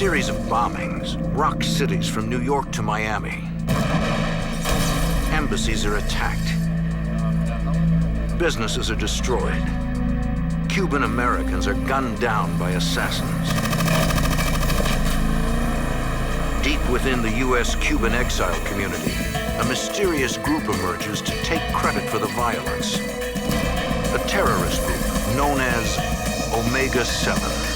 series of bombings rock cities from New York to Miami. Embassies are attacked. Businesses are destroyed. Cuban Americans are gunned down by assassins. Deep within the U.S.-Cuban exile community, a mysterious group emerges to take credit for the violence. A terrorist group known as Omega 7.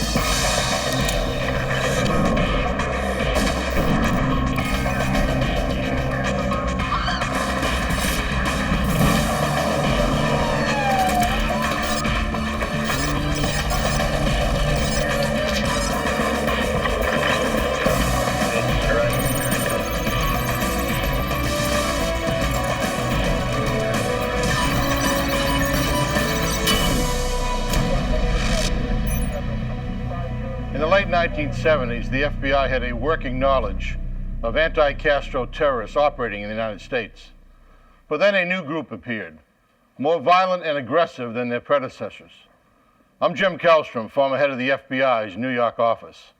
In the late 1970s, the FBI had a working knowledge of anti-Castro terrorists operating in the United States. But then a new group appeared, more violent and aggressive than their predecessors. I'm Jim Castro, former head of the FBI's New York office.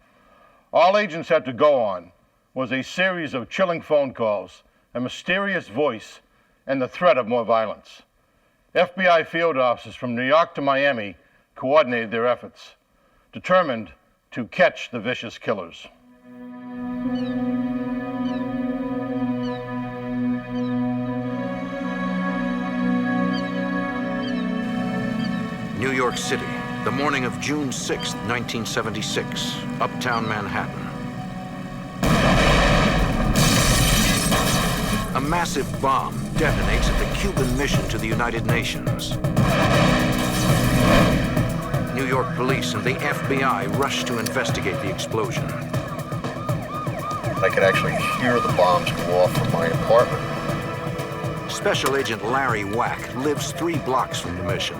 All agents had to go on was a series of chilling phone calls, a mysterious voice, and the threat of more violence. FBI field officers from New York to Miami coordinated their efforts, determined to catch the vicious killers. New York City, the morning of June 6, 1976, uptown Manhattan. A massive bomb detonates at the Cuban mission to the United Nations. New York police and the FBI rush to investigate the explosion. I could actually hear the bombs go off from my apartment. Special Agent Larry Wack lives 3 blocks from the mission.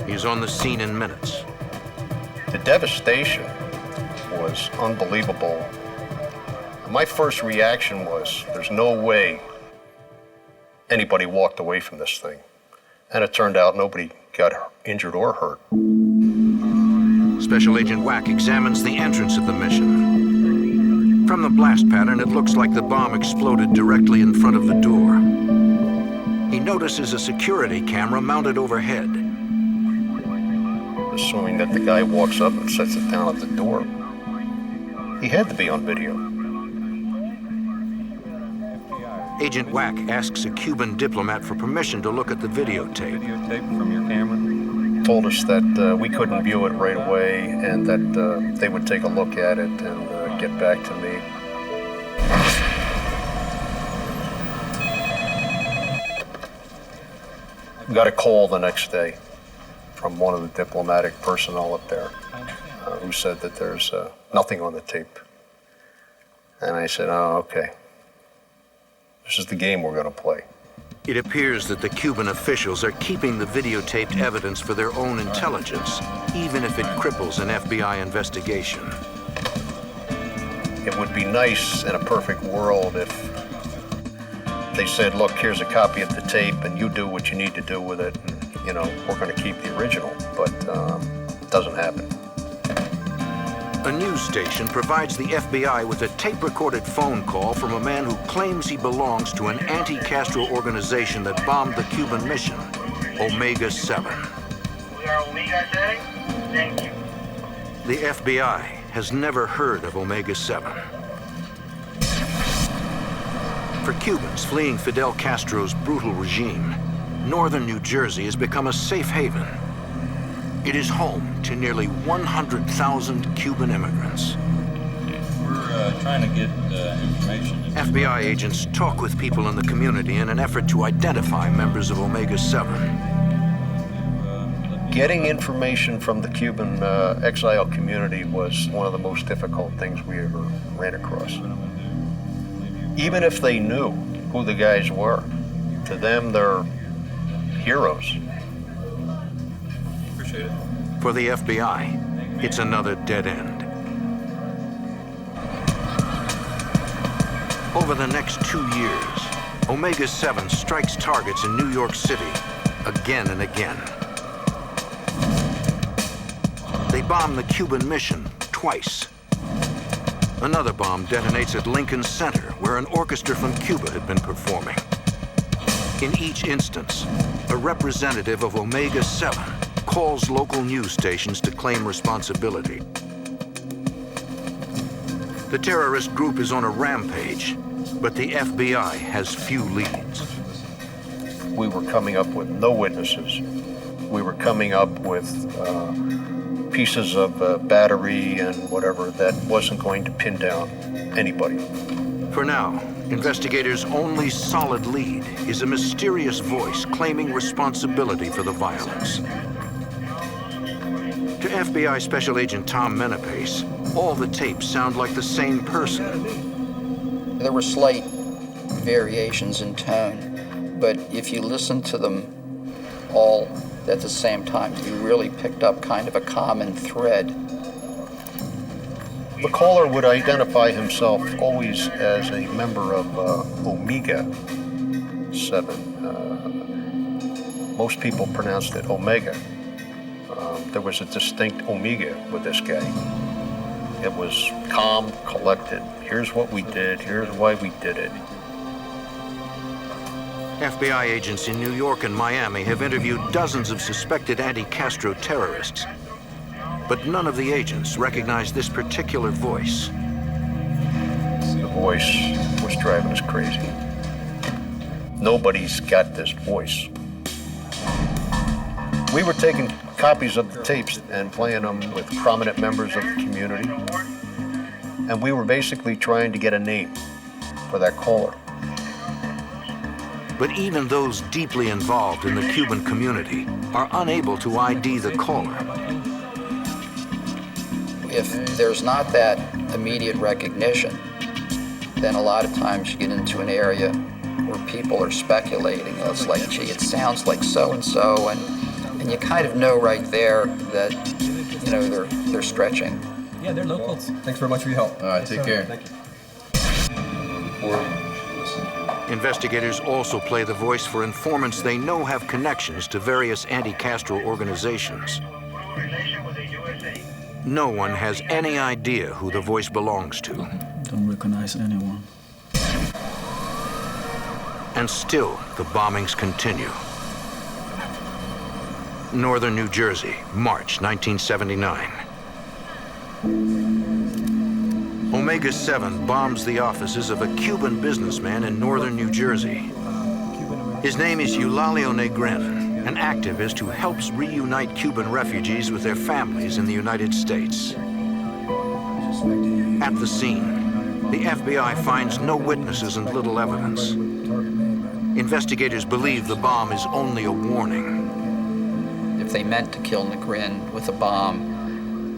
He's on the scene in minutes. The devastation was unbelievable. My first reaction was, there's no way anybody walked away from this thing. And it turned out nobody got injured or hurt. Special Agent Wack examines the entrance of the mission. From the blast pattern, it looks like the bomb exploded directly in front of the door. He notices a security camera mounted overhead. Assuming that the guy walks up and sets it down at the door, he had to be on video. Agent Wack asks a Cuban diplomat for permission to look at the videotape. Videotape from your camera? Told us that we couldn't view it right away and that they would take a look at it and get back to me. Got a call the next day from one of the diplomatic personnel up there who said that there's nothing on the tape. And I said, oh, okay. This is the game we're going to play. It appears that the Cuban officials are keeping the videotaped evidence for their own intelligence, even if it cripples an FBI investigation. It would be nice in a perfect world if they said, look, here's a copy of the tape and you do what you need to do with it. And, you know, we're going to keep the original, but it doesn't happen. A news station provides the FBI with a tape-recorded phone call from a man who claims he belongs to an anti-Castro organization that bombed the Cuban mission, Omega 7. We are Omega 7. Thank you. The FBI has never heard of Omega 7. For Cubans fleeing Fidel Castro's brutal regime, northern New Jersey has become a safe haven. It is home to nearly 100,000 Cuban immigrants. We're trying to get information. FBI agents talk with people in the community in an effort to identify members of Omega 7. Getting information from the Cuban exile community was one of the most difficult things we ever ran across. Even if they knew who the guys were, to them they're heroes. For the FBI, it's another dead end. Over the next 2 years, Omega 7 strikes targets in New York City again and again. They bomb the Cuban mission twice. Another bomb detonates at Lincoln Center, where an orchestra from Cuba had been performing. In each instance, a representative of Omega 7 calls local news stations to claim responsibility. The terrorist group is on a rampage, but the FBI has few leads. We were coming up with no witnesses. We were coming up with pieces of battery and whatever that wasn't going to pin down anybody. For now, investigators' only solid lead is a mysterious voice claiming responsibility for the violence. To FBI Special Agent Tom Menapace, all the tapes sound like the same person. There were slight variations in tone, but if you listen to them all at the same time, you really picked up kind of a common thread. The caller would identify himself always as a member of Omega 7. Most people pronounced it Omega. There was a distinct Omega with this guy. It was calm, collected. Here's what we did, here's why we did it. FBI agents in New York and Miami have interviewed dozens of suspected anti-Castro terrorists, but none of the agents recognize this particular voice. The voice was driving us crazy. Nobody's got this voice. We were taking copies of the tapes and playing them with prominent members of the community, and we were basically trying to get a name for that caller. But even those deeply involved in the Cuban community are unable to ID the caller. If there's not that immediate recognition, then a lot of times you get into an area where people are speculating. It's like, gee, it sounds like so-and-so, and you kind of know right there that, you know, they're stretching. Yeah, they're locals. Thanks very much for your help. All right, take care. Thank you. Investigators also play the voice for informants they know have connections to various anti-Castro organizations. No one has any idea who the voice belongs to. Don't recognize anyone. And still, the bombings continue. Northern New Jersey, March 1979. Omega 7 bombs the offices of a Cuban businessman in northern New Jersey. His name is Eulalio Negrin, an activist who helps reunite Cuban refugees with their families in the United States. At the scene, the FBI finds no witnesses and little evidence. Investigators believe the bomb is only a warning. If they meant to kill Negrin with a bomb,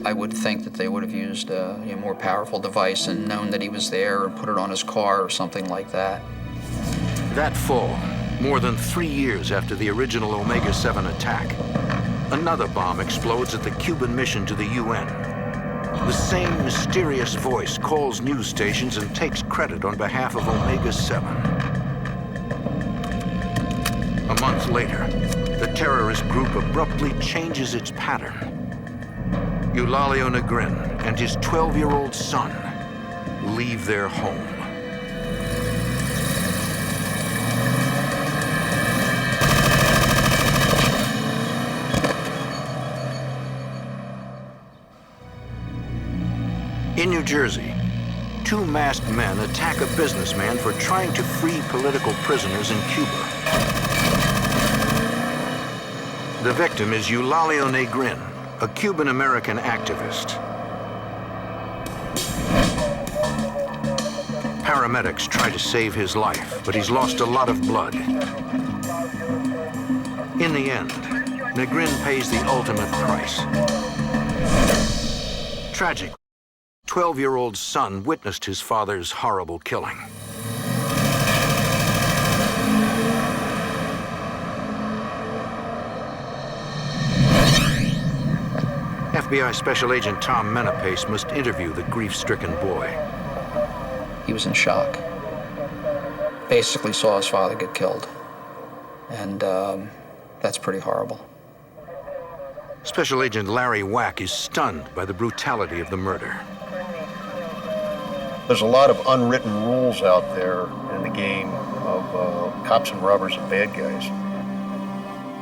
I would think that they would have used a more powerful device and known that he was there and put it on his car or something like that. That fall, more than 3 years after the original Omega 7 attack, another bomb explodes at the Cuban mission to the UN. The same mysterious voice calls news stations and takes credit on behalf of Omega 7. A month later, the terrorist group abruptly changes its pattern. Eulalio Negrin and his 12-year-old son leave their home. In New Jersey, 2 masked men attack a businessman for trying to free political prisoners in Cuba. The victim is Eulalio Negrin, a Cuban-American activist. Paramedics try to save his life, but he's lost a lot of blood. In the end, Negrin pays the ultimate price. Tragically, 12-year-old son witnessed his father's horrible killing. FBI Special Agent Tom Menapace must interview the grief-stricken boy. He was in shock. Basically saw his father get killed. And that's pretty horrible. Special Agent Larry Wack is stunned by the brutality of the murder. There's a lot of unwritten rules out there in the game of cops and robbers and bad guys.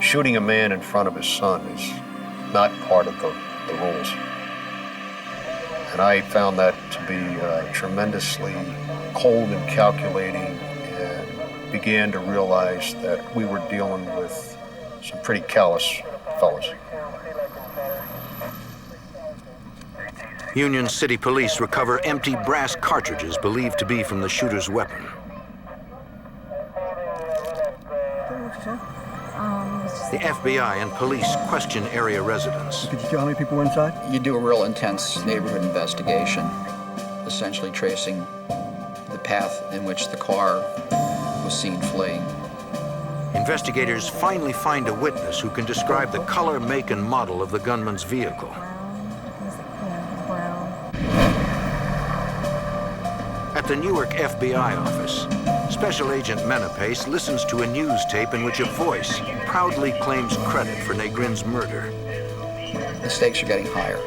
Shooting a man in front of his son is not part of the rules. And I found that to be tremendously cold and calculating, and began to realize that we were dealing with some pretty callous fellas. Union City Police recover empty brass cartridges believed to be from the shooter's weapon. The FBI and police question area residents. Could you tell how many people were inside? You do a real intense neighborhood investigation, essentially tracing the path in which the car was seen fleeing. Investigators finally find a witness who can describe the color, make, and model of the gunman's vehicle. At the Newark FBI office, Special Agent Menapace listens to a news tape in which a voice proudly claims credit for Negrin's murder. The stakes are getting higher.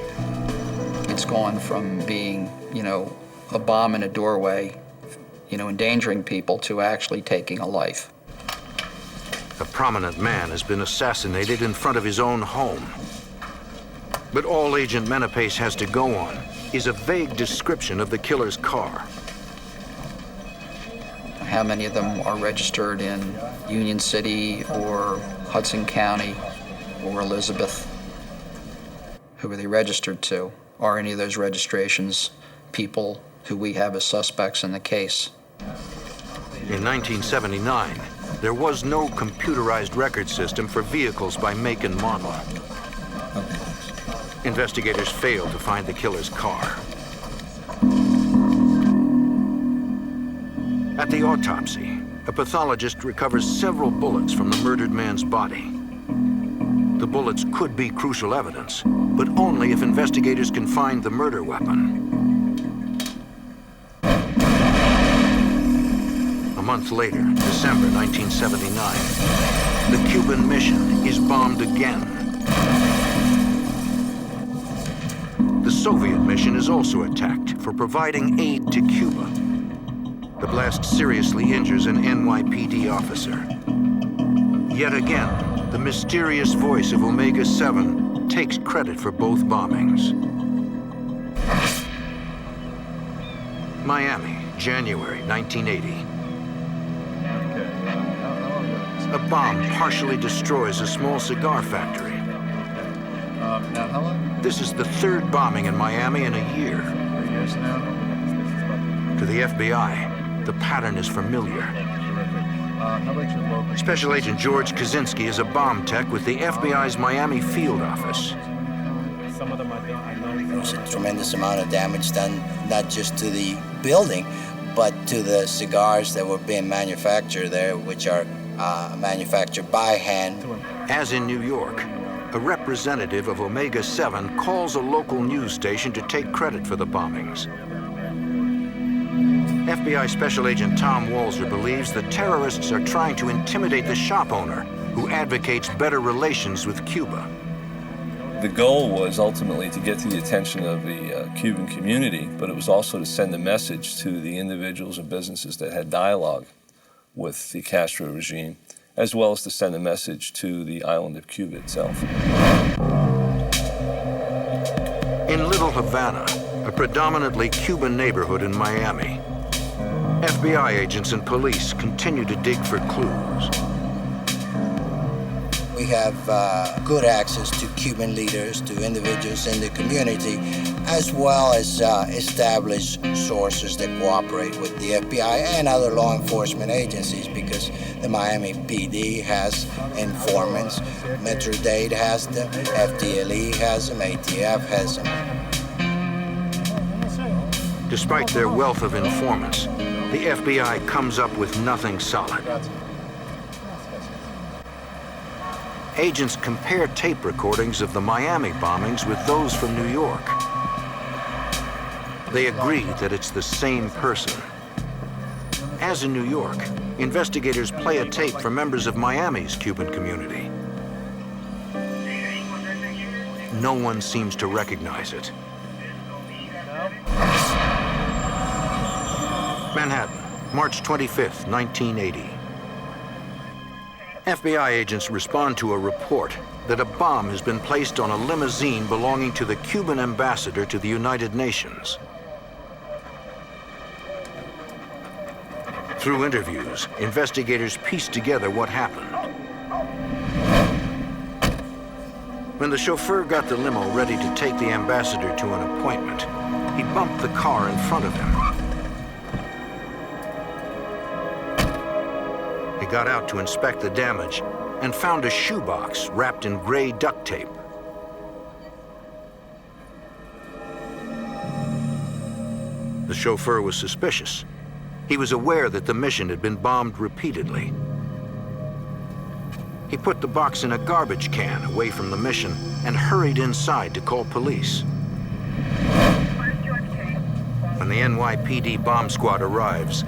It's gone from being, a bomb in a doorway, endangering people, to actually taking a life. A prominent man has been assassinated in front of his own home. But all Agent Menapace has to go on is a vague description of the killer's car. How many of them are registered in Union City or Hudson County or Elizabeth? Who are they registered to? Are any of those registrations people who we have as suspects in the case? In 1979, there was no computerized record system for vehicles by make and model. Investigators failed to find the killer's car. At the autopsy, a pathologist recovers several bullets from the murdered man's body. The bullets could be crucial evidence, but only if investigators can find the murder weapon. A month later, December 1979, the Cuban mission is bombed again. The Soviet mission is also attacked for providing aid to Cuba. The blast seriously injures an NYPD officer. Yet again, the mysterious voice of Omega-7 takes credit for both bombings. Miami, January 1980. A bomb partially destroys a small cigar factory. Now, how long? This is the third bombing in Miami in a year. 3 years now? To the FBI, the pattern is familiar. How about your local? Special Agent George Kaczynski is a bomb tech with the FBI's Miami field office. There was a tremendous amount of damage done, not just to the building, but to the cigars that were being manufactured there, which are manufactured by hand. As in New York, a representative of Omega-7 calls a local news station to take credit for the bombings. FBI Special Agent Tom Walzer believes the terrorists are trying to intimidate the shop owner, who advocates better relations with Cuba. The goal was ultimately to get to the attention of the Cuban community, but it was also to send a message to the individuals and businesses that had dialogue with the Castro regime, as well as to send a message to the island of Cuba itself. In Little Havana, a predominantly Cuban neighborhood in Miami, FBI agents and police continue to dig for clues. We have good access to Cuban leaders, to individuals in the community, as well as established sources that cooperate with the FBI and other law enforcement agencies, because the Miami PD has informants, Metro-Dade has them, FDLE has them, ATF has them. Despite their wealth of informants, the FBI comes up with nothing solid. Agents compare tape recordings of the Miami bombings with those from New York. They agree that it's the same person. As in New York, investigators play a tape for members of Miami's Cuban community. No one seems to recognize it. Manhattan, March 25th, 1980. FBI agents respond to a report that a bomb has been placed on a limousine belonging to the Cuban ambassador to the United Nations. Through interviews, investigators piece together what happened. When the chauffeur got the limo ready to take the ambassador to an appointment, he bumped the car in front of him. He got out to inspect the damage and found a shoebox wrapped in gray duct tape. The chauffeur was suspicious. He was aware that the mission had been bombed repeatedly. He put the box in a garbage can away from the mission and hurried inside to call police. When the NYPD bomb squad arrives,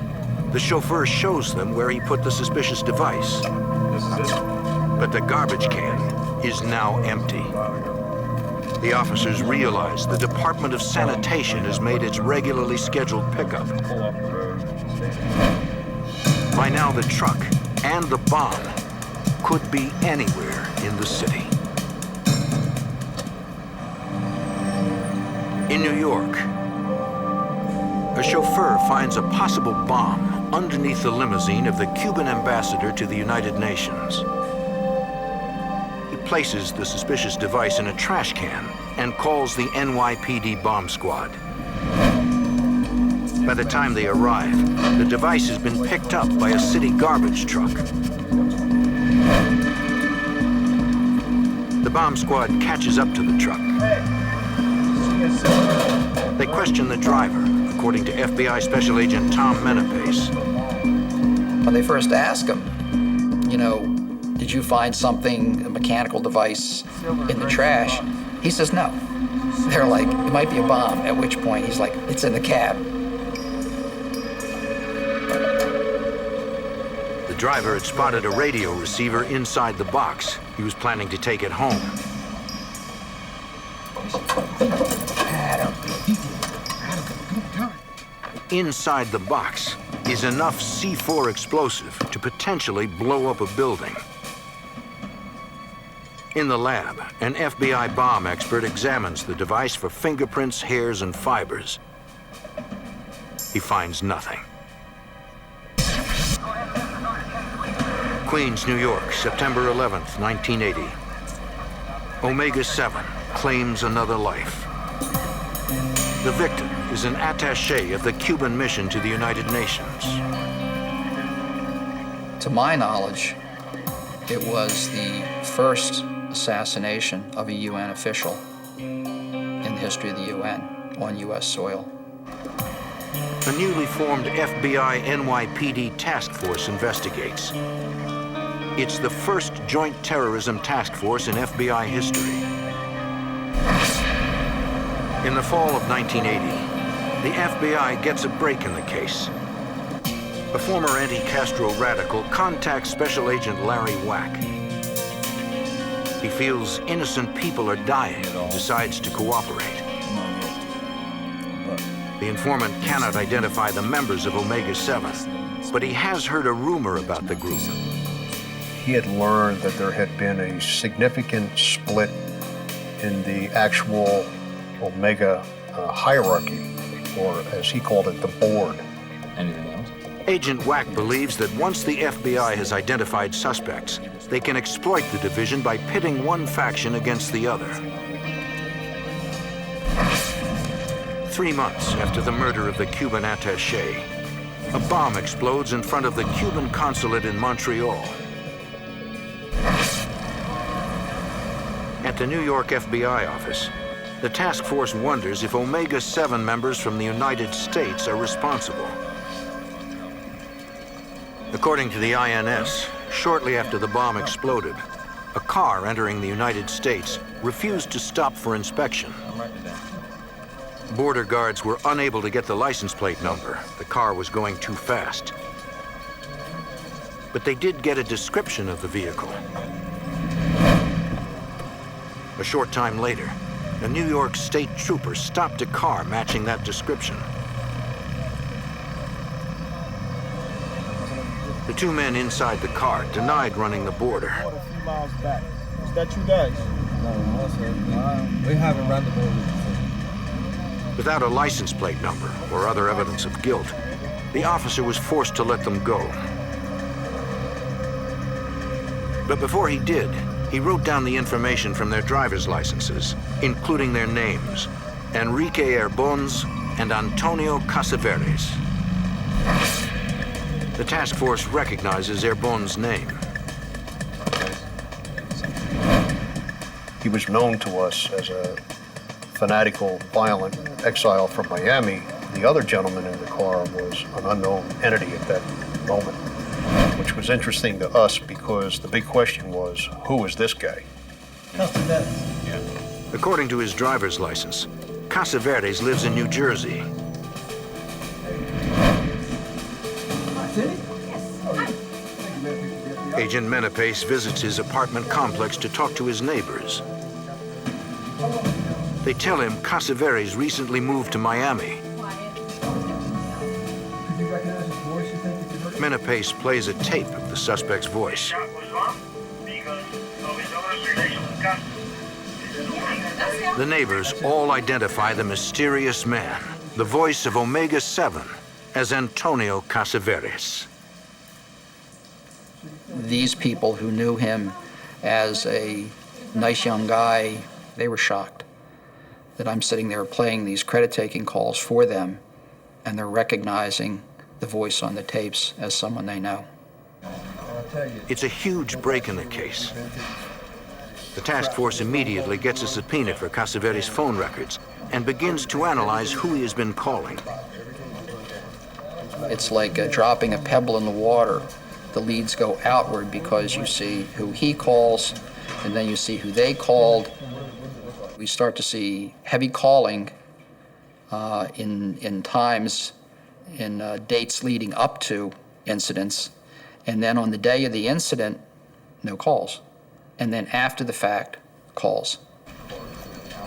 the chauffeur shows them where he put the suspicious device. This is it? But the garbage can is now empty. The officers realize the Department of Sanitation has made its regularly scheduled pickup. Pull off the road. By now, the truck and the bomb could be anywhere in the city. In New York, a chauffeur finds a possible bomb underneath the limousine of the Cuban ambassador to the United Nations. He places the suspicious device in a trash can and calls the NYPD bomb squad. By the time they arrive, the device has been picked up by a city garbage truck. The bomb squad catches up to the truck. They question the driver, according to FBI Special Agent Tom Menapace. When they first ask him, did you find something, a mechanical device in the trash? He says no. They're like, it might be a bomb, at which point he's like, it's in the cab. The driver had spotted a radio receiver inside the box. He was planning to take it home. Inside the box is enough C4 explosive to potentially blow up a building. In the lab, an FBI bomb expert examines the device for fingerprints, hairs, and fibers. He finds nothing. Queens, New York, September 11th, 1980. Omega-7 claims another life. The victim is an attaché of the Cuban mission to the United Nations. To my knowledge, it was the first assassination of a UN official in the history of the UN on US soil. A newly formed FBI NYPD task force investigates. It's the first joint terrorism task force in FBI history. In the fall of 1980, the FBI gets a break in the case. A former anti-Castro radical contacts Special Agent Larry Wack. He feels innocent people are dying and decides to cooperate. The informant cannot identify the members of Omega-7, but he has heard a rumor about the group. He had learned that there had been a significant split in the actual Omega hierarchy, or as he called it, the board. Anything else? Agent Wack believes that once the FBI has identified suspects, they can exploit the division by pitting one faction against the other. 3 months after the murder of the Cuban attaché, a bomb explodes in front of the Cuban consulate in Montreal. At the New York FBI office, the task force wonders if Omega-7 members from the United States are responsible. According to the INS, shortly after the bomb exploded, a car entering the United States refused to stop for inspection. Border guards were unable to get the license plate number. The car was going too fast. But they did get a description of the vehicle. A short time later, a New York state trooper stopped a car matching that description. The two men inside the car denied running the border. A few miles back. Is that you guys? No, sir. We haven't run the border before. Without a license plate number or other evidence of guilt, the officer was forced to let them go. But before he did, he wrote down the information from their driver's licenses, including their names: Enrique Erbons and Antonio Casaveres. The task force recognizes Erbons' name. He was known to us as a fanatical, violent exile from Miami. The other gentleman in the car was an unknown entity at that moment, which was interesting to us because the big question was, who is this guy? According to his driver's license, Casaveres lives in New Jersey. Agent Menapace visits his apartment complex to talk to his neighbors. They tell him Casaveres recently moved to Miami. Menapace plays a tape of the suspect's voice. The neighbors all identify the mysterious man, the voice of Omega 7, as Antonio Casaveres. These people who knew him as a nice young guy, they were shocked that I'm sitting there playing these credit-taking calls for them, and they're recognizing the voice on the tapes as someone they know. It's a huge break in the case. The task force immediately gets a subpoena for Casaveres' phone records and begins to analyze who he has been calling. It's like dropping a pebble in the water. The leads go outward because you see who he calls, and then you see who they called. We start to see heavy calling in times, in dates leading up to incidents, and then on the day of the incident, no calls. And then after the fact, calls.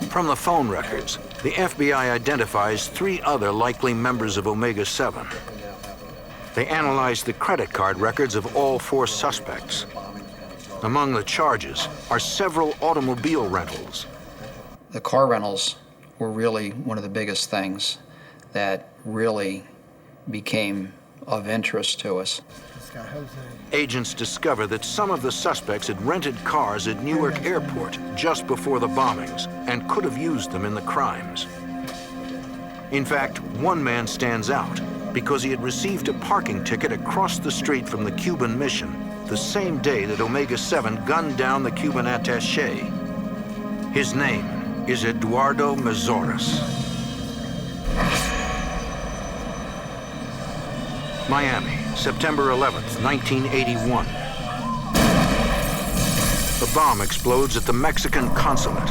From the phone records, the FBI identifies 3 other likely members of Omega 7. They analyze the credit card records of all 4 suspects. Among the charges are several automobile rentals. The car rentals were really one of the biggest things that really became of interest to us. Agents discover that some of the suspects had rented cars at Newark Airport just before the bombings and could have used them in the crimes. In fact, one man stands out because he had received a parking ticket across the street from the Cuban mission the same day that Omega 7 gunned down the Cuban attaché. His name is Eduardo Mazoras. Miami, September 11th, 1981. The bomb explodes at the Mexican consulate.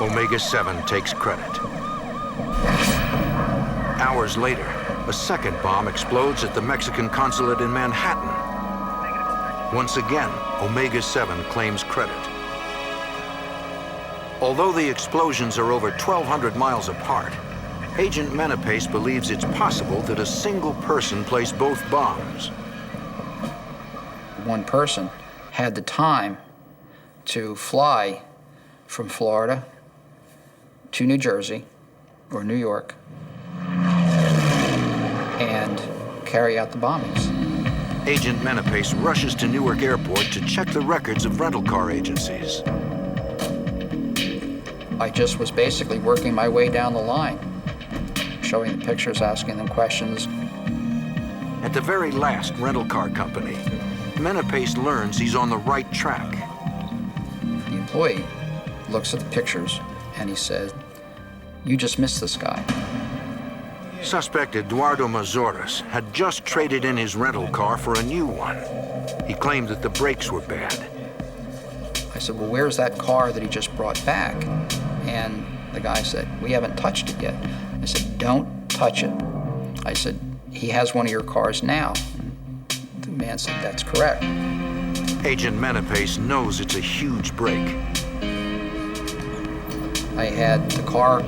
Omega 7 takes credit. Hours later, a second bomb explodes at the Mexican consulate in Manhattan. Once again, Omega 7 claims credit. Although the explosions are over 1,200 miles apart, Agent Menapace believes it's possible that a single person placed both bombs. One person had the time to fly from Florida to New Jersey or New York and carry out the bombings. Agent Menapace rushes to Newark Airport to check the records of rental car agencies. I just was basically working my way down the line, showing the pictures, asking them questions. At the very last rental car company, Menapace learns he's on the right track. The employee looks at the pictures and he said, "You just missed this guy." Suspect Eduardo Mazoras had just traded in his rental car for a new one. He claimed that the brakes were bad. I said, "Well, where's that car that he just brought back?" And the guy said, "We haven't touched it yet." I said, "Don't touch it." I said, "He has one of your cars now." The man said, "That's correct." Agent Menapace knows it's a huge break. I had the car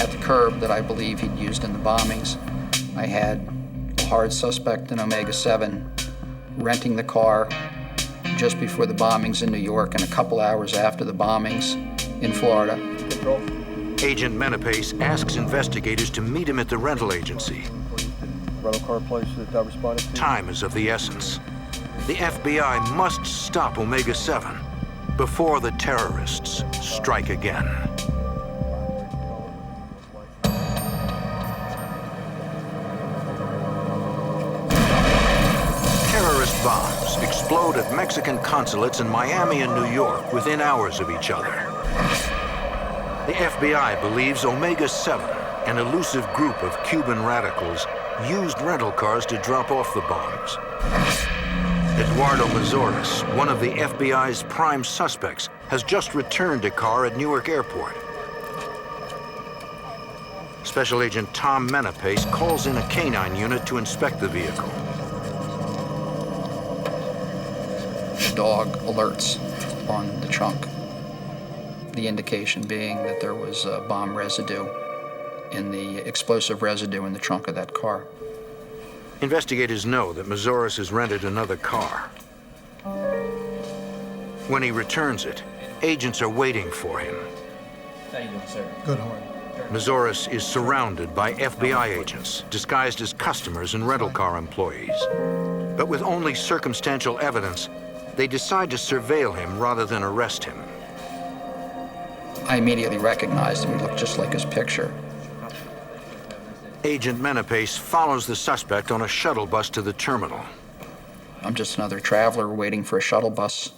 at the curb that I believe he'd used in the bombings. I had a hard suspect in Omega 7, renting the car just before the bombings in New York and a couple hours after the bombings in Florida. Agent Menapace asks investigators to meet him at the rental agency. Rental car place that I responded to. Time is of the essence. The FBI must stop Omega 7 before the terrorists strike again. Terrorist bombs explode at Mexican consulates in Miami and New York within hours of each other. The FBI believes Omega 7, an elusive group of Cuban radicals, used rental cars to drop off the bombs. Eduardo Mazoras, one of the FBI's prime suspects, has just returned a car at Newark Airport. Special Agent Tom Menapace calls in a canine unit to inspect the vehicle. The dog alerts on the trunk. The indication being that there was bomb residue in the explosive residue in the trunk of that car. Investigators know that Mazoras has rented another car. When he returns it, agents are waiting for him. How you doing, sir? Good, Horn. Mazoras is surrounded by FBI agents, disguised as customers and rental car employees. But with only circumstantial evidence, they decide to surveil him rather than arrest him. I immediately recognized him. He looked just like his picture. Agent Menapace follows the suspect on a shuttle bus to the terminal. I'm just another traveler waiting for a shuttle bus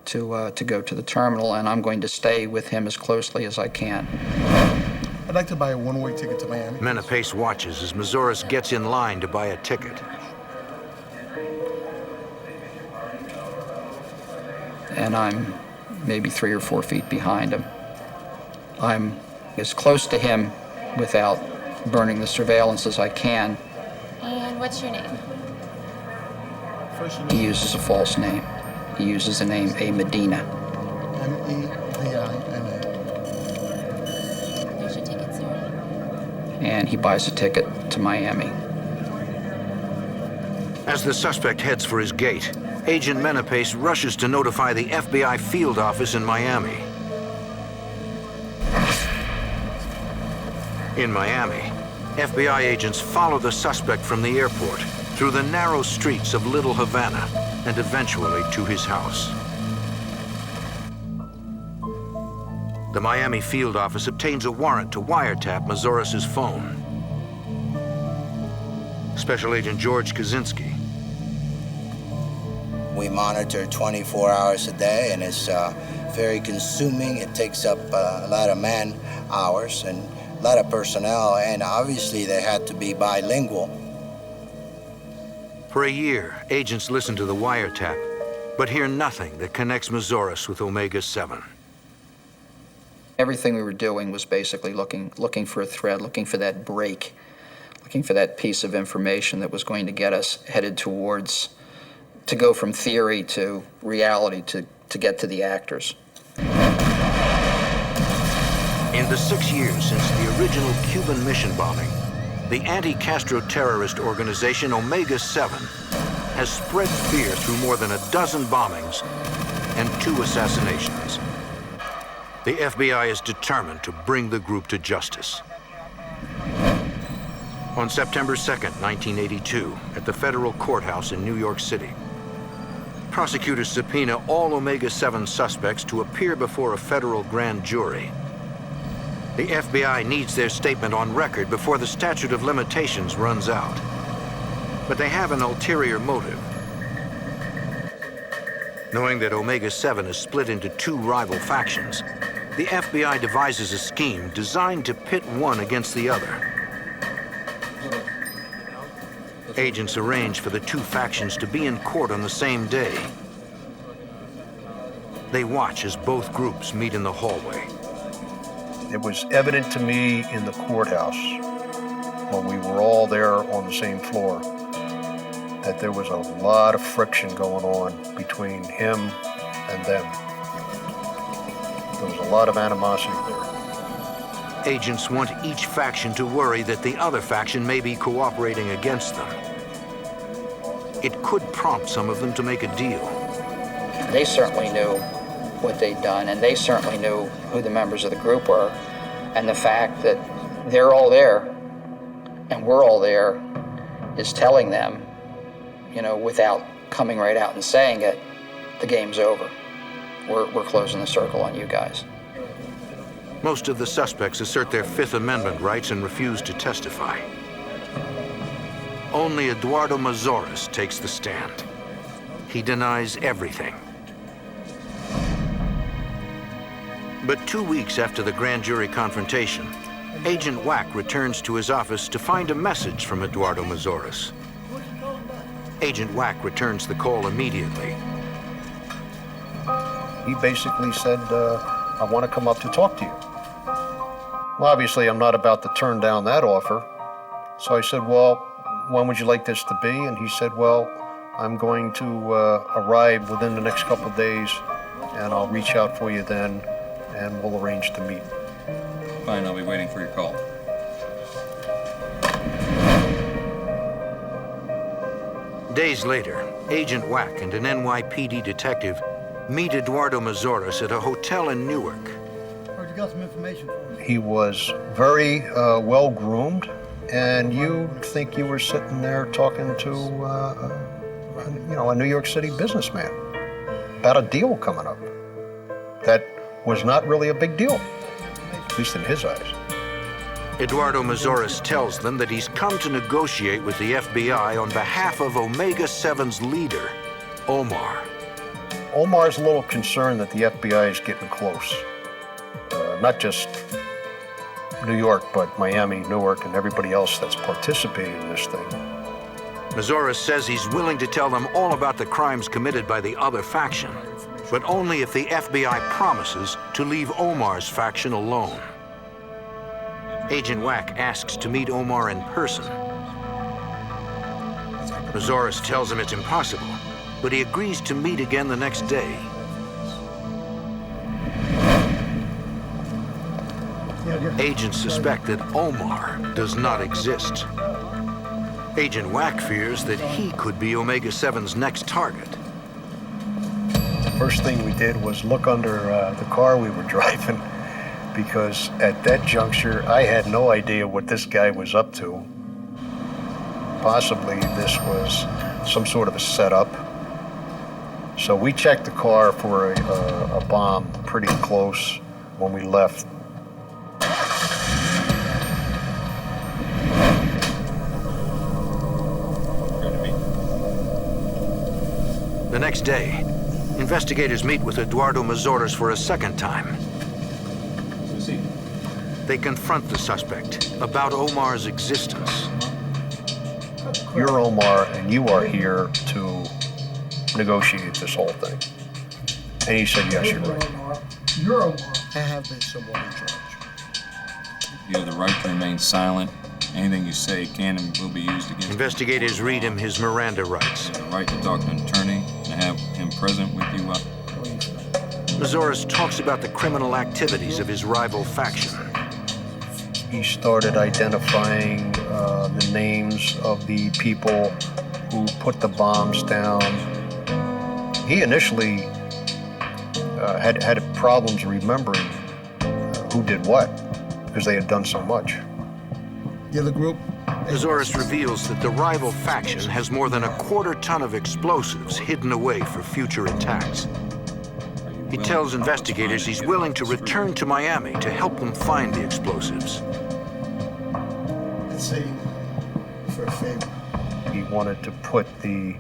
to go to the terminal, and I'm going to stay with him as closely as I can. I'd like to buy a one-way ticket to Miami. Menapace watches as Mazoras gets in line to buy a ticket. And I'm maybe 3 or 4 feet behind him. I'm as close to him without burning the surveillance as I can. And what's your name? He uses a false name. He uses the name A. Medina. M-E-D-I-N-A. There's your ticket, sir. And he buys a ticket to Miami. As the suspect heads for his gate, Agent Menapace rushes to notify the FBI field office in Miami. In Miami, FBI agents follow the suspect from the airport through the narrow streets of Little Havana and eventually to his house. The Miami field office obtains a warrant to wiretap Mazoras' phone. Special Agent George Kaczynski. We monitor 24 hours a day, and it's very consuming. It takes up a lot of man hours and a lot of personnel, and obviously they had to be bilingual. For a year, agents listen to the wiretap, but hear nothing that connects Mazoras with Omega 7. Everything we were doing was basically looking for a thread, looking for that break, looking for that piece of information that was going to get us headed towards, to go from theory to reality, to get to the actors. In the 6 years since the original Cuban mission bombing, the anti-Castro terrorist organization Omega 7 has spread fear through more than a dozen bombings and 2 assassinations. The FBI is determined to bring the group to justice. On September 2nd, 1982, at the federal courthouse in New York City, prosecutors subpoena all Omega 7 suspects to appear before a federal grand jury. The FBI needs their statement on record before the statute of limitations runs out. But they have an ulterior motive. Knowing that Omega 7 is split into 2 rival factions, the FBI devises a scheme designed to pit one against the other. Agents arrange for the 2 factions to be in court on the same day. They watch as both groups meet in the hallway. It was evident to me in the courthouse, when we were all there on the same floor, that there was a lot of friction going on between him and them. There was a lot of animosity there. Agents want each faction to worry that the other faction may be cooperating against them. it could prompt some of them to make a deal. They certainly knew what they'd done, and they certainly knew who the members of the group were. And the fact that they're all there and we're all there is telling them, you know, without coming right out and saying it, the game's over. We're closing the circle on you guys. Most of the suspects assert their Fifth Amendment rights and refuse to testify. Only Eduardo Mazoras takes the stand. He denies everything. But 2 weeks after the grand jury confrontation, Agent Wack returns to his office to find a message from Eduardo Mazoras. Agent Wack returns the call immediately. He basically said, I want to come up to talk to you. Well, obviously, I'm not about to turn down that offer. So I said, well, when would you like this to be? And he said, well, I'm going to arrive within the next couple of days, and I'll reach out for you then, and we'll arrange to meet. Fine, I'll be waiting for your call. Days later, Agent Wack and an NYPD detective meet Eduardo Mazoras at a hotel in Newark. Heard you got some information for me. He was very well-groomed, and you'd think you were sitting there talking to, a New York City businessman about a deal coming up that was not really a big deal, at least in his eyes. Eduardo Mazoras tells them that he's come to negotiate with the FBI on behalf of Omega-7's leader, Omar. Omar's a little concerned that the FBI is getting close. Not just New York, but Miami, Newark, and everybody else that's participating in this thing. Mazoras says he's willing to tell them all about the crimes committed by the other faction, but only if the FBI promises to leave Omar's faction alone. Agent Wack asks to meet Omar in person. Mazoras tells him it's impossible, but he agrees to meet again the next day. Agents suspect that Omar does not exist. Agent Wack fears that he could be Omega-7's next target. The first thing we did was look under the car we were driving, because at that juncture, I had no idea what this guy was up to. Possibly this was some sort of a setup. So we checked the car for a bomb pretty close when we left. The next day, investigators meet with Eduardo Mazoras for a second time. They confront the suspect about Omar's existence. You're Omar, and you are here to negotiate this whole thing. And he said, yes, you're right. You're Omar. I have been someone in charge. You have the right to remain silent. Anything you say can and will be used against you. Investigators read him his Miranda rights. You have the right to talk to an attorney and have him present with you. Mazoras talks about the criminal activities of his rival faction. He started identifying the names of the people who put the bombs down. He initially had problems remembering who did what, because they had done so much. The other group? Mazoras reveals that the rival faction has more than 1/4 ton of explosives hidden away for future attacks. He tells investigators he's willing to return to Miami to help them find the explosives. Let's say for a favor. He wanted to put the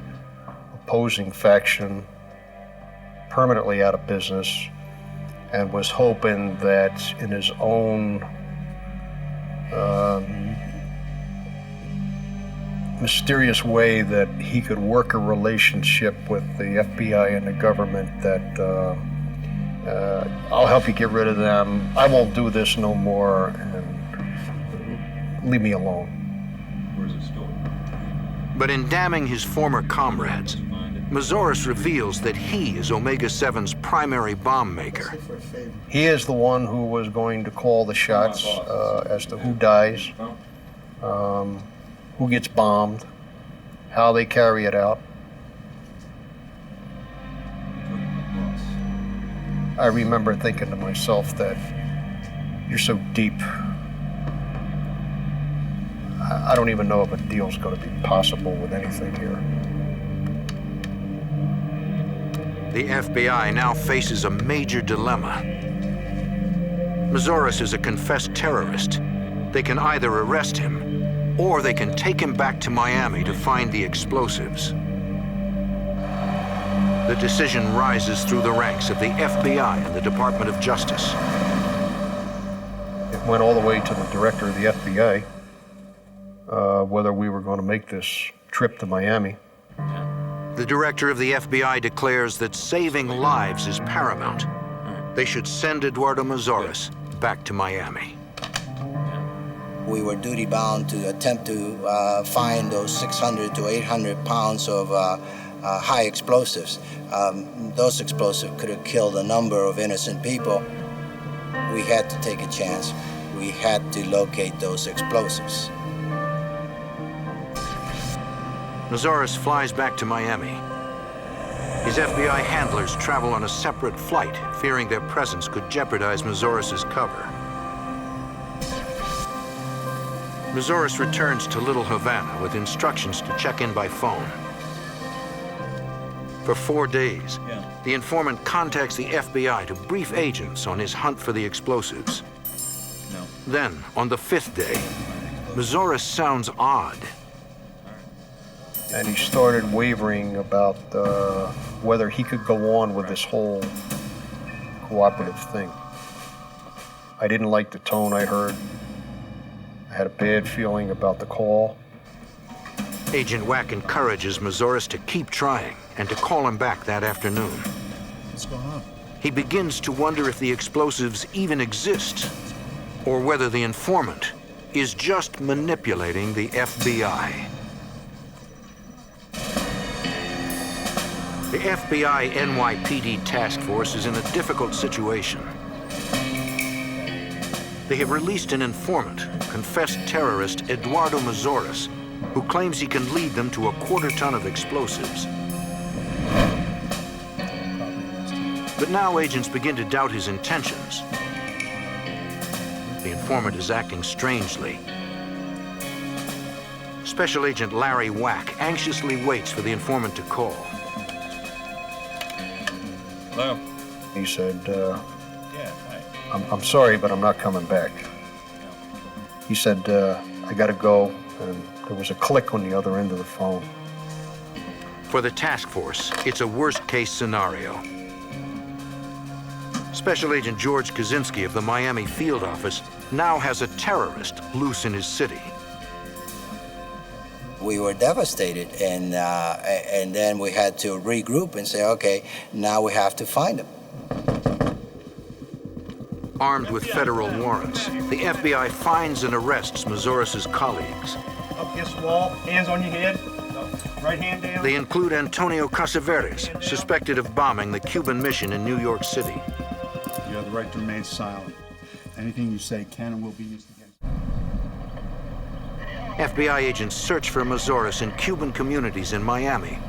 opposing faction permanently out of business, and was hoping that in his own mysterious way that he could work a relationship with the FBI and the government that I'll help you get rid of them, I won't do this no more, and leave me alone. Where's it stored? But in damning his former comrades, Mazoras reveals that he is Omega-7's primary bomb maker. He is the one who was going to call the shots as to who dies, who gets bombed, how they carry it out. I remember thinking to myself that you're so deep. I don't even know if a deal's going to be possible with anything here. The FBI now faces a major dilemma. Mazoris is a confessed terrorist. They can either arrest him, or they can take him back to Miami to find the explosives. The decision rises through the ranks of the FBI and the Department of Justice. It went all the way to the director of the FBI, whether we were going to make this trip to Miami. The director of the FBI declares that saving lives is paramount. They should send Eduardo Mazoris back to Miami. We were duty-bound to attempt to find those 600 to 800 pounds of high explosives. Those explosives could have killed a number of innocent people. We had to take a chance. We had to locate those explosives. Mazoris flies back to Miami. His FBI handlers travel on a separate flight, fearing their presence could jeopardize Mazoris's cover. Mazoris returns to Little Havana with instructions to check in by phone. For 4 days, the informant contacts the FBI to brief agents on his hunt for the explosives. Then, on the 5th day, Mazoris sounds odd. And he started wavering about whether he could go on with this whole cooperative thing. I didn't like the tone I heard. I had a bad feeling about the call. Agent Wack encourages Mazoris to keep trying and to call him back that afternoon. What's going on? He begins to wonder if the explosives even exist, or whether the informant is just manipulating the FBI. The FBI NYPD task force is in a difficult situation. They have released an informant, confessed terrorist Eduardo Mazoris, who claims he can lead them to a quarter-ton of explosives. But now agents begin to doubt his intentions. The informant is acting strangely. Special Agent Larry Wack anxiously waits for the informant to call. Hello? He said, Yeah, hi. I'm sorry, but I'm not coming back. He said, I gotta go, and there was a click on the other end of the phone. For the task force, it's a worst-case scenario. Special Agent George Kaczynski of the Miami field office now has a terrorist loose in his city. We were devastated, and then we had to regroup and say, okay, now we have to find him. Armed with federal warrants, the FBI finds and arrests Mazoris' colleagues. Up against the wall, hands on your head, right hand down. They include Antonio Casavetes, suspected of bombing the Cuban mission in New York City. You have the right to remain silent. Anything you say can and will be used against you. FBI agents search for Mazoris in Cuban communities in Miami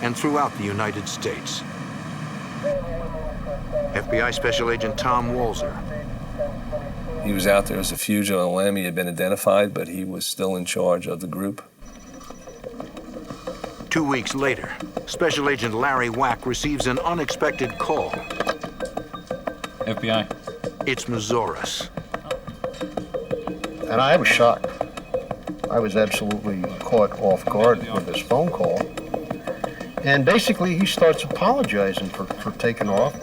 and throughout the United States. FBI Special Agent Tom Walzer. He was out there as a fugitive on lam. He had been identified, but he was still in charge of the group. 2 weeks later, Special Agent Larry Wack receives an unexpected call. FBI. It's Mazoris. And I was shocked. I was absolutely caught off guard with this phone call. And basically, he starts apologizing for taking off.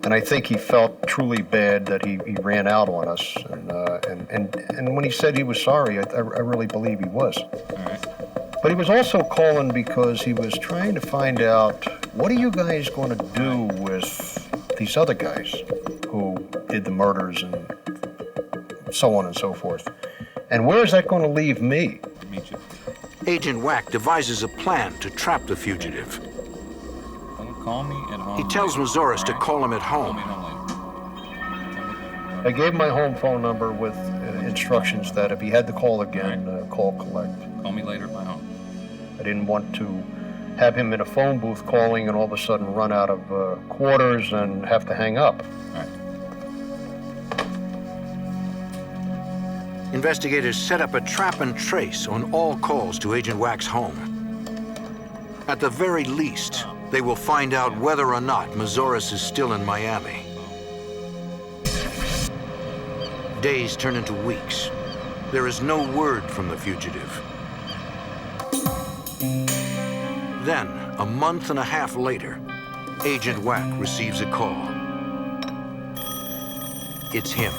And I think he felt truly bad that he ran out on us. And when he said he was sorry, I really believe he was. All right. But he was also calling because he was trying to find out, what are you guys going to do with these other guys who did the murders and so on and so forth? And where is that going to leave me? Agent Wack devises a plan to trap the fugitive. Call me at home. He tells Mazoris to call him at home. I gave my home phone number with instructions that if he had to call again, call collect. Call me later at my home. I didn't want to have him in a phone booth calling and all of a sudden run out of quarters and have to hang up. Investigators set up a trap and trace on all calls to Agent Wack's home. At the very least, they will find out whether or not Mazoris is still in Miami. Days turn into weeks. There is no word from the fugitive. Then, a month and a half later, Agent Wack receives a call. It's him.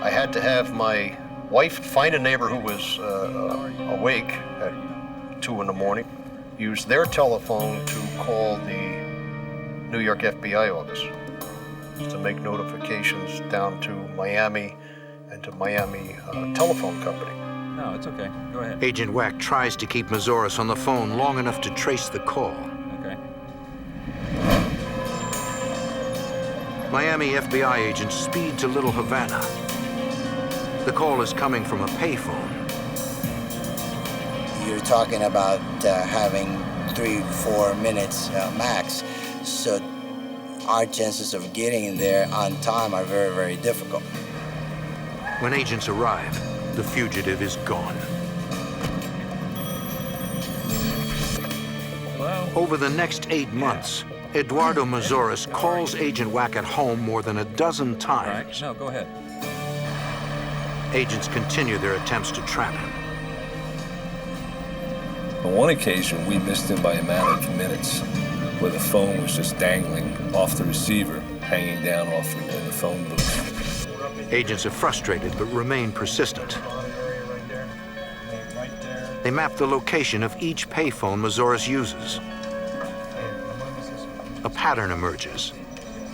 I had to have my wife find a neighbor who was awake at 2 in the morning, use their telephone to call the New York FBI office to make notifications down to Miami and to Miami Telephone Company. No, it's okay. Go ahead. Agent Wack tries to keep Mazoris on the phone long enough to trace the call. Okay. Miami FBI agents speed to Little Havana. The call is coming from a payphone. You're talking about having 3-4 minutes max, so our chances of getting there on time are very, very difficult. When agents arrive, the fugitive is gone. Hello? Over the next 8 months, Eduardo Mazoris calls Agent Wack at home more than a dozen All times. right. No, go ahead. Agents continue their attempts to trap him. On one occasion, we missed him by a matter of minutes, where the phone was just dangling off the receiver, hanging down off in the phone booth. Agents are frustrated but remain persistent. They map the location of each payphone Mazoris uses. A pattern emerges.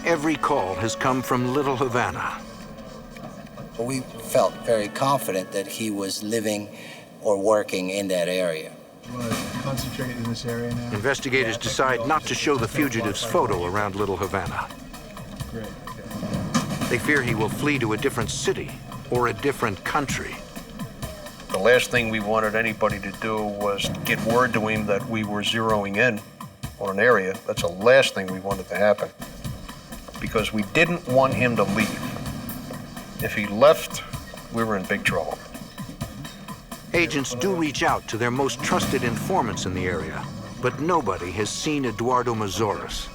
Every call has come from Little Havana. We felt very confident that he was living or working in that area. You want to concentrate in this area now? Investigators decide not to show the fugitive's photo around Little Havana. Great. They fear he will flee to a different city or a different country. The last thing we wanted anybody to do was get word to him that we were zeroing in on an area. That's the last thing we wanted to happen, because we didn't want him to leave. If he left, we were in big trouble. Agents do reach out to their most trusted informants in the area, but nobody has seen Eduardo Mazoris.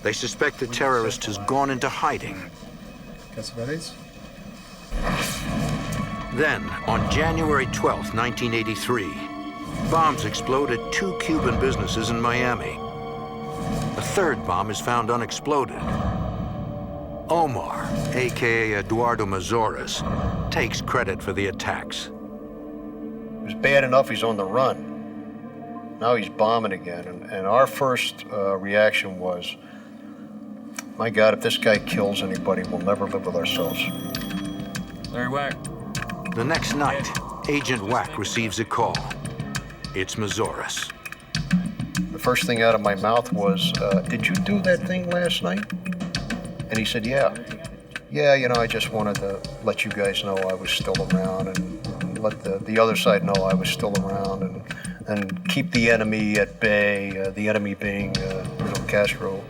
They suspect the terrorist has gone into hiding. Then, on January 12, 1983, bombs explode at 2 Cuban businesses in Miami. A third bomb is found unexploded. Omar, aka Eduardo Mazoris, takes credit for the attacks. It was bad enough he's on the run. Now he's bombing again, and our first reaction was, my God, if this guy kills anybody, we'll never live with ourselves. Larry Wack. The next night, Agent Wack receives a call. It's Mazoris. The first thing out of my mouth was, did you do that thing last night? And he said, yeah. Yeah, you know, I just wanted to let you guys know I was still around and let the other side know I was still around and keep the enemy at bay, the enemy being Castro.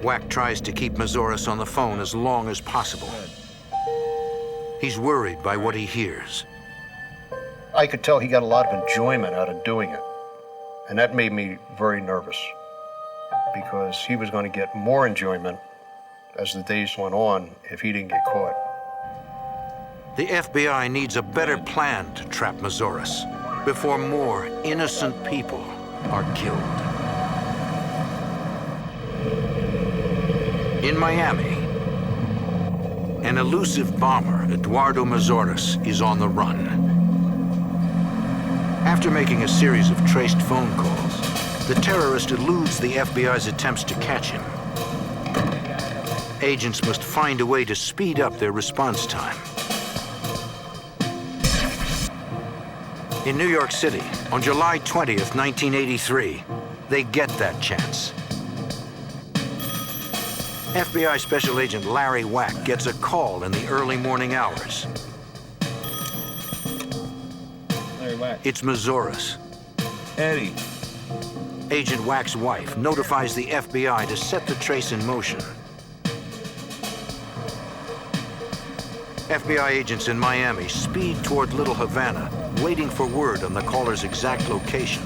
Wack tries to keep Mazoris on the phone as long as possible. He's worried by what he hears. I could tell he got a lot of enjoyment out of doing it. And that made me very nervous, because he was going to get more enjoyment as the days went on if he didn't get caught. The FBI needs a better plan to trap Mazoris before more innocent people are killed. In Miami, an elusive bomber, Eduardo Mazoris, is on the run. After making a series of traced phone calls, the terrorist eludes the FBI's attempts to catch him. Agents must find a way to speed up their response time. In New York City, on July 20th, 1983, they get that chance. FBI Special Agent Larry Wack gets a call in the early morning hours. Larry Wack. It's Mazoris. Eddie. Agent Wack's wife notifies the FBI to set the trace in motion. FBI agents in Miami speed toward Little Havana, waiting for word on the caller's exact location.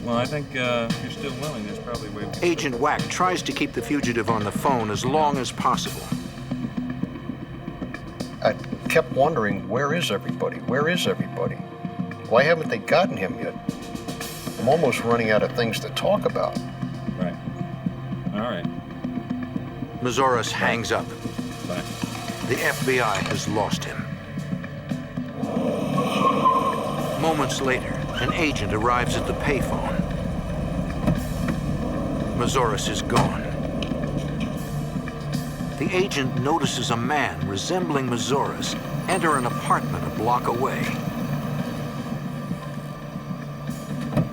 Well, I think if you're still willing, there's probably a way we can... Agent Wack tries to keep the fugitive on the phone as long as possible. I kept wondering, where is everybody? Where is everybody? Why haven't they gotten him yet? I'm almost running out of things to talk about. Right. All right. Mazoras hangs up. Bye. The FBI has lost him. Moments later, an agent arrives at the payphone. Mazoras is gone. The agent notices a man resembling Mazoras enter an apartment a block away.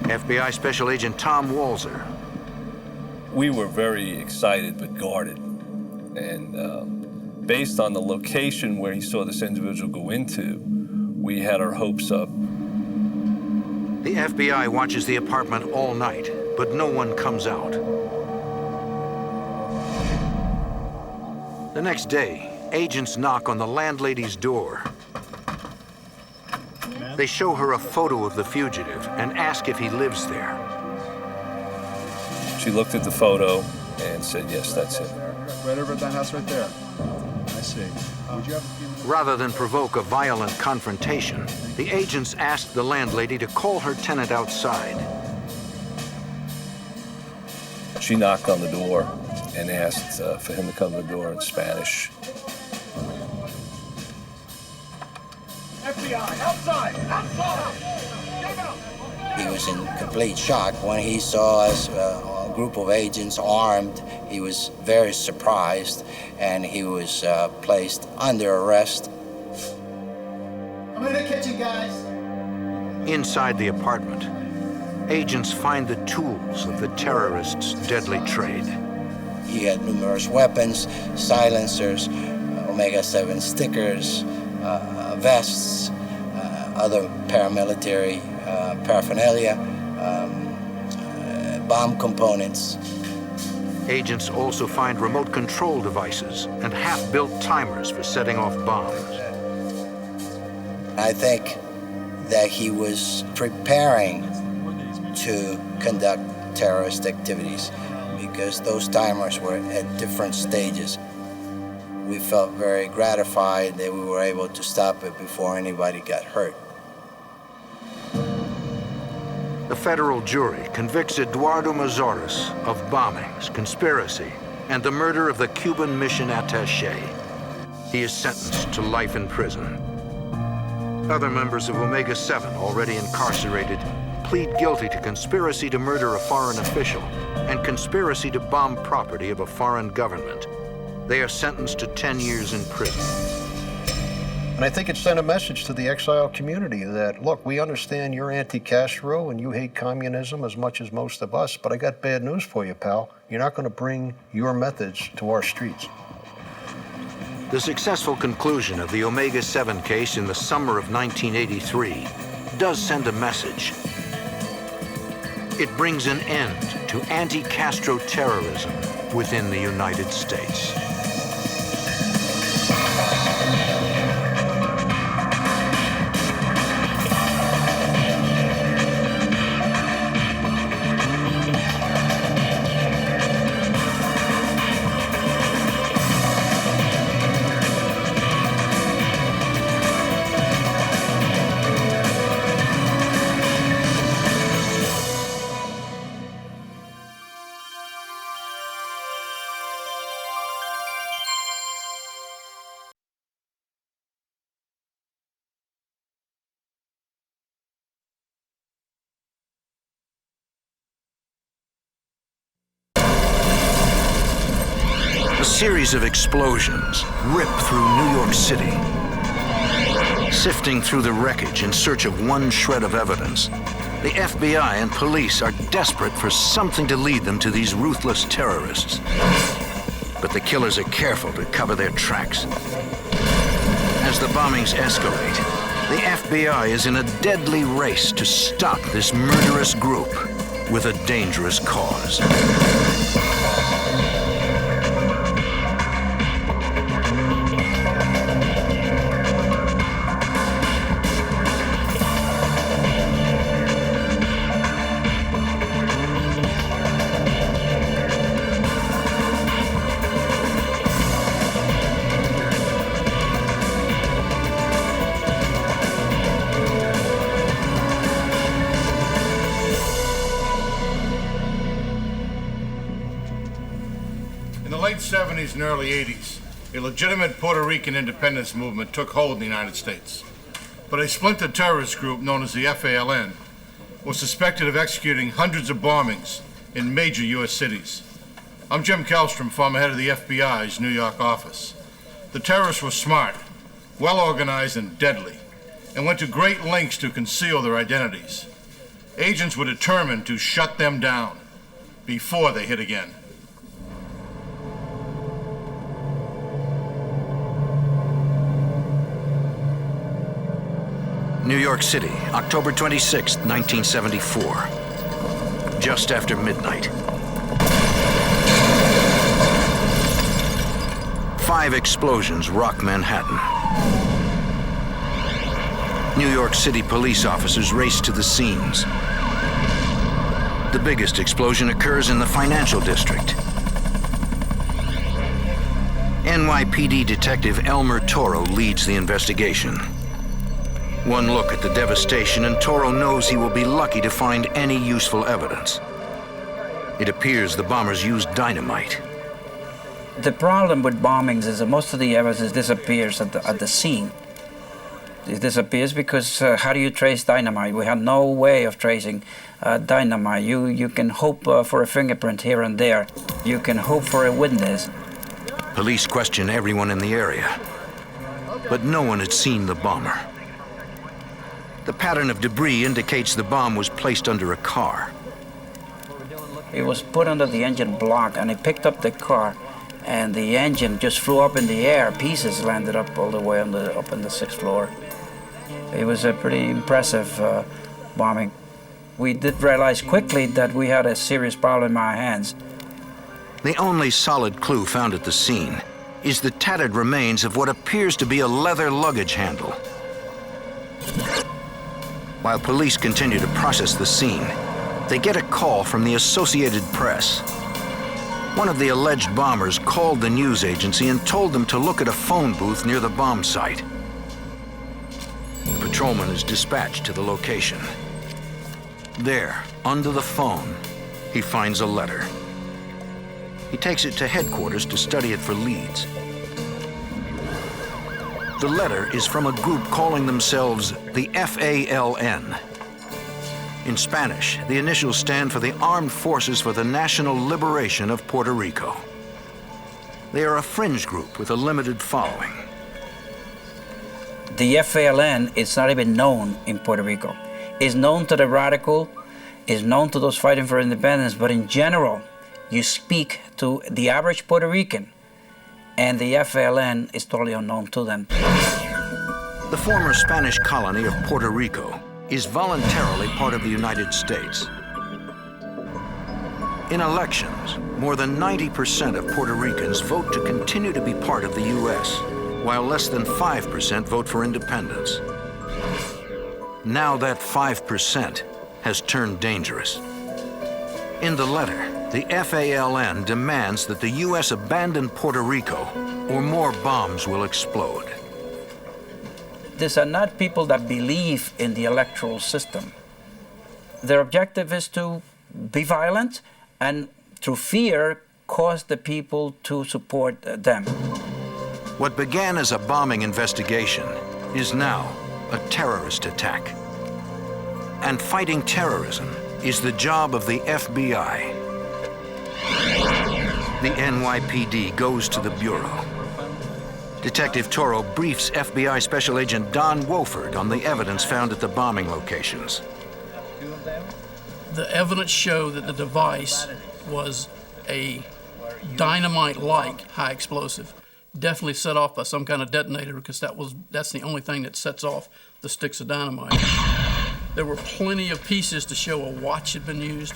FBI Special Agent Tom Walzer. We were very excited but guarded. And based on the location where he saw this individual go into, we had our hopes up. The FBI watches the apartment all night, but no one comes out. The next day, agents knock on the landlady's door. They show her a photo of the fugitive and ask if he lives there. She looked at the photo and said, yes, that's him. Right over at that house right there. I see. Would you have a few minutes? Rather than provoke a violent confrontation, the agents asked the landlady to call her tenant outside. She knocked on the door and asked for him to come to the door in Spanish. FBI, outside! Outside! Get him out! He was in complete shock when he saw us, a group of agents armed. He was very surprised, and he was placed under arrest. I'm in the kitchen, guys. Inside the apartment, agents find the tools of the terrorists' deadly trade. He had numerous weapons, silencers, Omega-7 stickers, vests, other paramilitary paraphernalia, bomb components. Agents also find remote control devices and half-built timers for setting off bombs. I think that he was preparing to conduct terrorist activities because those timers were at different stages. We felt very gratified that we were able to stop it before anybody got hurt. The federal jury convicts Eduardo Mazoras of bombings, conspiracy, and the murder of the Cuban mission attaché. He is sentenced to life in prison. Other members of Omega-7, already incarcerated, plead guilty to conspiracy to murder a foreign official and conspiracy to bomb property of a foreign government. They are sentenced to 10 years in prison. And I think it sent a message to the exile community that, look, we understand you're anti-Castro and you hate communism as much as most of us, but I got bad news for you, pal. You're not going to bring your methods to our streets. The successful conclusion of the Omega-7 case in the summer of 1983 does send a message. It brings an end to anti-Castro terrorism within the United States. A series of explosions rip through New York City. Sifting through the wreckage in search of one shred of evidence, the FBI and police are desperate for something to lead them to these ruthless terrorists. But the killers are careful to cover their tracks. As the bombings escalate, The FBI is in a deadly race to stop this murderous group with a dangerous cause. In the late 70s and early 80s, a legitimate Puerto Rican independence movement took hold in the United States. But a splinter terrorist group known as the FALN was suspected of executing hundreds of bombings in major U.S. cities. I'm Jim Castro, former head of the FBI's New York office. The terrorists were smart, well-organized, and deadly, and went to great lengths to conceal their identities. Agents were determined to shut them down before they hit again. New York City, October 26, 1974. Just after midnight. 5 explosions rock Manhattan. New York City police officers race to the scenes. The biggest explosion occurs in the financial district. NYPD detective Elmer Toro leads the investigation. One look at the devastation and Toro knows he will be lucky to find any useful evidence. It appears the bombers used dynamite. The problem with bombings is that most of the evidence disappears at the scene. It disappears because how do you trace dynamite? We have no way of tracing dynamite. You can hope for a fingerprint here and there. You can hope for a witness. Police question everyone in the area, but no one had seen the bomber. The pattern of debris indicates the bomb was placed under a car. It was put under the engine block, and it picked up the car, and the engine just flew up in the air. Pieces landed up all the way up on the 6th floor. It was a pretty impressive bombing. We did realize quickly that we had a serious problem in our hands. The only solid clue found at the scene is the tattered remains of what appears to be a leather luggage handle. While police continue to process the scene, they get a call from the Associated Press. One of the alleged bombers called the news agency and told them to look at a phone booth near the bomb site. A patrolman is dispatched to the location. There, under the phone, he finds a letter. He takes it to headquarters to study it for leads. The letter is from a group calling themselves the FALN. In Spanish, the initials stand for the Armed Forces for the National Liberation of Puerto Rico. They are a fringe group with a limited following. The FALN is not even known in Puerto Rico. It's known to the radical, it's known to those fighting for independence, but in general, you speak to the average Puerto Rican, and the FALN is totally unknown to them. The former Spanish colony of Puerto Rico is voluntarily part of the United States. In elections, more than 90% of Puerto Ricans vote to continue to be part of the U.S., while less than 5% vote for independence. Now that 5% has turned dangerous. In the letter, the FALN demands that the U.S. abandon Puerto Rico, or more bombs will explode. These are not people that believe in the electoral system. Their objective is to be violent and, through fear, cause the people to support them. What began as a bombing investigation is now a terrorist attack. And fighting terrorism is the job of the FBI. The NYPD goes to the Bureau. Detective Toro briefs FBI Special Agent Don Wofford on the evidence found at the bombing locations. The evidence showed that the device was a dynamite-like high explosive. definitely set off by some kind of detonator, because that's the only thing that sets off the sticks of dynamite. There were plenty of pieces to show a watch had been used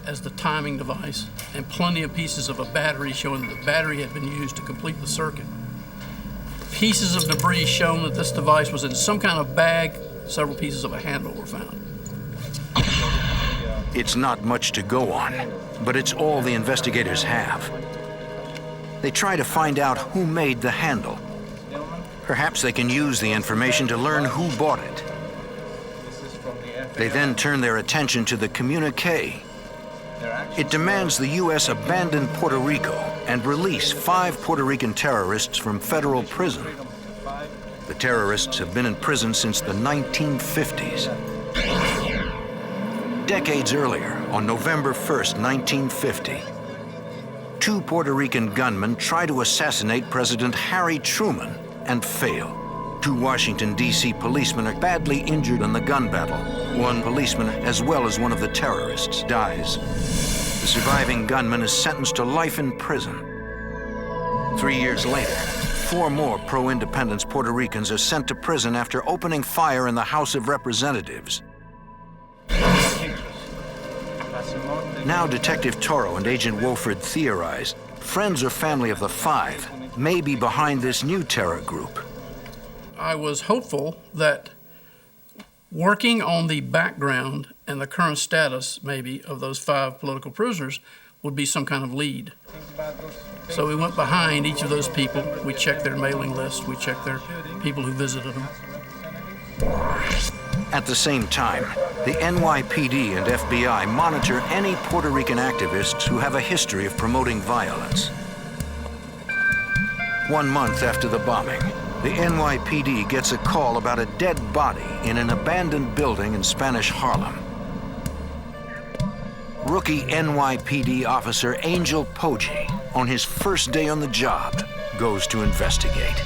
as the timing device, and plenty of pieces of a battery showing that the battery had been used to complete the circuit. Pieces of debris showing that this device was in some kind of bag. Several pieces of a handle were found. It's not much to go on, but it's all the investigators have. They try to find out who made the handle. Perhaps they can use the information to learn who bought it. They then turn their attention to the communique. It demands the U.S. abandon Puerto Rico and release 5 Puerto Rican terrorists from federal prison. The terrorists have been in prison since the 1950s. Decades earlier, on November 1st, 1950, 2 Puerto Rican gunmen try to assassinate President Harry Truman and fail. 2 Washington, D.C. policemen are badly injured in the gun battle. 1 policeman, as well as one of the terrorists, dies. The surviving gunman is sentenced to life in prison. 3 years later, 4 more pro-independence Puerto Ricans are sent to prison after opening fire in the House of Representatives. Now Detective Toro and Agent Wolford theorize friends or family of the 5 may be behind this new terror group. I was hopeful that working on the background and the current status, maybe, of those 5 political prisoners would be some kind of lead. So we went behind each of those people. We checked their mailing list. We checked their people who visited them. At the same time, the NYPD and FBI monitor any Puerto Rican activists who have a history of promoting violence. 1 month after the bombing, the NYPD gets a call about a dead body in an abandoned building in Spanish Harlem. Rookie NYPD officer Angel Poggi, on his first day on the job, goes to investigate.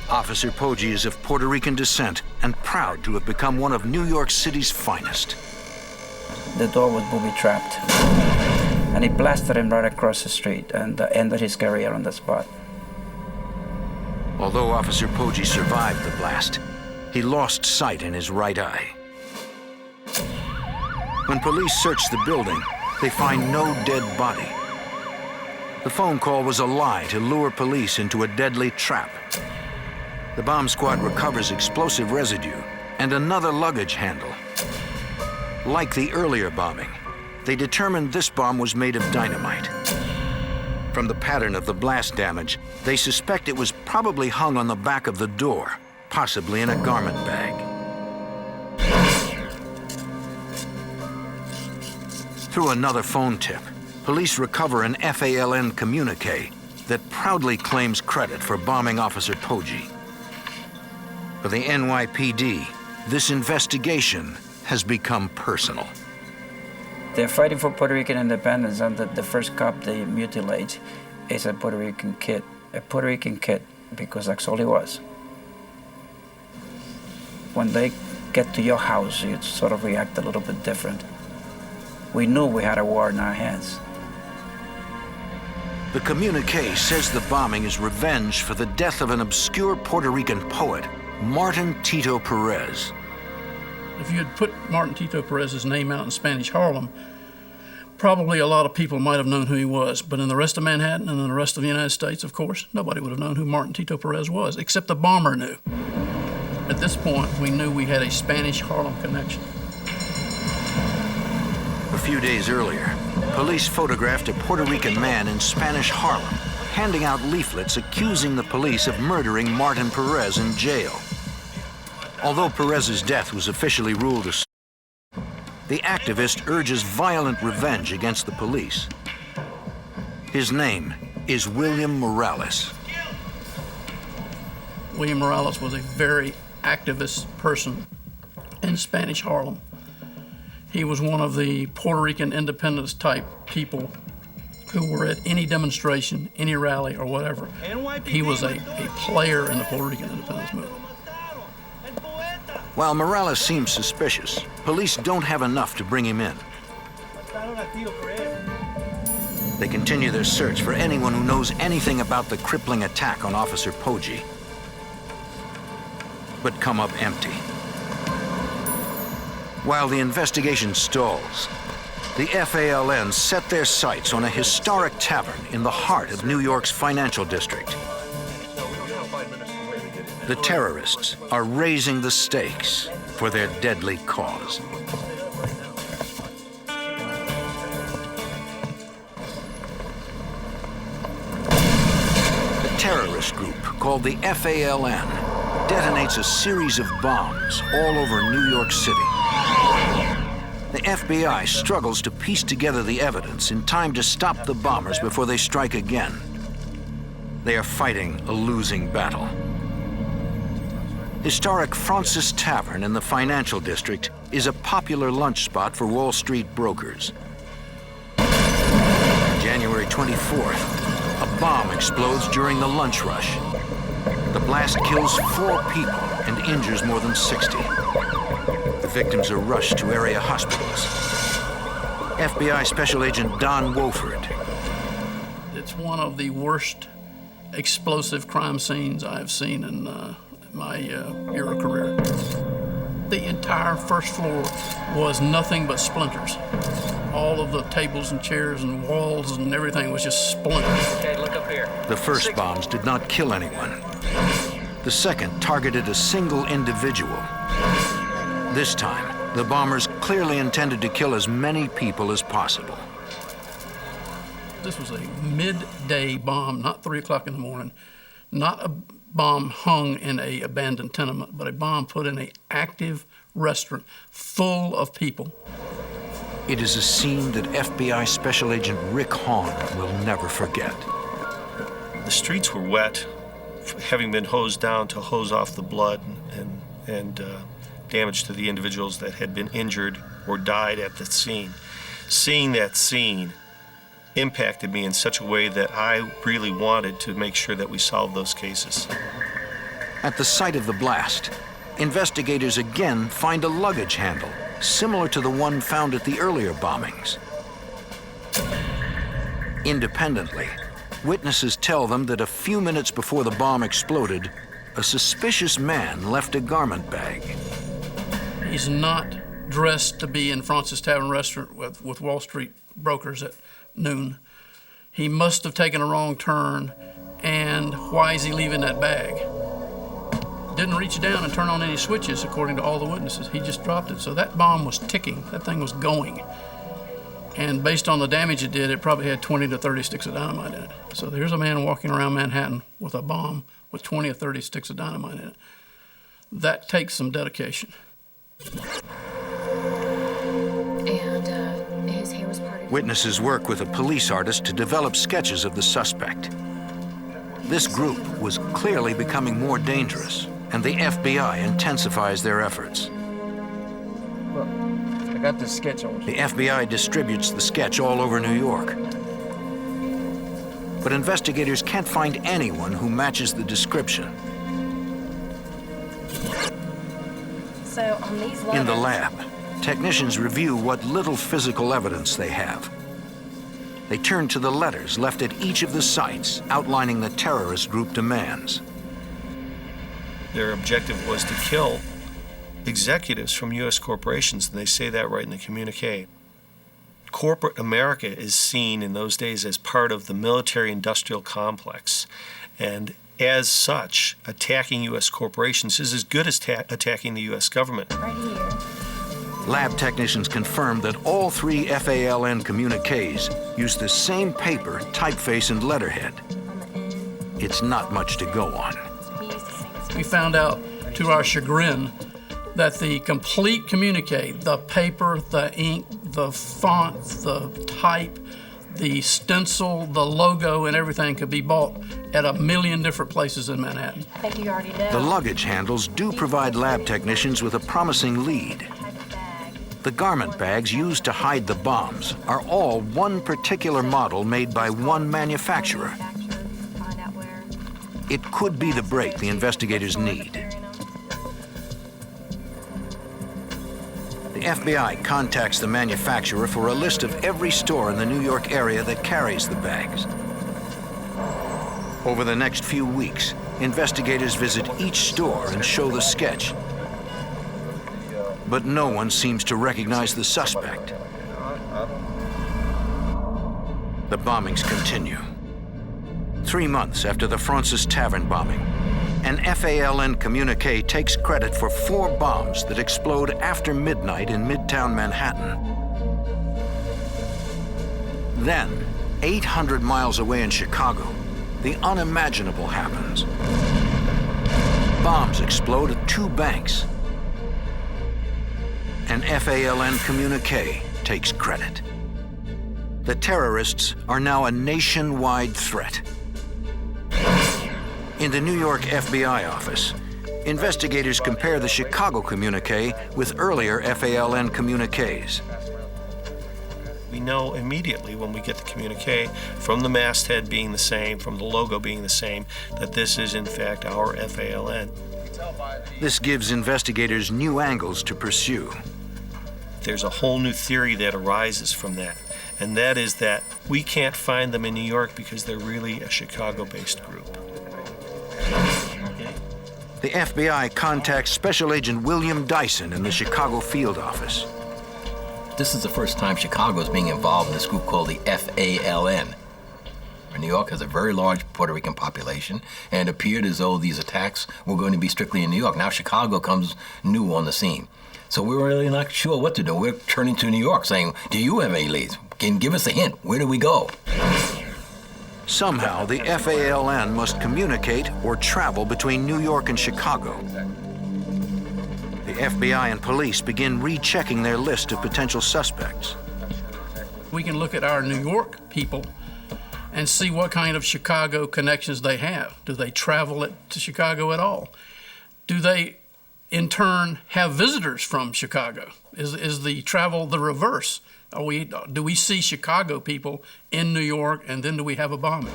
Officer Poggi is of Puerto Rican descent and proud to have become one of New York City's finest. The door was booby-trapped, and he blasted him right across the street and ended his career on the spot. Although Officer Poggi survived the blast, he lost sight in his right eye. When police search the building, they find no dead body. The phone call was a lie to lure police into a deadly trap. The bomb squad recovers explosive residue and another luggage handle. Like the earlier bombing, they determined this bomb was made of dynamite. From the pattern of the blast damage, they suspect it was probably hung on the back of the door, possibly in a garment bag. Through another phone tip, police recover an FALN communique that proudly claims credit for bombing Officer Poggi. For the NYPD, this investigation has become personal. They're fighting for Puerto Rican independence, and the first cop they mutilate is a Puerto Rican kid. A Puerto Rican kid, because that's all he was. When they get to your house, you sort of react a little bit different. We knew we had a war in our hands. The communique says the bombing is revenge for the death of an obscure Puerto Rican poet, Martin Tito Perez. If you had put Martin Tito Perez's name out in Spanish Harlem, probably a lot of people might have known who he was. But in the rest of Manhattan and in the rest of the United States, of course, nobody would have known who Martin Tito Perez was, except the bomber knew. At this point, we knew we had a Spanish Harlem connection. A few days earlier, police photographed a Puerto Rican man in Spanish Harlem, handing out leaflets accusing the police of murdering Martin Perez in jail. Although Perez's death was officially ruled a the activist urges violent revenge against the police. His name is William Morales. William Morales was a very activist person in Spanish Harlem. He was one of the Puerto Rican independence type people who were at any demonstration, any rally or whatever. He was a player in the Puerto Rican independence movement. While Morales seems suspicious, police don't have enough to bring him in. They continue their search for anyone who knows anything about the crippling attack on Officer Poggi, but come up empty. While the investigation stalls, the FALN set their sights on a historic tavern in the heart of New York's financial district. The terrorists are raising the stakes for their deadly cause. A terrorist group called the FALN detonates a series of bombs all over New York City. The FBI struggles to piece together the evidence in time to stop the bombers before they strike again. They are fighting a losing battle. Historic Francis Tavern in the financial district is a popular lunch spot for Wall Street brokers. January 24th, a bomb explodes during the lunch rush. The blast kills 4 people and injures more than 60. The victims are rushed to area hospitals. FBI Special Agent Don Wofford. It's one of the worst explosive crime scenes I've seen in my Bureau career. The entire first floor was nothing but splinters. All of the tables and chairs and walls and everything was just splinters. Okay, look up here. The first bombs did not kill anyone. The second targeted a single individual. This time, the bombers clearly intended to kill as many people as possible. This was a midday bomb, not 3 o'clock in the morning, not a bomb hung in an abandoned tenement, but a bomb put in an active restaurant full of people. It is a scene that FBI Special Agent Rick Hahn will never forget. The streets were wet, having been hosed down to hose off the blood and damage to the individuals that had been injured or died at the scene. Seeing that scene impacted me in such a way that I really wanted to make sure that we solved those cases. At the site of the blast, investigators again find a luggage handle similar to the one found at the earlier bombings. Independently, witnesses tell them that a few minutes before the bomb exploded, a suspicious man left a garment bag. He's not dressed to be in Francis Tavern Restaurant with Wall Street brokers at noon. He must have taken a wrong turn, and why is he leaving that bag? Didn't reach down and turn on any switches, according to all the witnesses. He just dropped it. So that bomb was ticking. That thing was going. And based on the damage it did, it probably had 20 to 30 sticks of dynamite in it. So there's a man walking around Manhattan with a bomb with 20 or 30 sticks of dynamite in it. That takes some dedication. And his hair was parted. Witnesses work with a police artist to develop sketches of the suspect. This group was clearly becoming more dangerous, and the FBI intensifies their efforts. Look, I got this sketch on you. The FBI distributes the sketch all over New York. But investigators can't find anyone who matches the description. So on these letters, In the lab, technicians review what little physical evidence they have. They turn to the letters left at each of the sites outlining the terrorist group demands. Their objective was to kill executives from U.S. corporations, and they say that right in the communique. Corporate America is seen in those days as part of the military-industrial complex, and as such, attacking U.S. corporations is as good as attacking the U.S. government. right here. Lab technicians confirmed that all 3 FALN communiques use the same paper, typeface, and letterhead. It's not much to go on. We found out, to our chagrin, that the complete communique, the paper, the ink, the font, the type, the stencil, the logo, and everything could be bought at 1 million different places in Manhattan. I think you already know. The luggage handles do provide lab technicians with a promising lead. The garment bags used to hide the bombs are all one particular model made by one manufacturer. It could be the break the investigators need. The FBI contacts the manufacturer for a list of every store in the New York area that carries the bags. Over the next few weeks, investigators visit each store and show the sketch. But no one seems to recognize the suspect. The bombings continue. 3 months after the Francis Tavern bombing, an FALN communique takes credit for 4 bombs that explode after midnight in Midtown Manhattan. Then, 800 miles away in Chicago, the unimaginable happens. Bombs explode at 2 banks. An FALN communique takes credit. The terrorists are now a nationwide threat. In the New York FBI office, investigators compare the Chicago communique with earlier FALN communiques. We know immediately when we get the communique, from the masthead being the same, from the logo being the same, that this is in fact our FALN. This gives investigators new angles to pursue. There's a whole new theory that arises from that, and that is that we can't find them in New York because they're really a Chicago-based group. The FBI contacts Special Agent William Dyson in the Chicago field office. This is the first time Chicago is being involved in this group called the FALN. New York has a very large Puerto Rican population, and it appeared as though these attacks were going to be strictly in New York. Now Chicago comes new on the scene. So we were really not sure what to do. We're turning to New York saying, do you have any leads? Can you give us a hint? Where do we go? Somehow, the FALN must communicate or travel between New York and Chicago. The FBI and police begin rechecking their list of potential suspects. We can look at our New York people and see what kind of Chicago connections they have. Do they travel to Chicago at all? Do they, in turn, have visitors from Chicago? Is the travel the reverse? Do we see Chicago people in New York, and then do we have a bombing?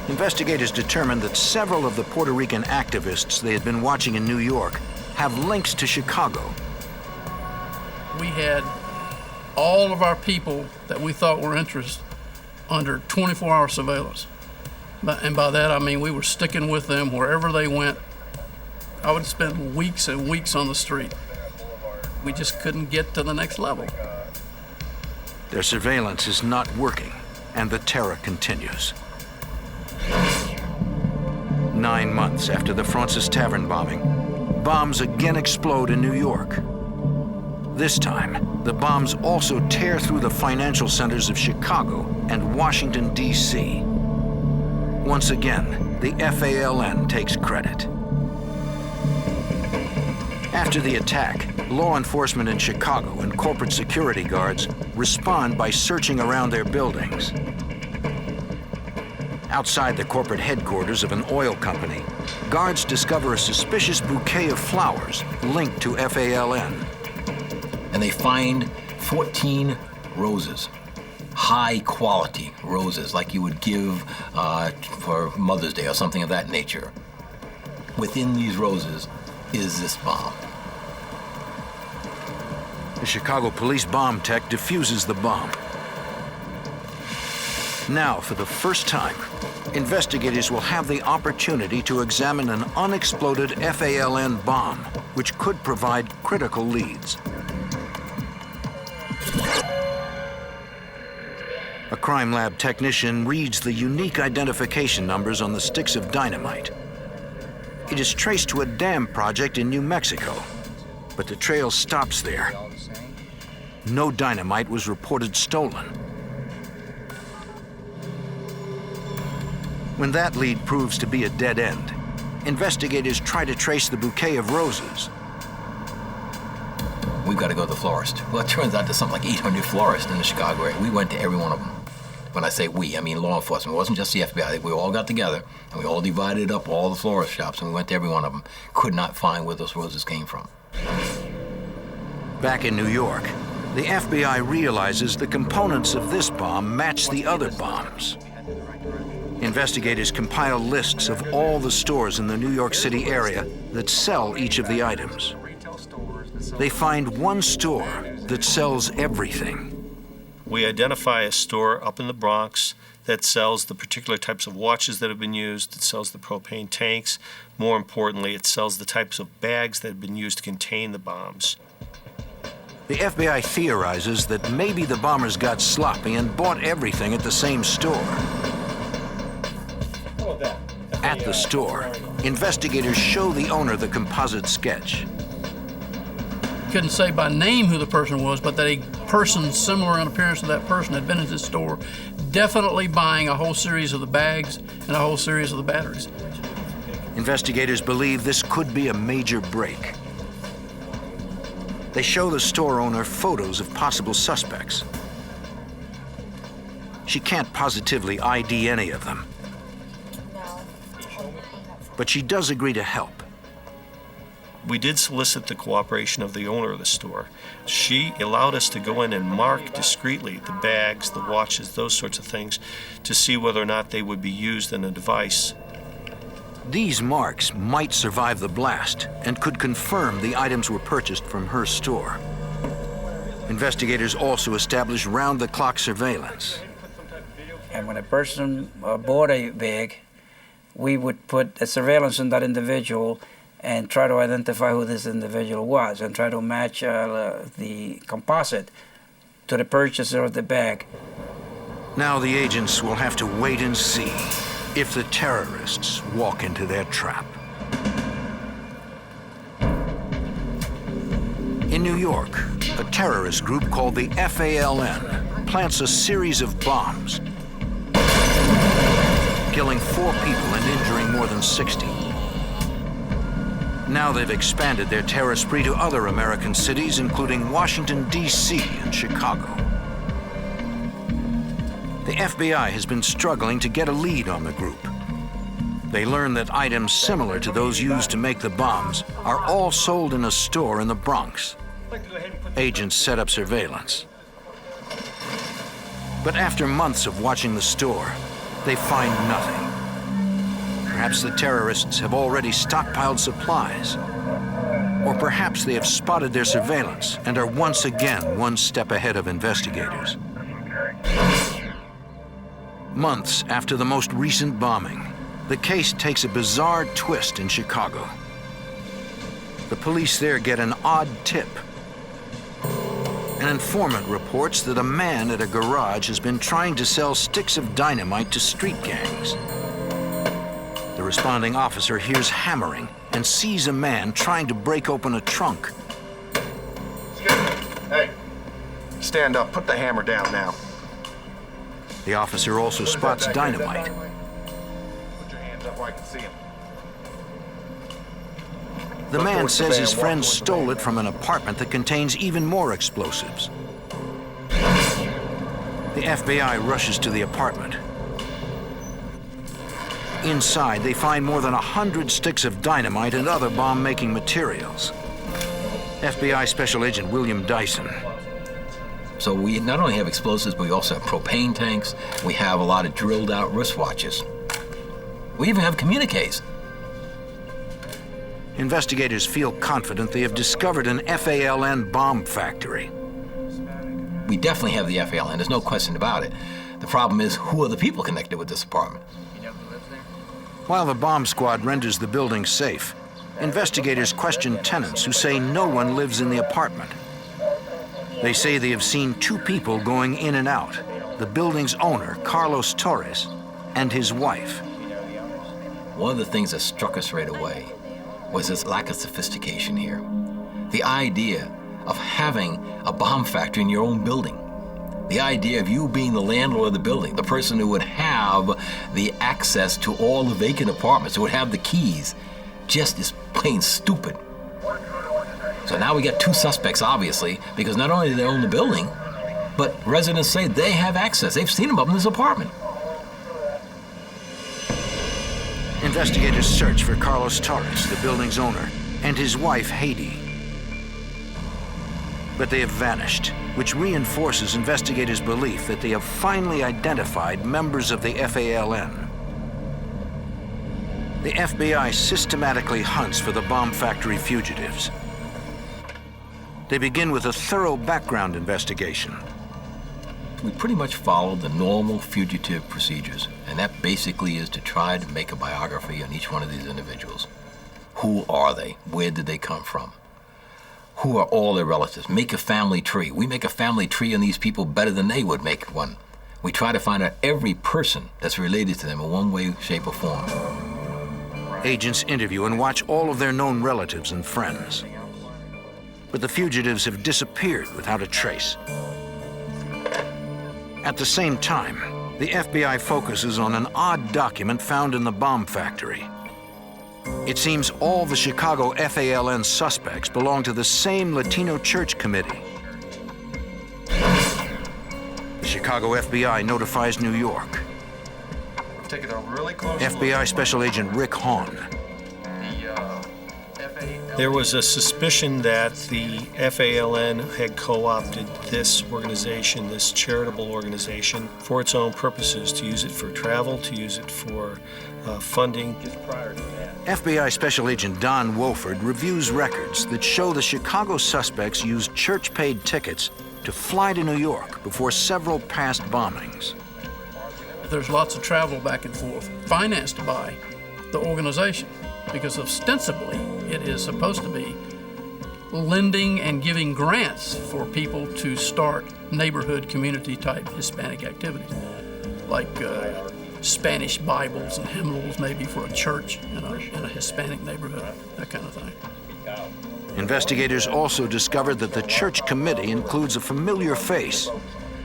Investigators determined that several of the Puerto Rican activists they had been watching in New York have links to Chicago. We had all of our people that we thought were interested under 24-hour surveillance. And by that, I mean we were sticking with them wherever they went. I would spend weeks and weeks on the street. We just couldn't get to the next level. Their surveillance is not working, and the terror continues. 9 months after the Francis Tavern bombing, bombs again explode in New York. This time, the bombs also tear through the financial centers of Chicago and Washington, D.C. Once again, the FALN takes credit. After the attack, law enforcement in Chicago and corporate security guards respond by searching around their buildings. Outside the corporate headquarters of an oil company, guards discover a suspicious bouquet of flowers linked to FALN. And they find 14 roses, high quality roses, like you would give for Mother's Day or something of that nature. Within these roses is this bomb. The Chicago police bomb tech defuses the bomb. Now, for the first time, investigators will have the opportunity to examine an unexploded FALN bomb, which could provide critical leads. A crime lab technician reads the unique identification numbers on the sticks of dynamite. It is traced to a dam project in New Mexico, but the trail stops there. No dynamite was reported stolen. When that lead proves to be a dead end, investigators try to trace the bouquet of roses. We've got to go to the florist. Well, it turns out there's something like 800 florists in the Chicago area. We went to every one of them. When I say we, I mean law enforcement. It wasn't just the FBI. We all got together, and we all divided up all the florist shops, and we went to every one of them. Could not find where those roses came from. Back in New York, the FBI realizes the components of this bomb match the other bombs. Investigators compile lists of all the stores in the New York City area that sell each of the items. they find one store that sells everything. We identify a store up in the Bronx that sells the particular types of watches that have been used, it sells the propane tanks. More importantly, it sells the types of bags that have been used to contain the bombs. The FBI theorizes that maybe the bombers got sloppy and bought everything at the same store. At the store, investigators show the owner the composite sketch. Couldn't say by name who the person was, but that a person similar in appearance to that person had been at this store, definitely buying a whole series of the bags and a whole series of the batteries. Investigators believe this could be a major break. They show the store owner photos of possible suspects. She can't positively ID any of them, but she does agree to help. We did solicit the cooperation of the owner of the store. She allowed us to go in and mark discreetly the bags, the watches, those sorts of things, to see whether or not they would be used in a device. These marks might survive the blast and could confirm the items were purchased from her store. Investigators also establish round-the-clock surveillance. And when a person bought a bag, we would put a surveillance on that individual and try to identify who this individual was and try to match the composite to the purchaser of the bag. Now the agents will have to wait and see if the terrorists walk into their trap. In New York, a terrorist group called the FALN plants a series of bombs, killing 4 people and injuring more than 60. Now they've expanded their terror spree to other American cities, including Washington, D.C. and Chicago. The FBI has been struggling to get a lead on the group. They learn that items similar to those used to make the bombs are all sold in a store in the Bronx. Agents set up surveillance. But after months of watching the store, they find nothing. Perhaps the terrorists have already stockpiled supplies. Or perhaps they have spotted their surveillance and are once again one step ahead of investigators. Months after the most recent bombing, the case takes a bizarre twist in Chicago. The police there get an odd tip. An informant reports that a man at a garage has been trying to sell sticks of dynamite to street gangs. The responding officer hears hammering and sees a man trying to break open a trunk. Hey, stand up, put the hammer down now. The officer also spots dynamite. Put your hands up where I can see him. The man says his friend stole it from an apartment that contains even more explosives. The FBI rushes to the apartment. Inside, they find more than 100 sticks of dynamite and other bomb-making materials. FBI Special Agent William Dyson. So we not only have explosives, but we also have propane tanks. We have a lot of drilled-out wristwatches. We even have communiques. Investigators feel confident they have discovered an FALN bomb factory. We definitely have the FALN, there's no question about it. The problem is, who are the people connected with this apartment? While the bomb squad renders the building safe, investigators question tenants who say no one lives in the apartment. They say they have seen 2 people going in and out, the building's owner, Carlos Torres, and his wife. One of the things that struck us right away was this lack of sophistication here. The idea of having a bomb factory in your own building. The idea of you being the landlord of the building, the person who would have the access to all the vacant apartments, who would have the keys, just is plain stupid. So now we got 2 suspects, obviously, because not only do they own the building, but residents say they have access. They've seen them up in this apartment. Investigators search for Carlos Torres, the building's owner, and his wife, Haiti. But they have vanished, which reinforces investigators' belief that they have finally identified members of the FALN. The FBI systematically hunts for the bomb factory fugitives. They begin with a thorough background investigation. We pretty much followed the normal fugitive procedures, and that basically is to try to make a biography on each one of these individuals. Who are they? Where did they come from? Who are all their relatives? Make a family tree. We make a family tree on these people better than they would make one. We try to find out every person that's related to them in one way, shape, or form. Agents interview and watch all of their known relatives and friends. But the fugitives have disappeared without a trace. At the same time, the FBI focuses on an odd document found in the bomb factory. It seems all the Chicago FALN suspects belong to the same Latino church committee. The Chicago FBI notifies New York. Take it a really close FBI Special Agent Rick Hahn. There was a suspicion that the FALN had co-opted this organization, this charitable organization, for its own purposes, to use it for travel, to use it for funding. Just prior to that. FBI Special Agent Don Wolford reviews records that show the Chicago suspects used church-paid tickets to fly to New York before several past bombings. There's lots of travel back and forth, financed by the organization, because ostensibly it is supposed to be lending and giving grants for people to start neighborhood community-type Hispanic activities, like Spanish Bibles and hymnals, maybe for a church in a Hispanic neighborhood, that kind of thing. Investigators also discovered that the church committee includes a familiar face,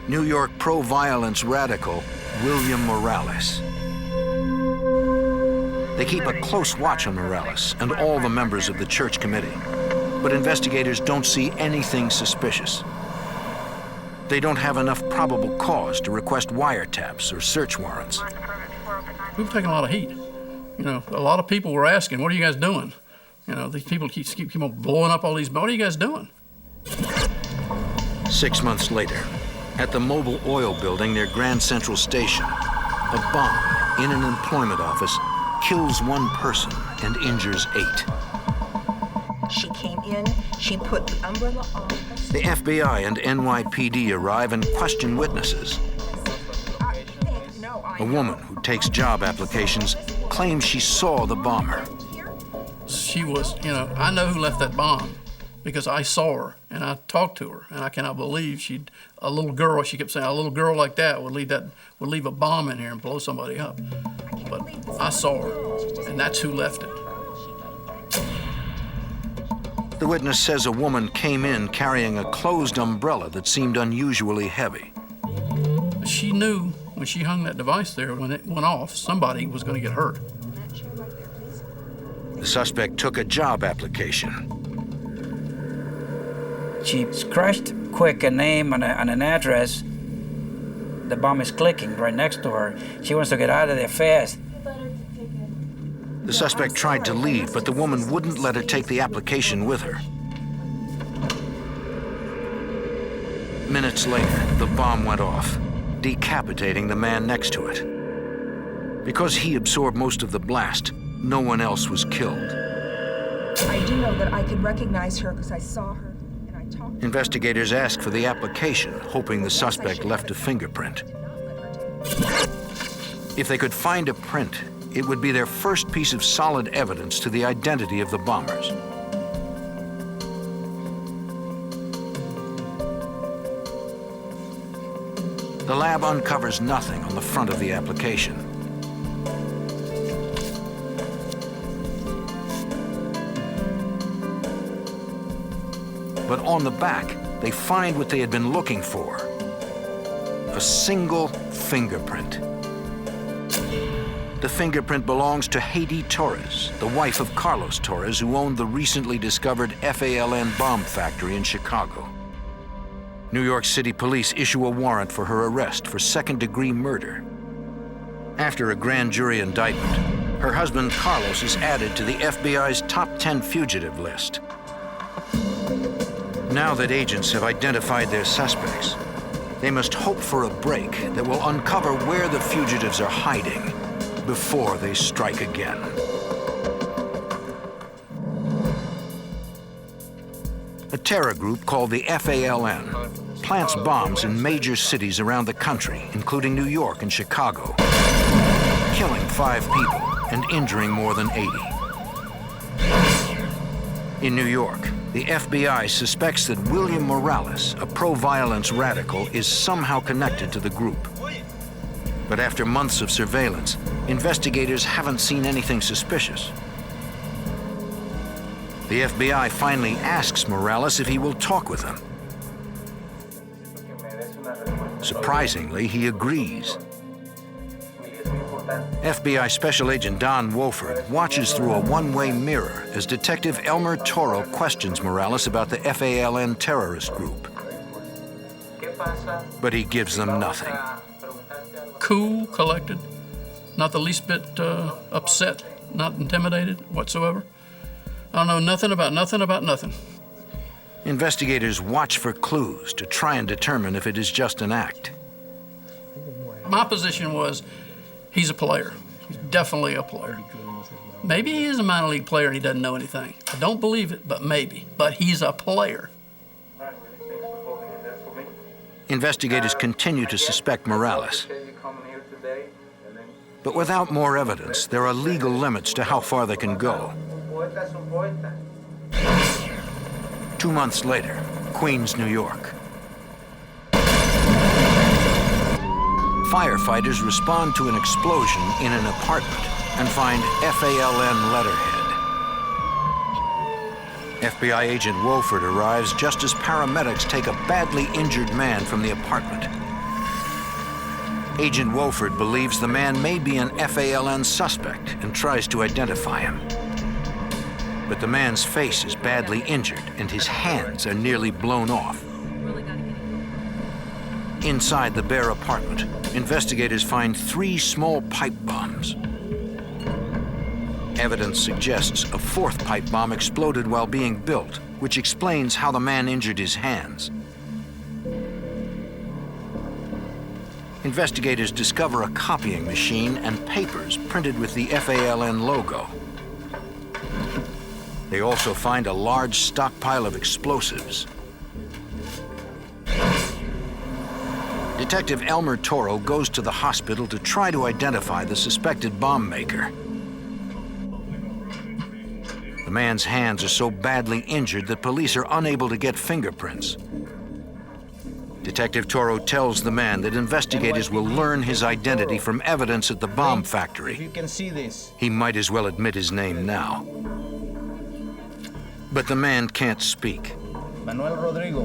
New York pro-violence radical William Morales. They keep a close watch on Morales and all the members of the church committee, but investigators don't see anything suspicious. They don't have enough probable cause to request wiretaps or search warrants. We've taken a lot of heat. You know, a lot of people were asking, what are you guys doing? You know, these people keep on blowing up all these, what are you guys doing? 6 months later, at the Mobile Oil Building near Grand Central Station, a bomb in an employment office kills one person and injures 8. She came in, she put the umbrella on. The FBI and NYPD arrive and question witnesses. A woman who takes job applications claims she saw the bomber. She was, you know, I know who left that bomb because I saw her and I talked to her, and I cannot believe a little girl, she kept saying, a little girl like that would leave a bomb in here and blow somebody up. But I saw her, and that's who left it. The witness says a woman came in carrying a closed umbrella that seemed unusually heavy. She knew when she hung that device there, when it went off, somebody was going to get hurt. The suspect took a job application. She scratched quick a name and an address. The bomb is clicking right next to her. She wants to get out of there fast. The suspect tried to leave, but the woman wouldn't let her take the application with her. Minutes later, the bomb went off, decapitating the man next to it. Because he absorbed most of the blast, no one else was killed. I do know that I could recognize her because I saw her and I talked to her. Investigators asked for the application, hoping the suspect left a fingerprint. If they could find a print, it would be their first piece of solid evidence to the identity of the bombers. The lab uncovers nothing on the front of the application. But on the back, they find what they had been looking for: a single fingerprint. The fingerprint belongs to Haiti Torres, the wife of Carlos Torres, who owned the recently discovered FALN bomb factory in Chicago. New York City police issue a warrant for her arrest for second-degree murder. After a grand jury indictment, her husband Carlos is added to the FBI's top 10 fugitive list. Now that agents have identified their suspects, they must hope for a break that will uncover where the fugitives are hiding before they strike again. A terror group called the FALN plants bombs in major cities around the country, including New York and Chicago, killing 5 people and injuring more than 80. In New York, the FBI suspects that William Morales, a pro-violence radical, is somehow connected to the group. But after months of surveillance, investigators haven't seen anything suspicious. The FBI finally asks Morales if he will talk with them. Surprisingly, he agrees. FBI Special Agent Don Wofford watches through a one-way mirror as Detective Elmer Toro questions Morales about the FALN terrorist group. But he gives them nothing. Cool, collected, not the least bit upset, not intimidated whatsoever. I don't know nothing about nothing. Investigators watch for clues to try and determine if it is just an act. My position was, he's a player. He's definitely a player. Maybe he is a minor league player and he doesn't know anything. I don't believe it, but maybe. But he's a player. Investigators continue to suspect Morales. But without more evidence, there are legal limits to how far they can go. 2 months later, Queens, New York. Firefighters respond to an explosion in an apartment and find FALN letterhead. FBI agent Wofford arrives just as paramedics take a badly injured man from the apartment. Agent Wofford believes the man may be an FALN suspect and tries to identify him. But the man's face is badly injured and his hands are nearly blown off. Inside the bare apartment, investigators find 3 small pipe bombs. Evidence suggests a 4th pipe bomb exploded while being built, which explains how the man injured his hands. Investigators discover a copying machine and papers printed with the FALN logo. They also find a large stockpile of explosives. Detective Elmer Toro goes to the hospital to try to identify the suspected bomb maker. The man's hands are so badly injured that police are unable to get fingerprints. Detective Toro tells the man that investigators will learn his identity from evidence at the bomb factory. If you can see this. He might as well admit his name now. But the man can't speak. Manuel Rodrigo.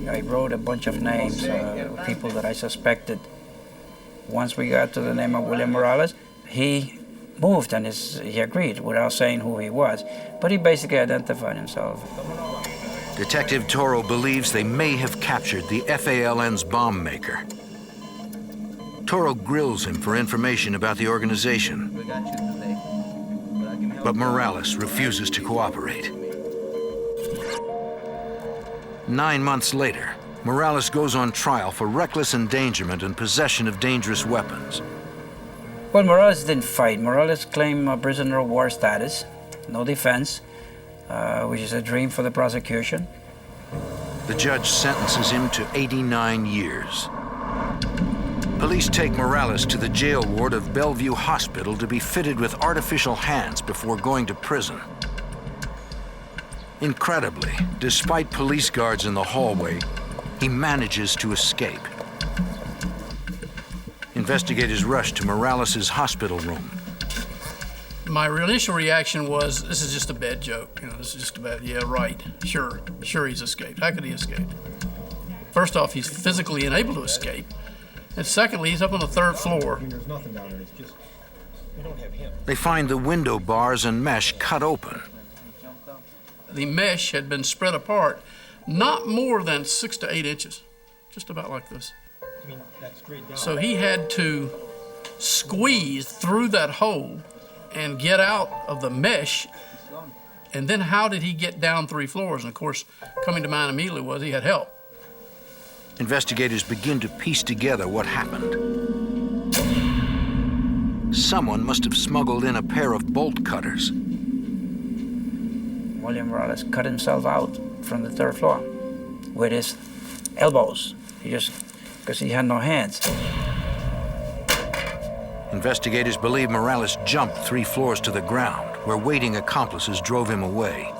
I wrote a bunch of names of people that I suspected. Once we got to the name of William Morales, he moved and he agreed without saying who he was. But he basically identified himself. Detective Toro believes they may have captured the FALN's bomb maker. Toro grills him for information about the organization. But Morales refuses to cooperate. 9 months later, Morales goes on trial for reckless endangerment and possession of dangerous weapons. Well, Morales didn't fight. Morales claimed a prisoner of war status, no defense, which is a dream for the prosecution. The judge sentences him to 89 years. Police take Morales to the jail ward of Bellevue Hospital to be fitted with artificial hands before going to prison. Incredibly, despite police guards in the hallway, he manages to escape. Investigators rush to Morales' hospital room. My initial reaction was, this is just a bad joke. You know, this is just a bad, yeah, right, sure he's escaped. How could he escape? First off, he's physically unable to escape. And secondly, he's up on the 3rd floor. There's nothing down there, it's just, we don't have him. They find the window bars and mesh cut open. The mesh had been spread apart, not more than 6 to 8 inches, just about like this. I mean, that's straight down. So he had to squeeze through that hole and get out of the mesh. And then how did he get down 3 floors? And of course, coming to mind immediately was he had help. Investigators begin to piece together what happened. Someone must have smuggled in a pair of bolt cutters. William Morales cut himself out from the 3rd floor with his elbows. Because he had no hands. Investigators believe Morales jumped 3 floors to the ground, where waiting accomplices drove him away.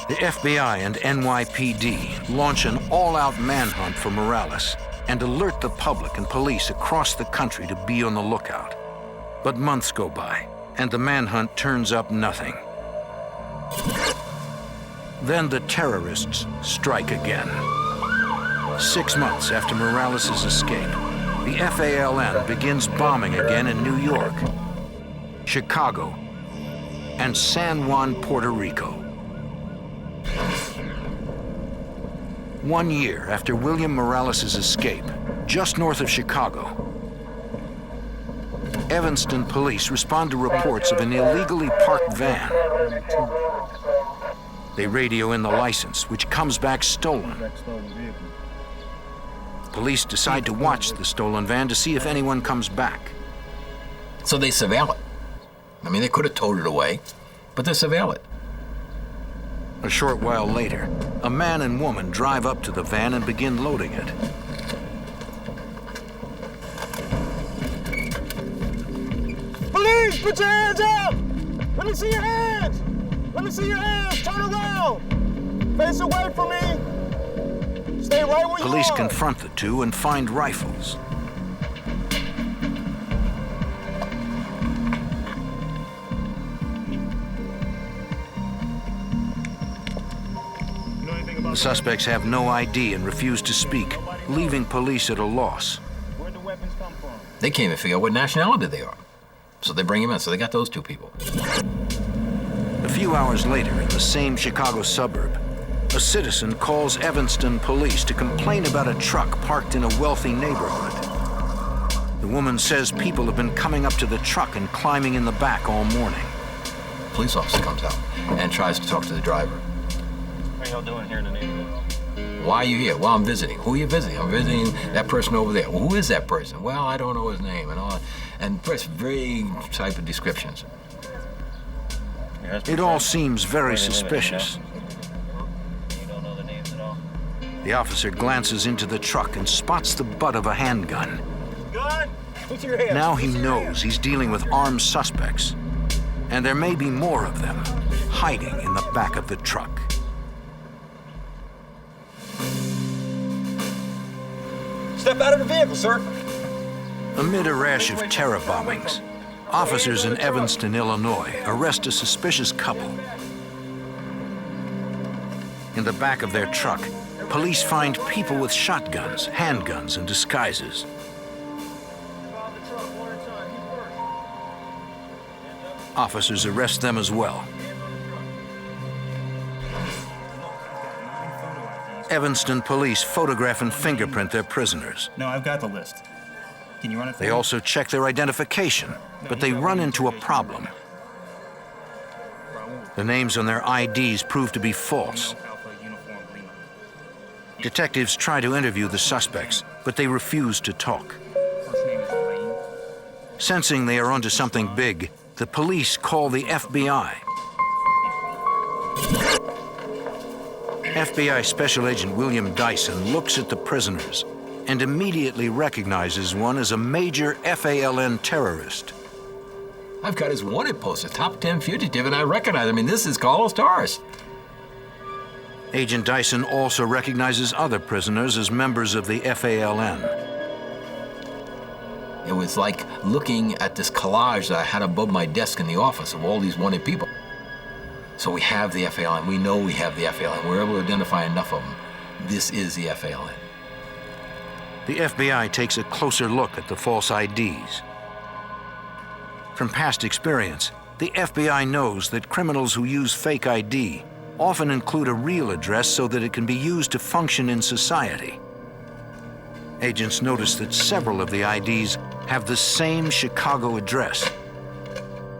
The FBI and NYPD launch an all-out manhunt for Morales and alert the public and police across the country to be on the lookout. But months go by, and the manhunt turns up nothing. Then the terrorists strike again. 6 months after Morales' escape, the FALN begins bombing again in New York, Chicago, and San Juan, Puerto Rico. 1 year after William Morales' escape, just north of Chicago, Evanston police respond to reports of an illegally parked van. They radio in the license, which comes back stolen. Police decide to watch the stolen van to see if anyone comes back. So they surveil it. I mean, they could have towed it away, but they surveil it. A short while later, a man and woman drive up to the van and begin loading it. Police, put your hands up! Let me see your hands! Let me see your hands! Turn around! Face away from me! Stay right where you are! Police confront the two and find rifles. The suspects have no ID and refuse to speak, leaving police at a loss. Where'd the weapons come from? They can't even figure out what nationality they are. So they bring him in. So they got those 2 people. A few hours later, in the same Chicago suburb, a citizen calls Evanston police to complain about a truck parked in a wealthy neighborhood. The woman says people have been coming up to the truck and climbing in the back all morning. A police officer comes out and tries to talk to the driver. What are y'all doing here in the neighborhood? Why are you here? Well, I'm visiting. Who are you visiting? I'm visiting that person over there. Well, who is that person? Well, I don't know his name and all. And press vague type of descriptions. It all seems very suspicious. You don't know the names at all? The officer glances into the truck and spots the butt of a handgun. Gun! Put your hands. Now he knows he's dealing with armed suspects, and there may be more of them hiding in the back of the truck. Step out of the vehicle, sir. Amid a rash of terror bombings, officers in Evanston, Illinois, arrest a suspicious couple. In the back of their truck, police find people with shotguns, handguns, and disguises. Officers arrest them as well. Evanston police photograph and fingerprint their prisoners. No, I've got the list. Can you run it for They me? also check their identification, but they run into a problem. The names on their IDs prove to be false. Detectives try to interview the suspects, but they refuse to talk. Sensing they are onto something big, the police call the FBI. FBI Special Agent William Dyson looks at the prisoners and immediately recognizes one as a major FALN terrorist. I've got his wanted poster, top 10 fugitive, and I recognize him. I mean, this is Carlos Torres. Agent Dyson also recognizes other prisoners as members of the FALN. It was like looking at this collage that I had above my desk in the office of all these wanted people. So we have the FALN. We know we have the FALN. We're able to identify enough of them. This is the FALN. The FBI takes a closer look at the false IDs. From past experience, the FBI knows that criminals who use fake ID often include a real address so that it can be used to function in society. Agents notice that several of the IDs have the same Chicago address.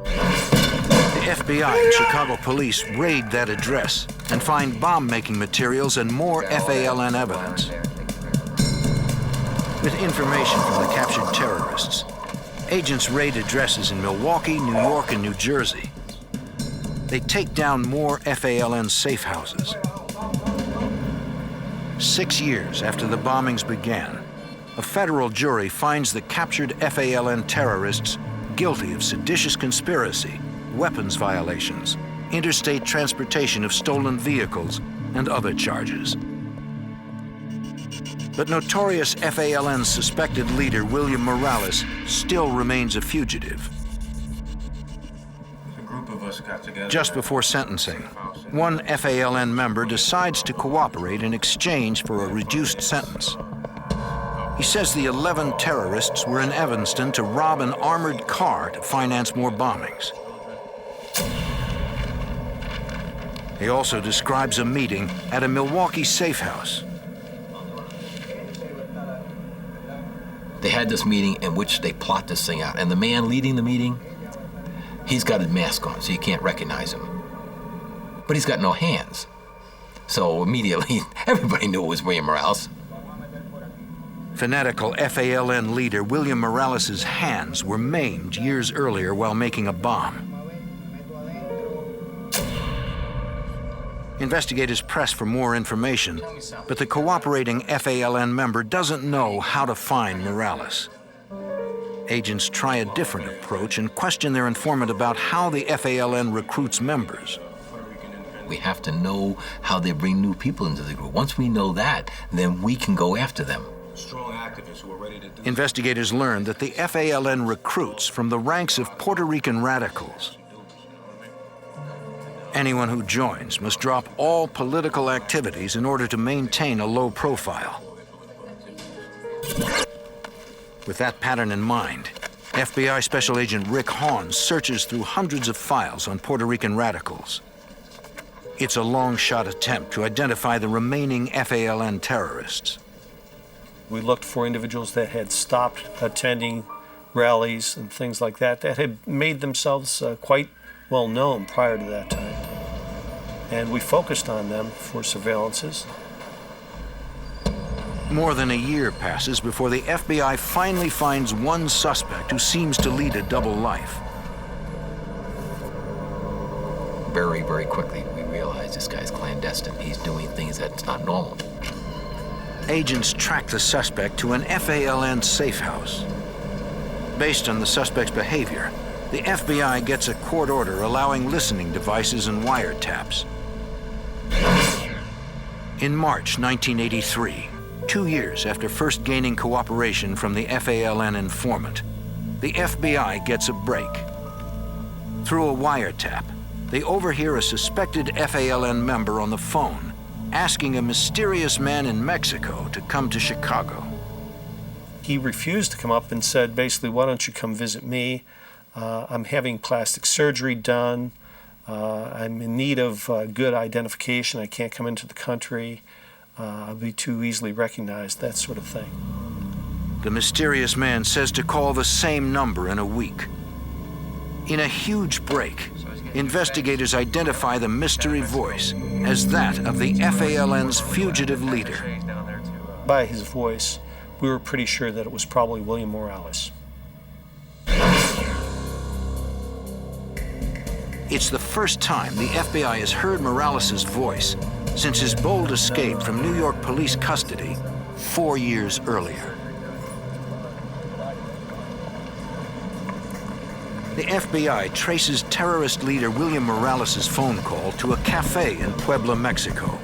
The FBI and Chicago police raid that address and find bomb-making materials and more FALN evidence. With information from the captured terrorists, agents raid addresses in Milwaukee, New York, and New Jersey. They take down more FALN safe houses. 6 years after the bombings began, a federal jury finds the captured FALN terrorists guilty of seditious conspiracy, weapons violations, interstate transportation of stolen vehicles, and other charges. But notorious FALN suspected leader William Morales still remains a fugitive. A group of us got together. Just before sentencing, one FALN member decides to cooperate in exchange for a reduced sentence. He says the 11 terrorists were in Evanston to rob an armored car to finance more bombings. He also describes a meeting at a Milwaukee safe house. They had this meeting in which they plot this thing out. And the man leading the meeting, he's got a mask on, so you can't recognize him. But he's got no hands. So immediately, everybody knew it was William Morales. Fanatical FALN leader William Morales' hands were maimed years earlier while making a bomb. Investigators press for more information, but the cooperating FALN member doesn't know how to find Morales. Agents try a different approach and question their informant about how the FALN recruits members. We have to know how they bring new people into the group. Once we know that, then we can go after them. Strong activists who are ready to do. Investigators learn that the FALN recruits from the ranks of Puerto Rican radicals. Anyone who joins must drop all political activities in order to maintain a low profile. With that pattern in mind, FBI Special Agent Rick Hahn searches through hundreds of files on Puerto Rican radicals. It's a long-shot attempt to identify the remaining FALN terrorists. We looked for individuals that had stopped attending rallies and things like that, that had made themselves quite well known prior to that time. And we focused on them for surveillances. More than a year passes before the FBI finally finds one suspect who seems to lead a double life. Very, very quickly, we realize this guy's clandestine. He's doing things that's not normal. Agents track the suspect to an FALN safe house. Based on the suspect's behavior, the FBI gets a court order allowing listening devices and wiretaps. In March 1983, 2 years after first gaining cooperation from the FALN informant, the FBI gets a break. Through a wiretap, they overhear a suspected FALN member on the phone asking a mysterious man in Mexico to come to Chicago. He refused to come up and said, basically, why don't you come visit me? I'm having plastic surgery done. I'm in need of good identification. I can't come into the country. I'll be too easily recognized, that sort of thing. The mysterious man says to call the same number in a week. In a huge break, investigators identify the mystery voice as that of the FALN's fugitive leader. By his voice, we were pretty sure that it was probably William Morales. It's the first time the FBI has heard Morales' voice since his bold escape from New York police custody 4 years earlier. The FBI traces terrorist leader William Morales' phone call to a cafe in Puebla, Mexico.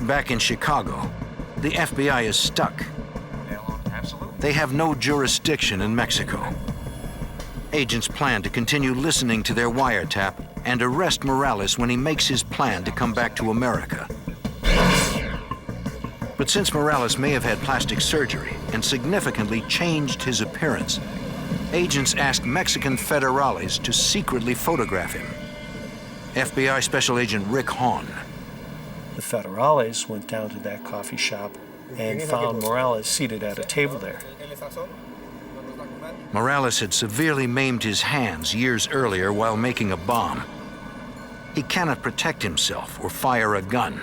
Back in Chicago, the FBI is stuck. They have no jurisdiction in Mexico. Agents plan to continue listening to their wiretap and arrest Morales when he makes his plan to come back to America. But since Morales may have had plastic surgery and significantly changed his appearance, agents ask Mexican federales to secretly photograph him. FBI Special Agent Rick Hahn. The federales went down to that coffee shop and found Morales seated at a table there. Morales had severely maimed his hands years earlier while making a bomb. He cannot protect himself or fire a gun.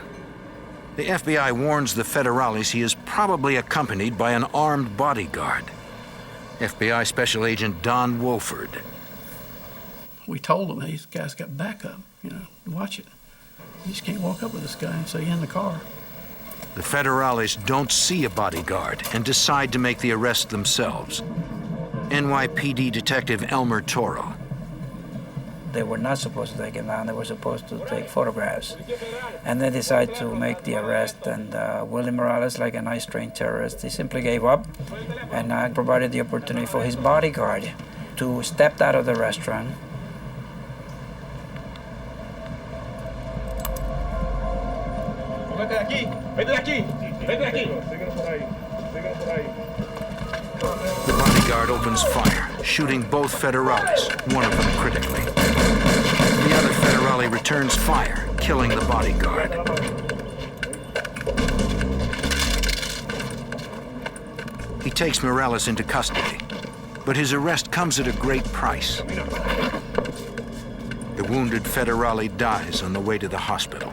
The FBI warns the federales he is probably accompanied by an armed bodyguard. FBI Special Agent Don Wolford. We told him, hey, this guy's got backup, you know, watch it. You just can't walk up with this guy and say, in the car. The federales don't see a bodyguard and decide to make the arrest themselves. NYPD Detective Elmer Toro. They were not supposed to take him down. They were supposed to take photographs. And they decided to make the arrest. And Willie Morales, like a nice trained terrorist, he simply gave up. And I provided the opportunity for his bodyguard to step out of the restaurant. The bodyguard opens fire, shooting both federales, one of them critically. The other federale returns fire, killing the bodyguard. He takes Morales into custody, but his arrest comes at a great price. The wounded federale dies on the way to the hospital.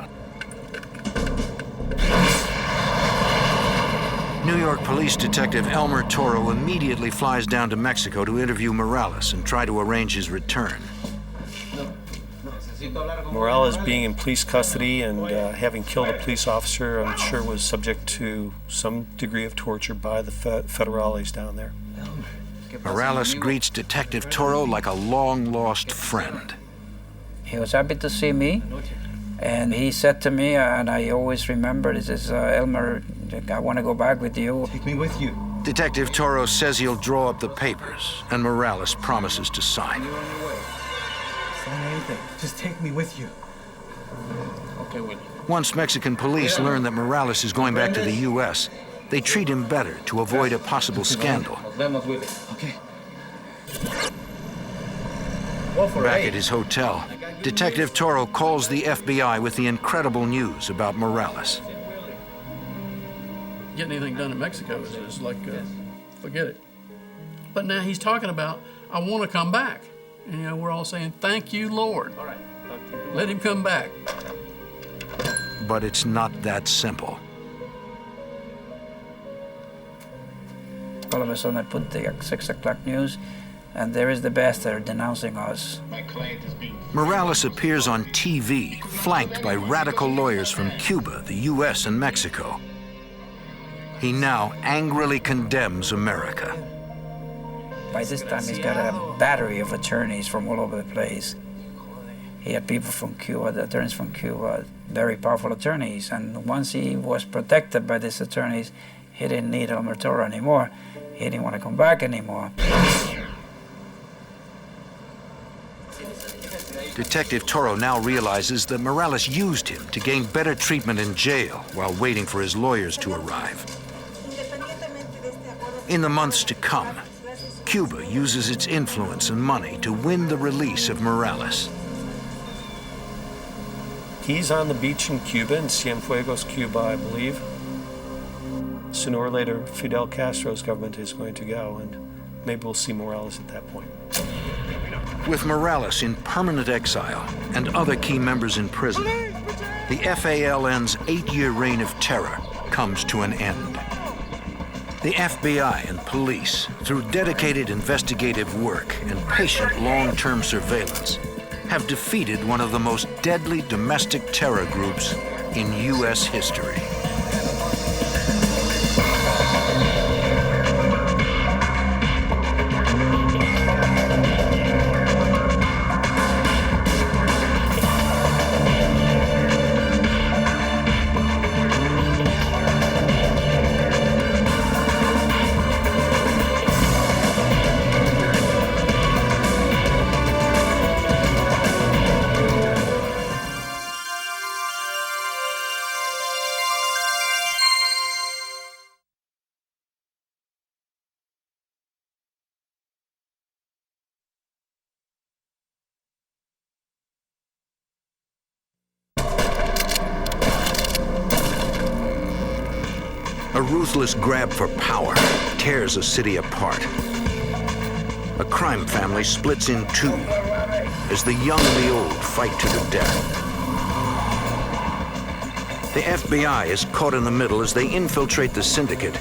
New York Police Detective Elmer Toro immediately flies down to Mexico to interview Morales and try to arrange his return. Morales being in police custody and having killed a police officer, I'm sure was subject to some degree of torture by the federales down there. Morales greets Detective Toro like a long-lost friend. He was happy to see me, and he said to me, and I always remember, he says, Elmer, I want to go back with you. Take me with you. Detective Toro says he'll draw up the papers, and Morales promises to sign. Sign anything. Just take me with you. Okay, Willie. Once Mexican police learn that Morales is going back to the U.S., they treat him better to avoid a possible scandal. Okay. Back at his hotel, Detective Toro calls the FBI with the incredible news about Morales. Getting anything done in Mexico is like, forget it. But now he's talking about, I want to come back. And, you know, we're all saying, thank you, Lord. All right. Let him come back. But it's not that simple. All of a sudden I put the 6 o'clock news, and there is the bastard denouncing us. Morales appears on TV, flanked by radical lawyers from Cuba, the U.S., and Mexico. He now angrily condemns America. By this time, he's got a battery of attorneys from all over the place. He had people from Cuba, the attorneys from Cuba, very powerful attorneys. And once he was protected by these attorneys, he didn't need Elmer Toro anymore. He didn't want to come back anymore. Detective Toro now realizes that Morales used him to gain better treatment in jail while waiting for his lawyers to arrive. In the months to come, Cuba uses its influence and money to win the release of Morales. He's on the beach in Cuba, in Cienfuegos, Cuba, I believe. Sooner or later, Fidel Castro's government is going to go, and maybe we'll see Morales at that point. With Morales in permanent exile and other key members in prison, the FALN's 8-year reign of terror comes to an end. The FBI and police, through dedicated investigative work and patient long-term surveillance, have defeated one of the most deadly domestic terror groups in U.S. history. A ruthless grab for power tears a city apart. A crime family splits in two as the young and the old fight to the death. The FBI is caught in the middle as they infiltrate the syndicate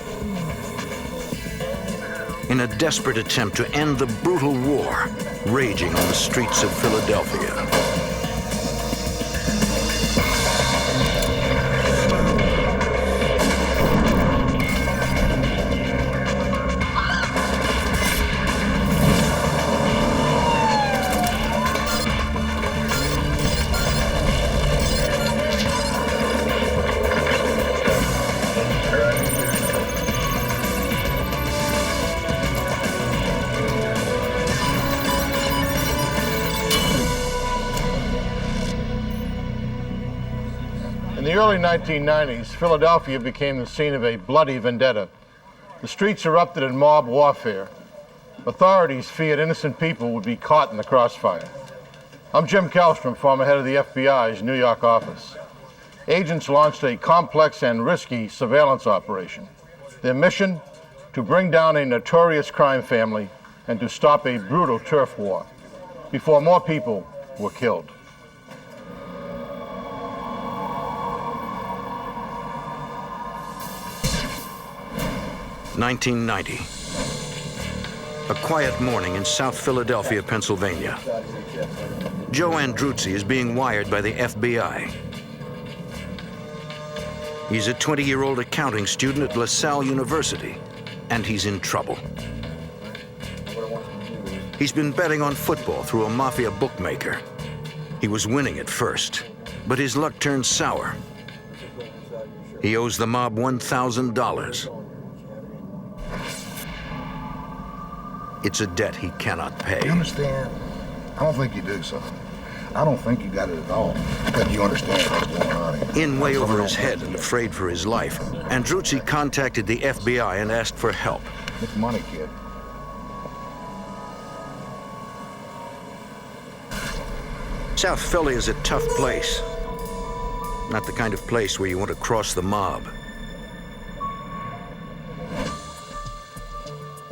in a desperate attempt to end the brutal war raging on the streets of Philadelphia. In the early 1990s, Philadelphia became the scene of a bloody vendetta. The streets erupted in mob warfare. Authorities feared innocent people would be caught in the crossfire. I'm Jim Castro, former head of the FBI's New York office. Agents launched a complex and risky surveillance operation. Their mission, to bring down a notorious crime family and to stop a brutal turf war before more people were killed. (1990). A quiet morning in South Philadelphia, Pennsylvania. Joe Andruzzi is being wired by the FBI. He's a 20-year-old accounting student at LaSalle University, and he's in trouble. He's been betting on football through a Mafia bookmaker. He was winning at first, but his luck turned sour. He owes the mob $1,000. It's a debt he cannot pay. You understand? I don't think you do, son. I don't think you got it at all. But you understand what's going on here. In way over his head and afraid for his life, Andruzzi contacted the FBI and asked for help. It's money, kid. South Philly is a tough place. Not the kind of place where you want to cross the mob.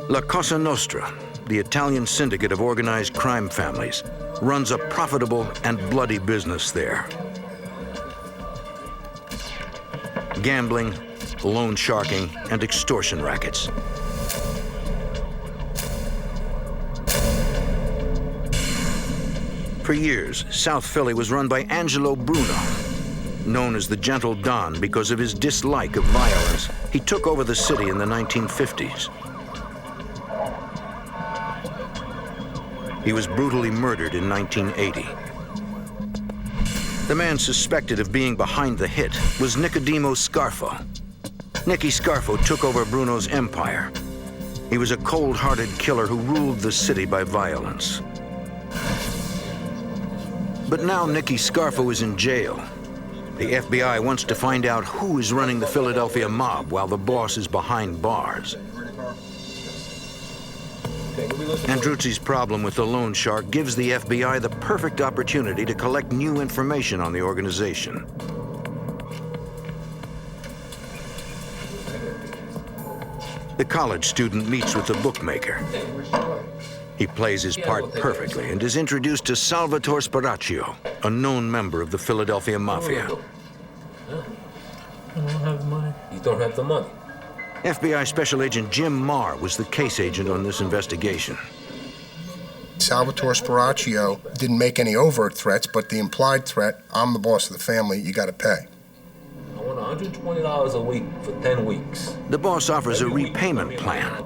La Cosa Nostra, the Italian syndicate of organized crime families, runs a profitable and bloody business there. Gambling, loan sharking, and extortion rackets. For years, South Philly was run by Angelo Bruno, known as the Gentle Don because of his dislike of violence. He took over the city in the 1950s. He was brutally murdered in 1980. The man suspected of being behind the hit was Nicodemo Scarfo. Nicky Scarfo took over Bruno's empire. He was a cold-hearted killer who ruled the city by violence. But now Nicky Scarfo is in jail. The FBI wants to find out who is running the Philadelphia mob while the boss is behind bars. Andruzzi's problem with the loan shark gives the FBI the perfect opportunity to collect new information on the organization. The college student meets with the bookmaker. He plays his part perfectly and is introduced to Salvatore Sparacchio, a known member of the Philadelphia Mafia. I don't have the money. You don't have the money? FBI Special Agent Jim Marr was the case agent on this investigation. Salvatore Sparacchio didn't make any overt threats, but the implied threat, I'm the boss of the family, you gotta pay. I want $120 a week for 10 weeks. The boss offers a repayment plan.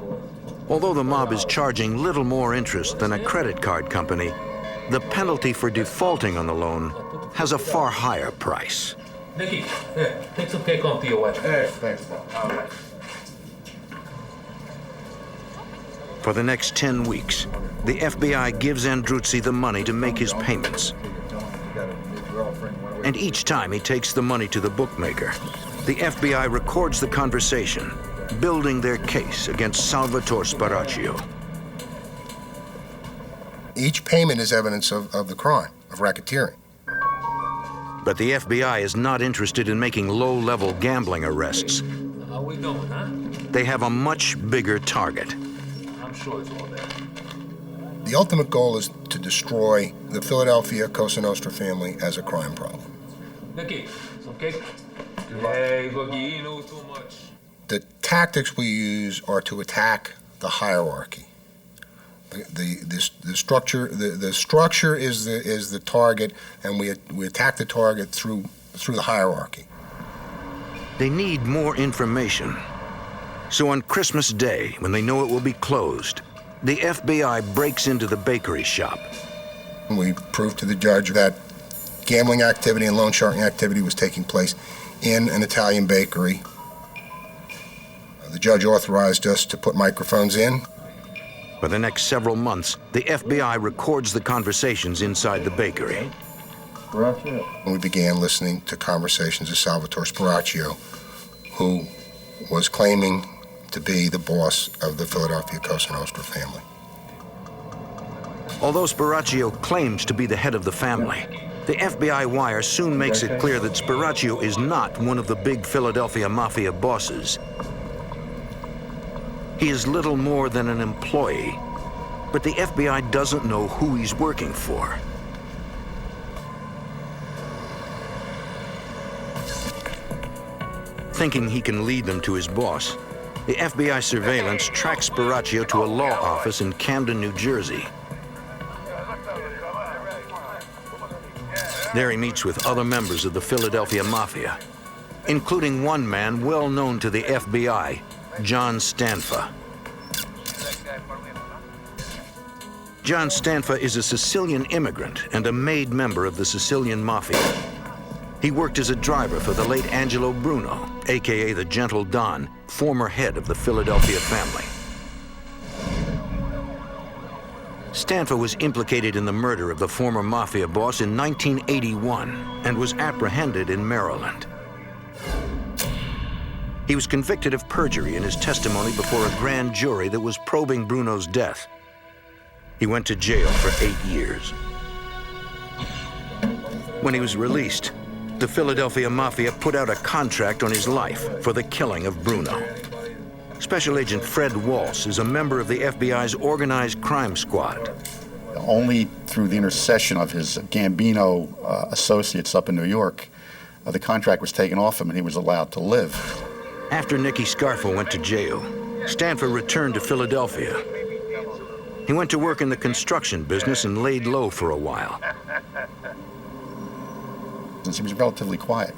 Although the mob is charging little more interest than a credit card company, the penalty for defaulting on the loan has a far higher price. Nicky, here, take some cake home to your wife. Hey, thanks, Bob. All right. For the next 10 weeks, the FBI gives Andruzzi the money to make his payments. And each time he takes the money to the bookmaker, the FBI records the conversation, building their case against Salvatore Sparacchio. Each payment is evidence of the crime, of racketeering. But the FBI is not interested in making low-level gambling arrests. How we doing, huh? They have a much bigger target. I'm sure it's all there. The ultimate goal is to destroy the Philadelphia Cosa Nostra family as a crime problem. Nicky, some cake? Hey, Boogie, you know too much. The tactics we use are to attack the hierarchy. The structure is the target, and we attack the target through the hierarchy. They need more information. So on Christmas Day, when they know it will be closed, the FBI breaks into the bakery shop. We proved to the judge that gambling activity and loan sharking activity was taking place in an Italian bakery. The judge authorized us to put microphones in. For the next several months, the FBI records the conversations inside the bakery. We began listening to conversations of Salvatore Spiraccio, who was claiming to be the boss of the Philadelphia Cosa Nostra family. Although Spiraccio claims to be the head of the family, the FBI wire soon makes it clear that Spiraccio is not one of the big Philadelphia Mafia bosses. He is little more than an employee, but the FBI doesn't know who he's working for. Thinking he can lead them to his boss, the FBI surveillance tracks Spiraccio to a law office in Camden, New Jersey. There he meets with other members of the Philadelphia Mafia, including one man well known to the FBI, John Stanfa. John Stanfa is a Sicilian immigrant and a made member of the Sicilian Mafia. He worked as a driver for the late Angelo Bruno, aka the Gentle Don, former head of the Philadelphia family. Stanfa was implicated in the murder of the former Mafia boss in 1981 and was apprehended in Maryland. He was convicted of perjury in his testimony before a grand jury that was probing Bruno's death. He went to jail for 8 years. When he was released, the Philadelphia Mafia put out a contract on his life for the killing of Bruno. Special Agent Fred Walsh is a member of the FBI's organized crime squad. Only through the intercession of his Gambino associates up in New York, the contract was taken off him and he was allowed to live. After Nicky Scarfo went to jail, Stanfa returned to Philadelphia. He went to work in the construction business and laid low for a while. Since he was relatively quiet.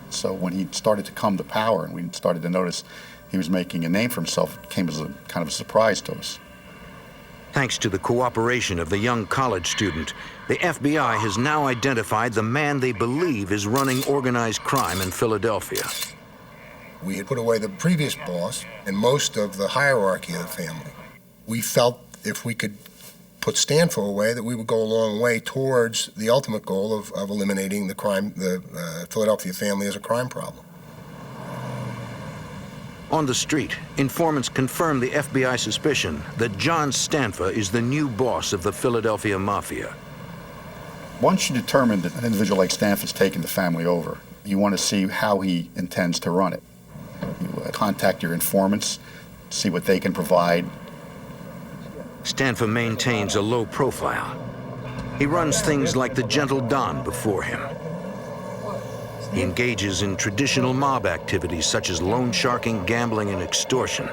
So when he started to come to power and we started to notice he was making a name for himself, it came as a kind of a surprise to us. Thanks to the cooperation of the young college student, the FBI has now identified the man they believe is running organized crime in Philadelphia. We had put away the previous boss and most of the hierarchy of the family. We felt if we could put Stanfa away, that we would go a long way towards the ultimate goal of eliminating the crime, the Philadelphia family as a crime problem. On the street, informants confirm the FBI suspicion that John Stanfa is the new boss of the Philadelphia Mafia. Once you determine that an individual like Stanfa's taken the family over, you want to see how he intends to run it. You contact your informants, see what they can provide. Stanfa maintains a low profile. He runs things like the Gentle Don before him. He engages in traditional mob activities such as loan sharking, gambling, and extortion.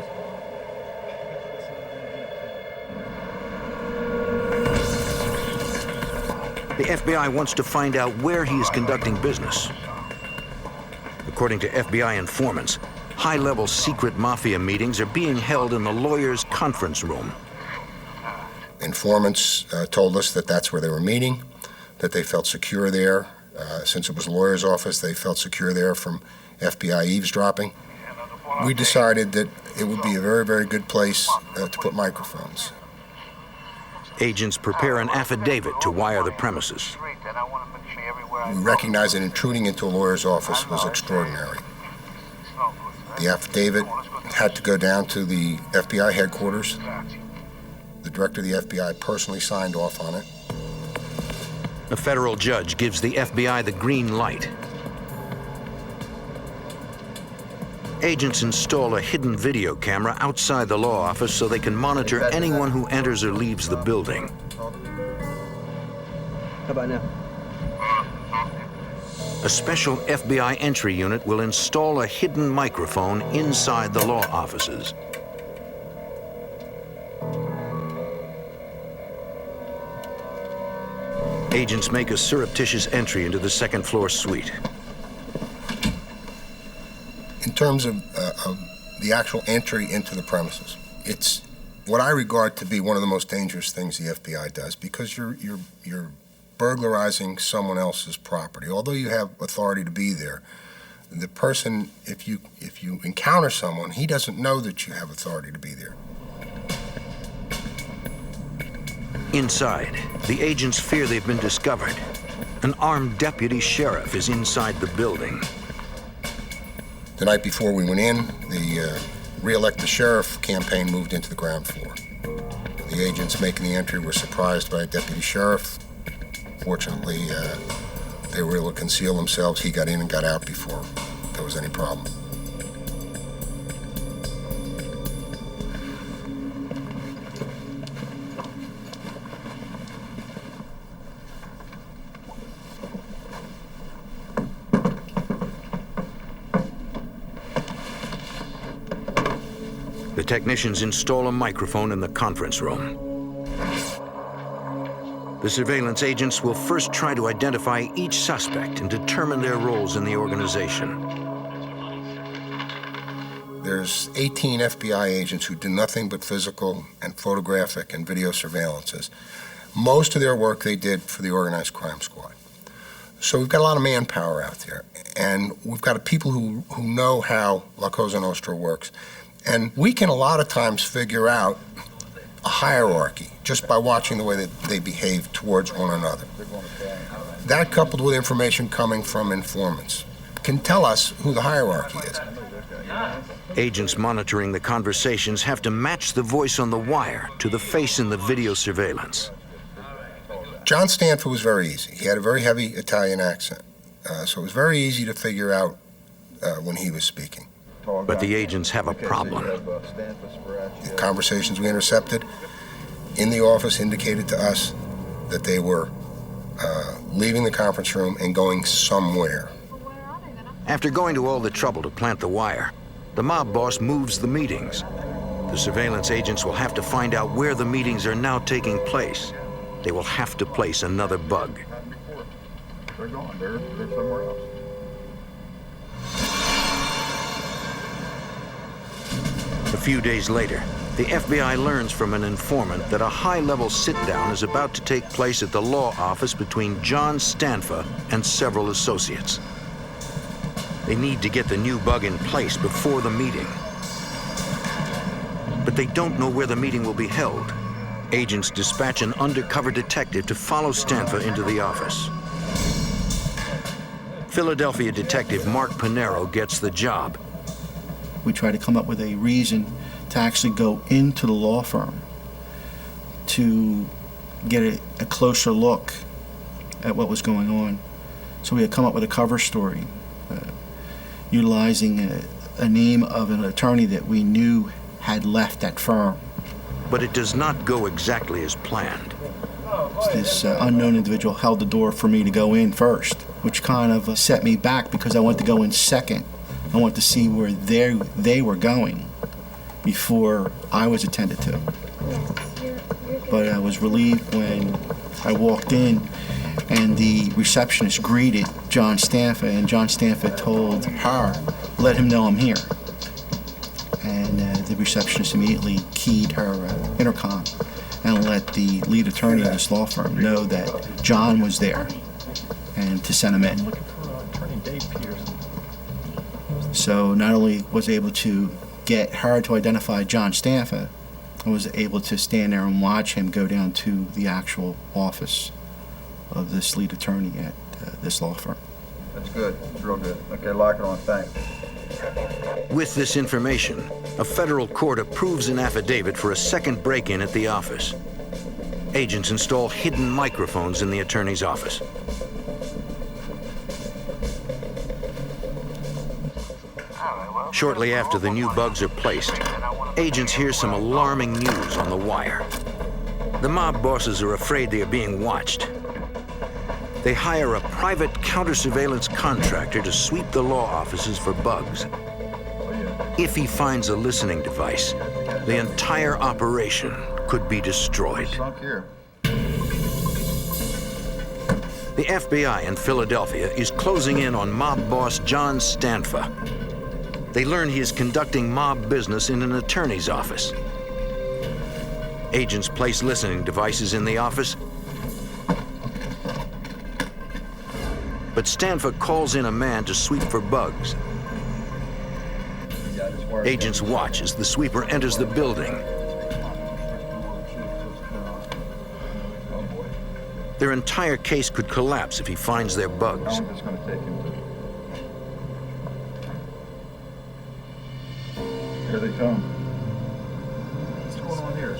The FBI wants to find out where he is conducting business. According to FBI informants, high-level secret mafia meetings are being held in the lawyer's conference room. Informants told us that that's where they were meeting, that they felt secure there. Since it was a lawyer's office, they felt secure there from FBI eavesdropping. We decided that it would be a very, very good place to put microphones. Agents prepare an affidavit to wire the premises. We recognized that intruding into a lawyer's office was extraordinary. The affidavit had to go down to the FBI headquarters. The director of the FBI personally signed off on it. A federal judge gives the FBI the green light. Agents install a hidden video camera outside the law office so they can monitor anyone who enters or leaves the building. How about now? A special FBI entry unit will install a hidden microphone inside the law offices. Agents make a surreptitious entry into the second-floor suite. In terms of the actual entry into the premises, it's what I regard to be one of the most dangerous things the FBI does, because you're burglarizing someone else's property. Although you have authority to be there, the person, if you encounter someone, he doesn't know that you have authority to be there. Inside, the agents fear they've been discovered. An armed deputy sheriff is inside the building. The night before we went in, the re-elect the sheriff campaign moved into the ground floor. The agents making the entry were surprised by a deputy sheriff. Fortunately, they were able to conceal themselves. He got in and got out before there was any problem. The technicians install a microphone in the conference room. The surveillance agents will first try to identify each suspect and determine their roles in the organization. There's 18 FBI agents who do nothing but physical and photographic and video surveillances. Most of their work they did for the organized crime squad. So we've got a lot of manpower out there, and we've got people who know how La Cosa Nostra works. And we can a lot of times figure out a hierarchy just by watching the way that they behave towards one another. That, coupled with information coming from informants, can tell us who the hierarchy is. Agents monitoring the conversations have to match the voice on the wire to the face in the video surveillance. John Stanford was very easy. He had a very heavy Italian accent, so it was very easy to figure out when he was speaking. But the agents have a problem. The conversations we intercepted in the office indicated to us that they were leaving the conference room and going somewhere. After going to all the trouble to plant the wire, the mob boss moves the meetings. The surveillance agents will have to find out where the meetings are now taking place. They will have to place another bug. They're gone. They're somewhere else. A few days later, the FBI learns from an informant that a high-level sit-down is about to take place at the law office between John Stanfa and several associates. They need to get the new bug in place before the meeting. But they don't know where the meeting will be held. Agents dispatch an undercover detective to follow Stanfa into the office. Philadelphia detective Mark Pinero gets the job. We tried to come up with a reason to actually go into the law firm to get a closer look at what was going on. So we had come up with a cover story utilizing a name of an attorney that we knew had left that firm. But it does not go exactly as planned. This unknown individual held the door for me to go in first, which kind of set me back because I wanted to go in second. I wanted to see where they were going before I was attended to. But I was relieved when I walked in and the receptionist greeted John Stanfa, and John Stanfa told her, "Let him know I'm here." And the receptionist immediately keyed her intercom and let the lead attorney of this law firm know that John was there and to send him in. So not only was I able to get her to identify John Stanfa, I was able to stand there and watch him go down to the actual office of this lead attorney at this law firm. That's good. That's real good. Okay, lock it on. Thanks. With this information, a federal court approves an affidavit for a second break-in at the office. Agents install hidden microphones in the attorney's office. Shortly after the new bugs are placed, agents hear some alarming news on the wire. The mob bosses are afraid they are being watched. They hire a private counter-surveillance contractor to sweep the law offices for bugs. If he finds a listening device, the entire operation could be destroyed. The FBI in Philadelphia is closing in on mob boss John Stanfa. They learn he is conducting mob business in an attorney's office. Agents place listening devices in the office, but Stanfa calls in a man to sweep for bugs. Agents watch as the sweeper enters the building. Their entire case could collapse if he finds their bugs. Here they come. What's going on here?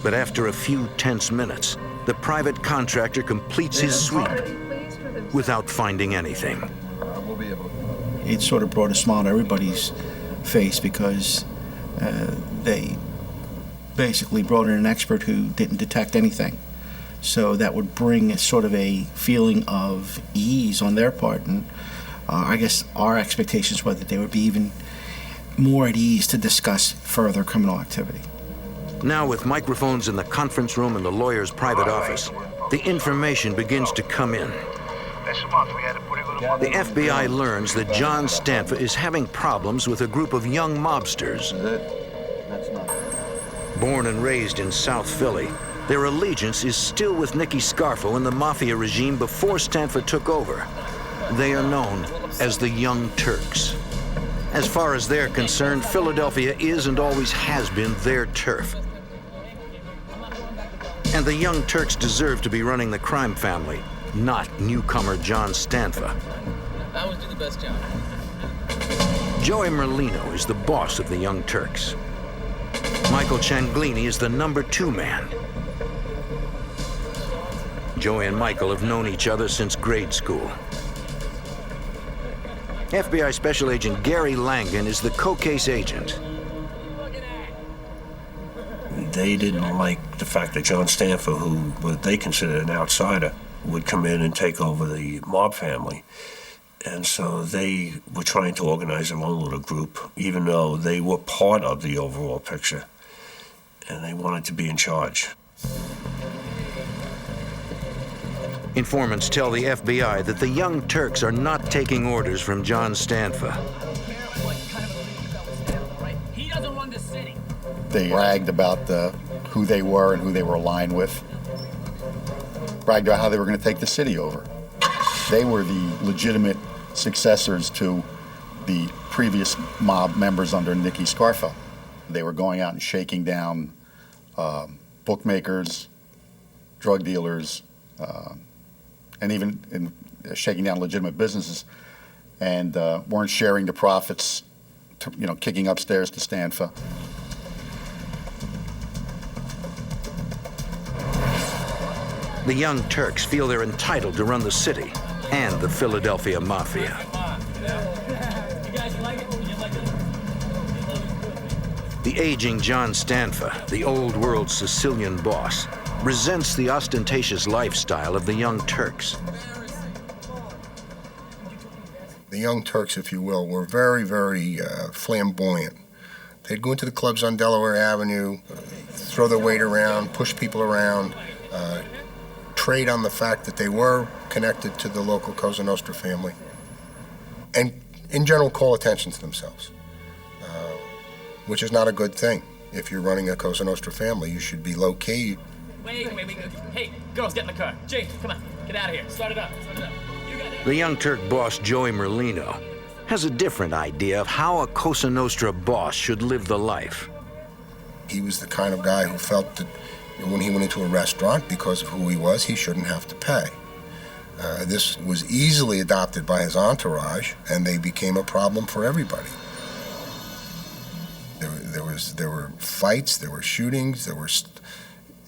But after a few tense minutes, the private contractor completes his sweep without finding anything. We'll be able to. It sort of brought a smile to everybody's face because they basically brought in an expert who didn't detect anything. So that would bring sort of a feeling of ease on their part. And I guess our expectations were that they would be even more at ease to discuss further criminal activity. Now, with microphones in the conference room and the lawyer's private office, the information begins to come in. The FBI learns that John Stanfa is having problems with a group of young mobsters. Born and raised in South Philly, their allegiance is still with Nicky Scarfo and the Mafia regime before Stanfa took over. They are known as the Young Turks. As far as they're concerned, Philadelphia is and always has been their turf. And the Young Turks deserve to be running the crime family, not newcomer John Stanfa. I always do the best job. Joey Merlino is the boss of the Young Turks. Michael Changlini is the #2 man. Joey and Michael have known each other since grade school. FBI Special Agent Gary Langan is the co-case agent. They didn't like the fact that John Stanfa, who what they considered an outsider, would come in and take over the mob family. And so they were trying to organize their own little group, even though they were part of the overall picture. And they wanted to be in charge. Informants tell the FBI that the Young Turks are not taking orders from John Stanfa. He doesn't run the city. They bragged about who they were and who they were aligned with. Bragged about how they were going to take the city over. They were the legitimate successors to the previous mob members under Nicky Scarfo. They were going out and shaking down bookmakers, drug dealers, and even in shaking down legitimate businesses, and weren't sharing the profits, kicking upstairs to Stanfa. The Young Turks feel they're entitled to run the city and the Philadelphia Mafia. The aging John Stanfa, the old world Sicilian boss, resents the ostentatious lifestyle of the Young Turks. The Young Turks, if you will, were very, very flamboyant. They'd go into the clubs on Delaware Avenue, throw their weight around, push people around, trade on the fact that they were connected to the local Cosa Nostra family, and in general call attention to themselves, which is not a good thing. If you're running a Cosa Nostra family, you should be low-key. Wait. Hey, girls, get in the car. James, come on. Get out of here. Start it up. The Young Turk boss, Joey Merlino, has a different idea of how a Cosa Nostra boss should live the life. He was the kind of guy who felt that when he went into a restaurant, because of who he was, he shouldn't have to pay. This was easily adopted by his entourage, and they became a problem for everybody. There were fights, there were shootings,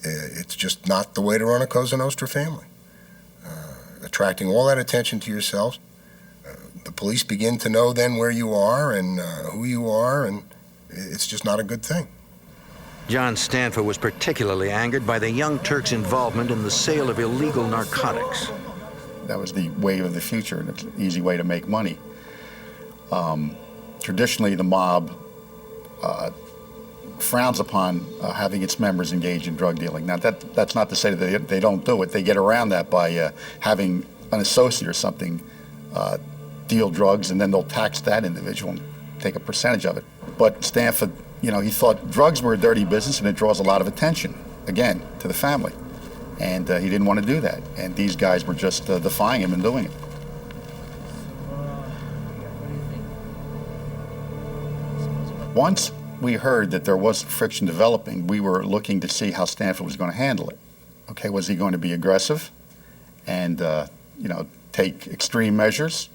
it's just not the way to run a Cosa Nostra family. Attracting all that attention to yourself. The police begin to know then where you are and who you are, and it's just not a good thing. John Stanfa was particularly angered by the Young Turks' involvement in the sale of illegal narcotics. That was the wave of the future, and it's an easy way to make money. Traditionally, the mob frowns upon having its members engage in drug dealing. Now, that's not to say that they don't do it. They get around that by having an associate or something deal drugs, and then they'll tax that individual and take a percentage of it. But Stanford, he thought drugs were a dirty business and it draws a lot of attention, again, to the family. And he didn't want to do that. And these guys were just defying him and doing it. Once we heard that there was friction developing, we were looking to see how Stanford was going to handle it. Okay, was he going to be aggressive and, take extreme measures?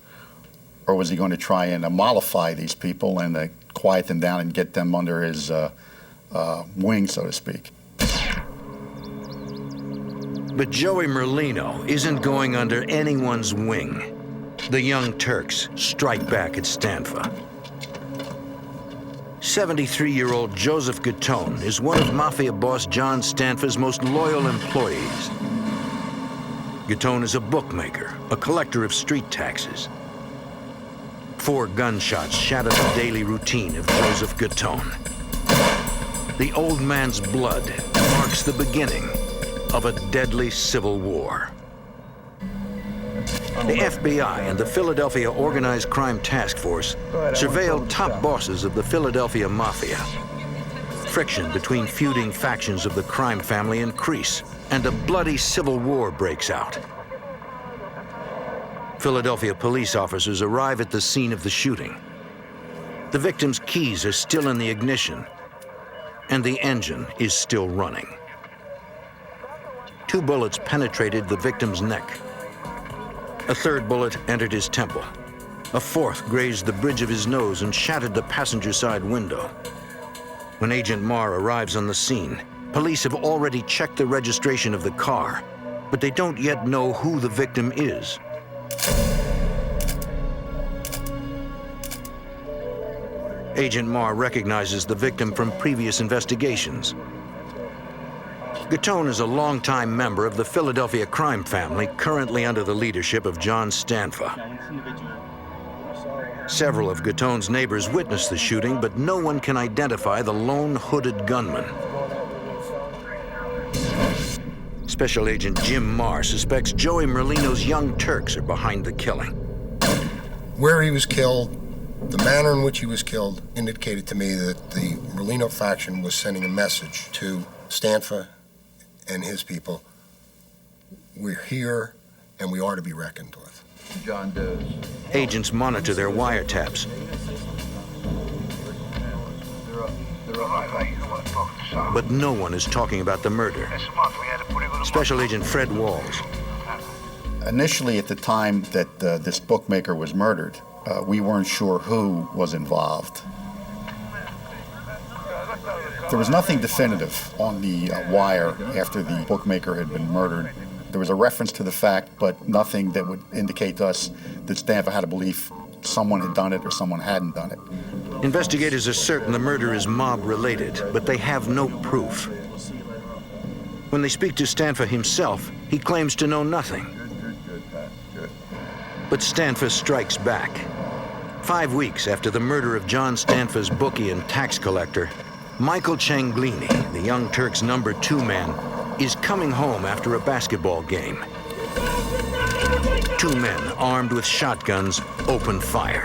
Or was he going to try and mollify these people and quiet them down and get them under his wing, so to speak? But Joey Merlino isn't going under anyone's wing. The Young Turks strike back at Stanfa. 73-year-old Joseph Gattone is one of Mafia boss John Stanfa's most loyal employees. Gattone is a bookmaker, a collector of street taxes. 4 gunshots shatter the daily routine of Joseph Gattone. The old man's blood marks the beginning of a deadly civil war. The FBI and the Philadelphia Organized Crime Task Force surveilled top bosses of the Philadelphia Mafia. Friction between feuding factions of the crime family increase, and a bloody civil war breaks out. Philadelphia police officers arrive at the scene of the shooting. The victim's keys are still in the ignition, and the engine is still running. 2 bullets penetrated the victim's neck. A 3rd bullet entered his temple. A 4th grazed the bridge of his nose and shattered the passenger side window. When Agent Marr arrives on the scene, police have already checked the registration of the car, but they don't yet know who the victim is. Agent Marr recognizes the victim from previous investigations. Gattone is a longtime member of the Philadelphia crime family, currently under the leadership of John Stanfa. Several of Gattone's neighbors witnessed the shooting, but no one can identify the lone hooded gunman. Special Agent Jim Marr suspects Joey Merlino's Young Turks are behind the killing. Where he was killed, the manner in which he was killed, indicated to me that the Merlino faction was sending a message to Stanfa and his people. We're here, and we are to be reckoned with. John Doe's. Agents monitor their wiretaps. But no one is talking about the murder. Special Agent Fred Walls. Initially, at the time that this bookmaker was murdered, we weren't sure who was involved. There was nothing definitive on the wire after the bookmaker had been murdered. There was a reference to the fact, but nothing that would indicate to us that Stanfa had a belief someone had done it or someone hadn't done it. Investigators are certain the murder is mob-related, but they have no proof. When they speak to Stanfa himself, he claims to know nothing. But Stanfa strikes back. 5 weeks after the murder of John Stanfa's bookie and tax collector, Michael Cianglini, the Young Turks' number 2 man, is coming home after a basketball game. 2 men armed with shotguns open fire.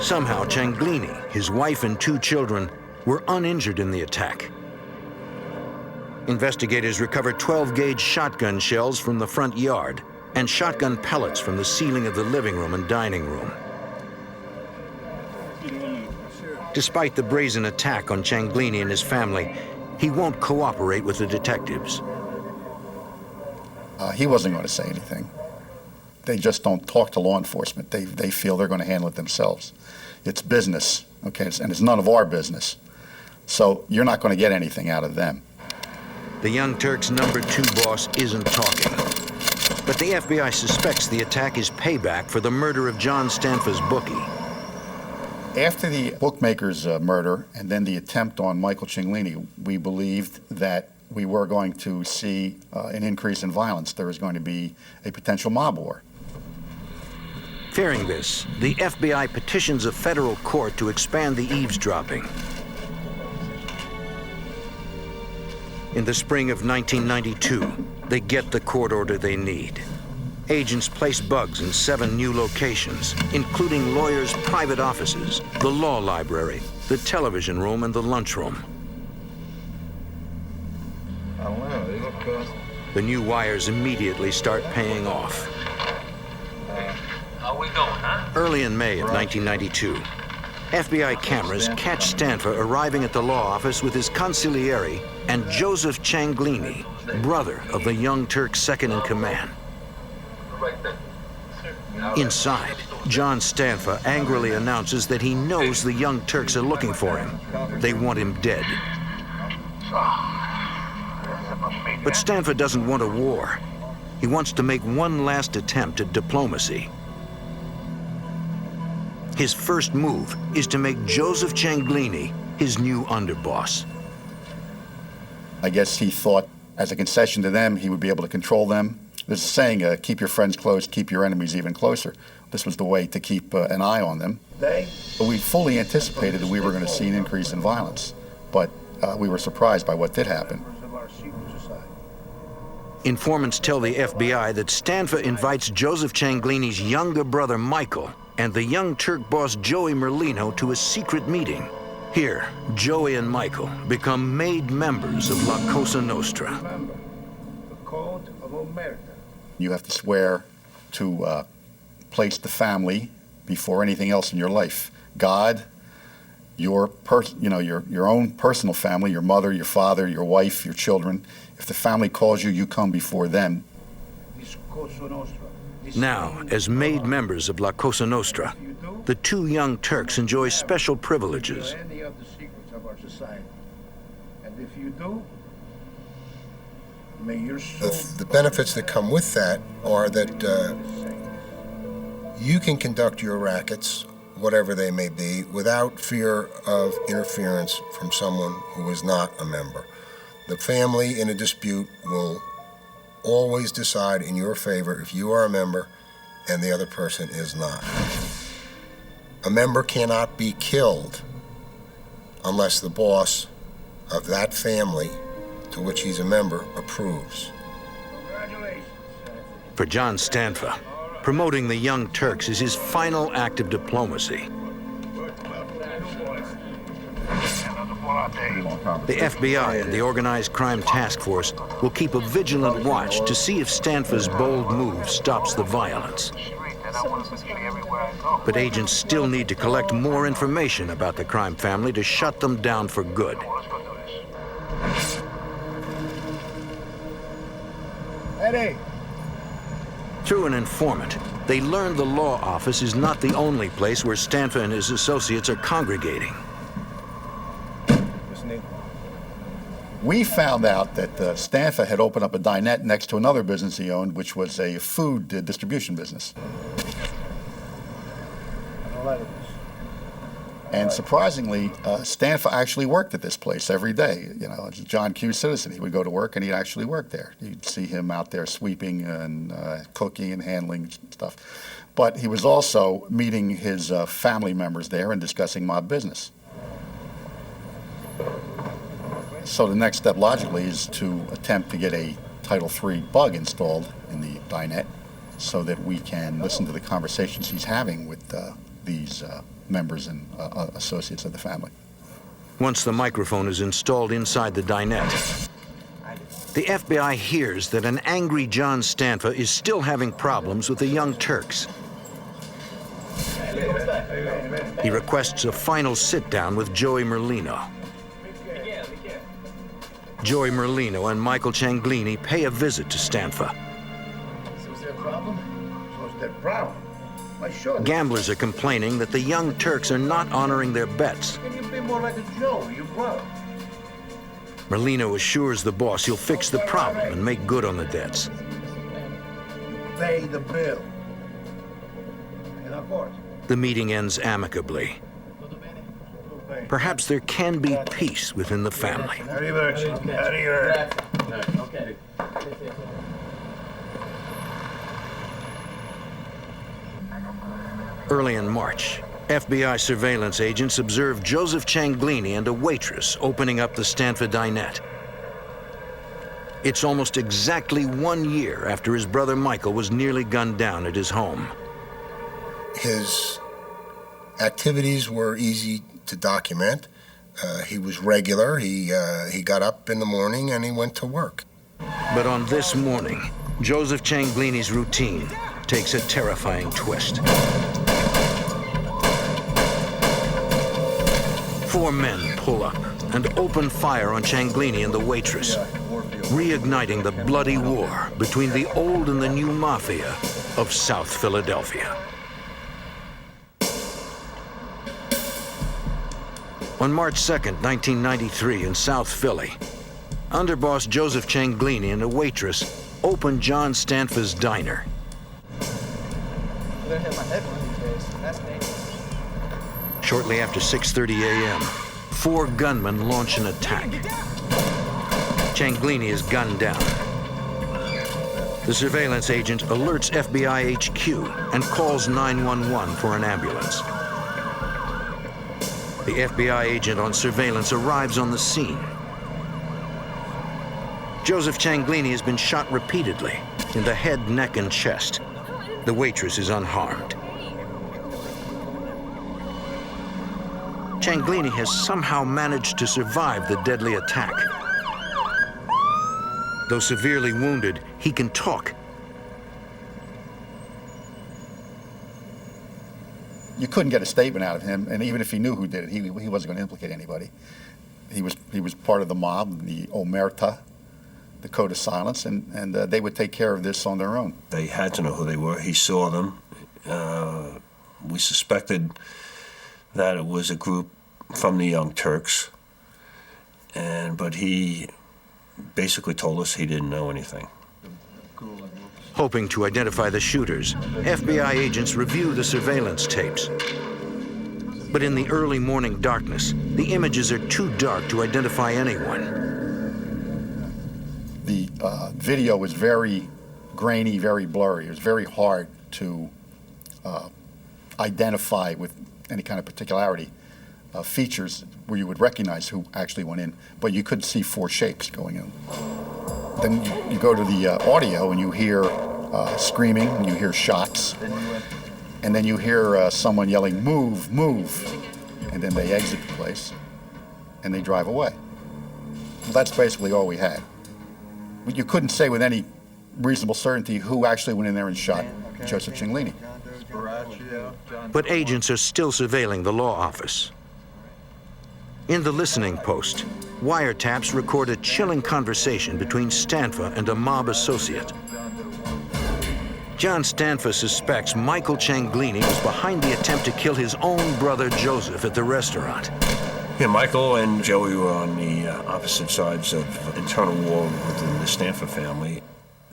Somehow, Cianglini, his wife and 2 children, were uninjured in the attack. Investigators recovered 12-gauge shotgun shells from the front yard and shotgun pellets from the ceiling of the living room and dining room. Despite the brazen attack on Cianglini and his family, he won't cooperate with the detectives. He wasn't going to say anything. They just don't talk to law enforcement. They feel they're going to handle it themselves. It's business, okay, and it's none of our business. So you're not going to get anything out of them. The Young Turks' number 2 boss isn't talking. But the FBI suspects the attack is payback for the murder of John Stanfa's bookie. After the bookmaker's murder and then the attempt on Michael Cianglini, we believed that we were going to see an increase in violence. There was going to be a potential mob war. Fearing this, the FBI petitions a federal court to expand the eavesdropping. In the spring of 1992, they get the court order they need. Agents place bugs in 7 new locations, including lawyers' private offices, the law library, the television room, and the lunchroom. The new wires immediately start paying off. How we going, huh? Early in May of 1992, FBI cameras catch Stanfa arriving at the law office with his consigliere and Joseph Cianglini, brother of the Young Turk's second-in-command. Inside, John Stanfa angrily announces that he knows the Young Turks are looking for him. They want him dead. But Stanfa doesn't want a war. He wants to make one last attempt at diplomacy. His first move is to make Joseph Cianglini his new underboss. I guess he thought, as a concession to them, he would be able to control them. There's a saying, keep your friends close, keep your enemies even closer. This was the way to keep an eye on them. But we fully anticipated that we were going to see an increase in violence, but we were surprised by what did happen. Informants tell the FBI that Stanfa invites Joseph Cianglini's younger brother, Michael, and the Young Turk boss, Joey Merlino, to a secret meeting. Here, Joey and Michael become made members of La Cosa Nostra. The Code of America. You have to swear to place the family before anything else in your life. God, your own personal family, your mother, your father, your wife, your children. If the family calls you, you come before them. Now, as made members of La Cosa Nostra, the 2 Young Turks enjoy special privileges. Any of the secrets of our society. And if you do, may your soul... The benefits that come with that are that you can conduct your rackets, whatever they may be, without fear of interference from someone who is not a member. The family in a dispute will always decide in your favor if you are a member and the other person is not. A member cannot be killed unless the boss of that family to which he's a member approves. For John Stanfa, promoting the Young Turks is his final act of diplomacy. The FBI and the Organized Crime Task Force will keep a vigilant watch to see if Stanfa's bold move stops the violence. But agents still need to collect more information about the crime family to shut them down for good. Eddie! Through an informant, they learn the law office is not the only place where Stanfa and his associates are congregating. We found out that Stanfa had opened up a dinette next to another business he owned, which was a food distribution business. And surprisingly, Stanfa actually worked at this place every day. You know, as a John Q. citizen, he would go to work and he'd actually work there. You'd see him out there sweeping and cooking and handling stuff. But he was also meeting his family members there and discussing mob business. So the next step, logically, is to attempt to get a Title III bug installed in the dinette so that we can listen to the conversations he's having with these members and associates of the family. Once the microphone is installed inside the dinette, the FBI hears that an angry John Stanfa is still having problems with the Young Turks. He requests a final sit-down with Joey Merlino. Joey Merlino and Michael Cianglini pay a visit to Stanfa. So is there a problem? So is there a problem? Why, sure. Gamblers are complaining that the Young Turks are not honoring their bets. Can you be more like a Joe, your brother? Merlino assures the boss he'll fix the problem and make good on the debts. Pay the bill. And of course. The meeting ends amicably. perhaps there can be peace within the family. Okay. Early in March, FBI surveillance agents observed Joseph Cianglini and a waitress opening up the Stanford dinette. It's almost exactly 1 year after his brother Michael was nearly gunned down at his home. His activities were easy to document. He was regular. He got up in the morning and he went to work. But on this morning, Joseph Cianglini's routine takes a terrifying twist. 4 men pull up and open fire on Cianglini and the waitress, reigniting the bloody war between the old and the new Mafia of South Philadelphia. On March 2nd, 1993, in South Philly, underboss Joseph Cianglini and a waitress opened John Stanfa's diner. Shortly after 6:30 a.m., 4 gunmen launch an attack. Cianglini is gunned down. The surveillance agent alerts FBI HQ and calls 911 for an ambulance. The FBI agent on surveillance arrives on the scene. Joseph Cianglini has been shot repeatedly in the head, neck, and chest. The waitress is unharmed. Cianglini has somehow managed to survive the deadly attack. Though severely wounded, he can talk. You couldn't get a statement out of him, and even if he knew who did it, he wasn't going to implicate anybody. He was part of the mob, the Omerta, the Code of Silence, and they would take care of this on their own. They had to know who they were. He saw them. We suspected that it was a group from the Young Turks, but he basically told us he didn't know anything. Hoping to identify the shooters, FBI agents review the surveillance tapes. But in the early morning darkness, the images are too dark to identify anyone. The video was very grainy, very blurry. It was very hard to identify with any kind of particularity features where you would recognize who actually went in, but you could see 4 shapes going in. Then you go to the audio and you hear screaming, and you hear shots, and then you hear someone yelling, "Move, move," and then they exit the place and they drive away. Well, that's basically all we had. You couldn't say with any reasonable certainty who actually went in there and shot Joseph Cianglini. But agents are still surveilling the law office. In the listening post, wiretaps record a chilling conversation between Stanfa and a mob associate. John Stanfa suspects Michael Cianglini was behind the attempt to kill his own brother Joseph at the restaurant. Yeah, Michael and Joey were on the opposite sides of internal war within the Stanfa family.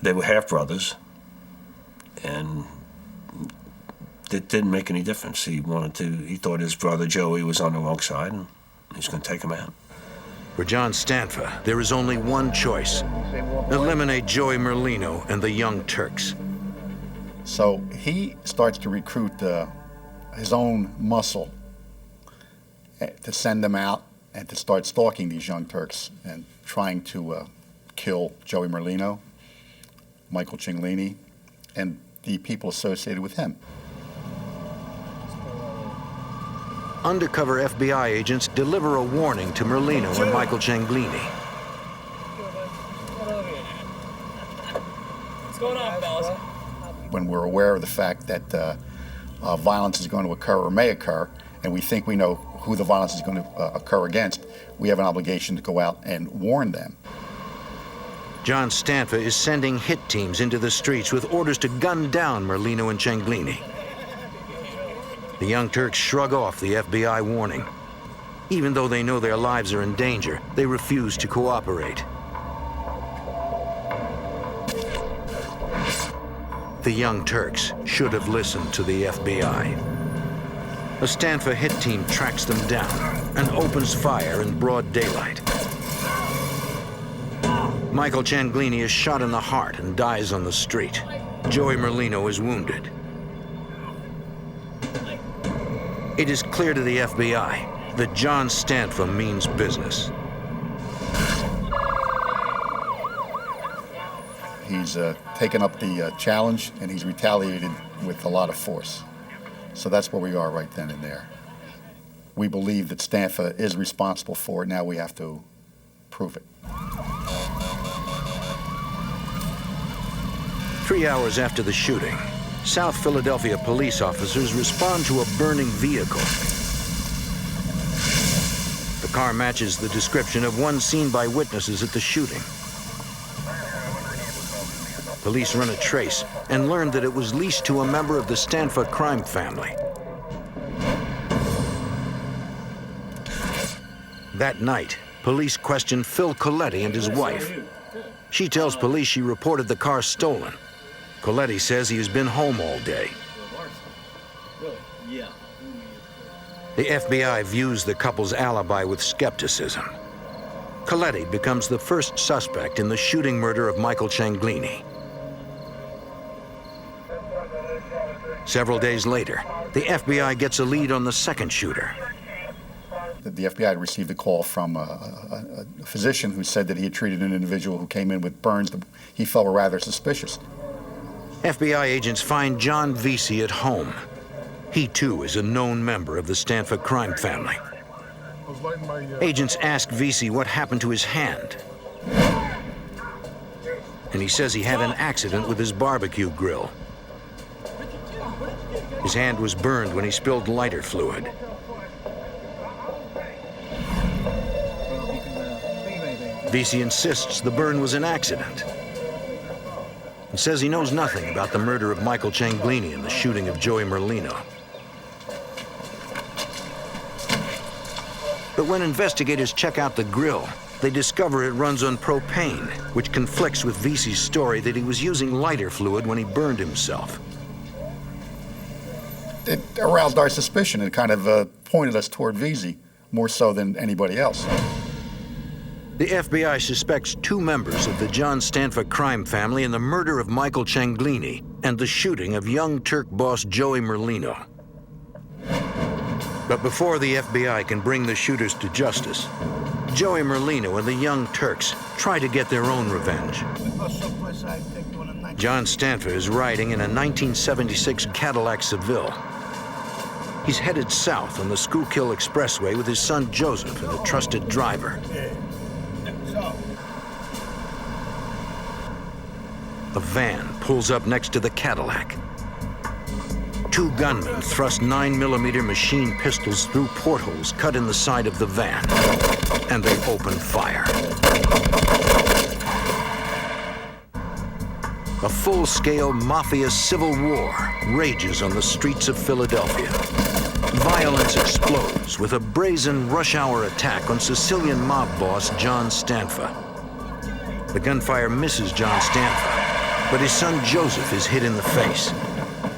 They were half-brothers, and it didn't make any difference. He thought his brother Joey was on the wrong side, and he's going to take him out. For John Stanfa, there is only one choice: eliminate Joey Merlino and the Young Turks. So he starts to recruit his own muscle to send them out and to start stalking these Young Turks and trying to kill Joey Merlino, Michael Cianglini, and the people associated with him. Undercover FBI agents deliver a warning to Merlino and Michael Cianglini. What's going on, fellas? When we're aware of the fact that violence is going to occur or may occur, and we think we know who the violence is going to occur against, we have an obligation to go out and warn them. John Stanfa is sending hit teams into the streets with orders to gun down Merlino and Cianglini. The Young Turks shrug off the FBI warning. Even though they know their lives are in danger, they refuse to cooperate. The Young Turks should have listened to the FBI. A Stanfa hit team tracks them down and opens fire in broad daylight. Michael Cianglini is shot in the heart and dies on the street. Joey Merlino is wounded. It is clear to the FBI that John Stanfa means business. He's taken up the challenge, and he's retaliated with a lot of force. So that's where we are right then and there. We believe that Stanfa is responsible for it. Now we have to prove it. 3 hours after the shooting, South Philadelphia police officers respond to a burning vehicle. The car matches the description of one seen by witnesses at the shooting. Police run a trace and learn that it was leased to a member of the Stanfa crime family. That night, police question Phil Coletti and his wife. She tells police she reported the car stolen. Coletti says he has been home all day. The FBI views the couple's alibi with skepticism. Coletti becomes the first suspect in the shooting murder of Michael Cianglini. Several days later, the FBI gets a lead on the second shooter. The FBI had received a call from a physician who said that he had treated an individual who came in with burns that he felt were rather suspicious. FBI agents find John Vesey at home. He too is a known member of the Stanfa crime family. Agents ask Vesey what happened to his hand. And he says he had an accident with his barbecue grill. His hand was burned when he spilled lighter fluid. Vesey insists the burn was an accident and says he knows nothing about the murder of Michael Cianglini and the shooting of Joey Merlino. But when investigators check out the grill, they discover it runs on propane, which conflicts with Vesey's story that he was using lighter fluid when he burned himself. It aroused our suspicion and kind of pointed us toward Vesey, more so than anybody else. The FBI suspects 2 members of the John Stanfa crime family in the murder of Michael Cianglini and the shooting of Young Turk boss Joey Merlino. But before the FBI can bring the shooters to justice, Joey Merlino and the Young Turks try to get their own revenge. John Stanfa is riding in a 1976 Cadillac Seville. He's headed south on the Schuylkill Expressway with his son Joseph and a trusted driver. A van pulls up next to the Cadillac. 2 gunmen thrust 9mm machine pistols through portholes cut in the side of the van, and they open fire. A full-scale Mafia civil war rages on the streets of Philadelphia. Violence explodes with a brazen rush-hour attack on Sicilian mob boss John Stanfa. The gunfire misses John Stanfa, but his son Joseph is hit in the face.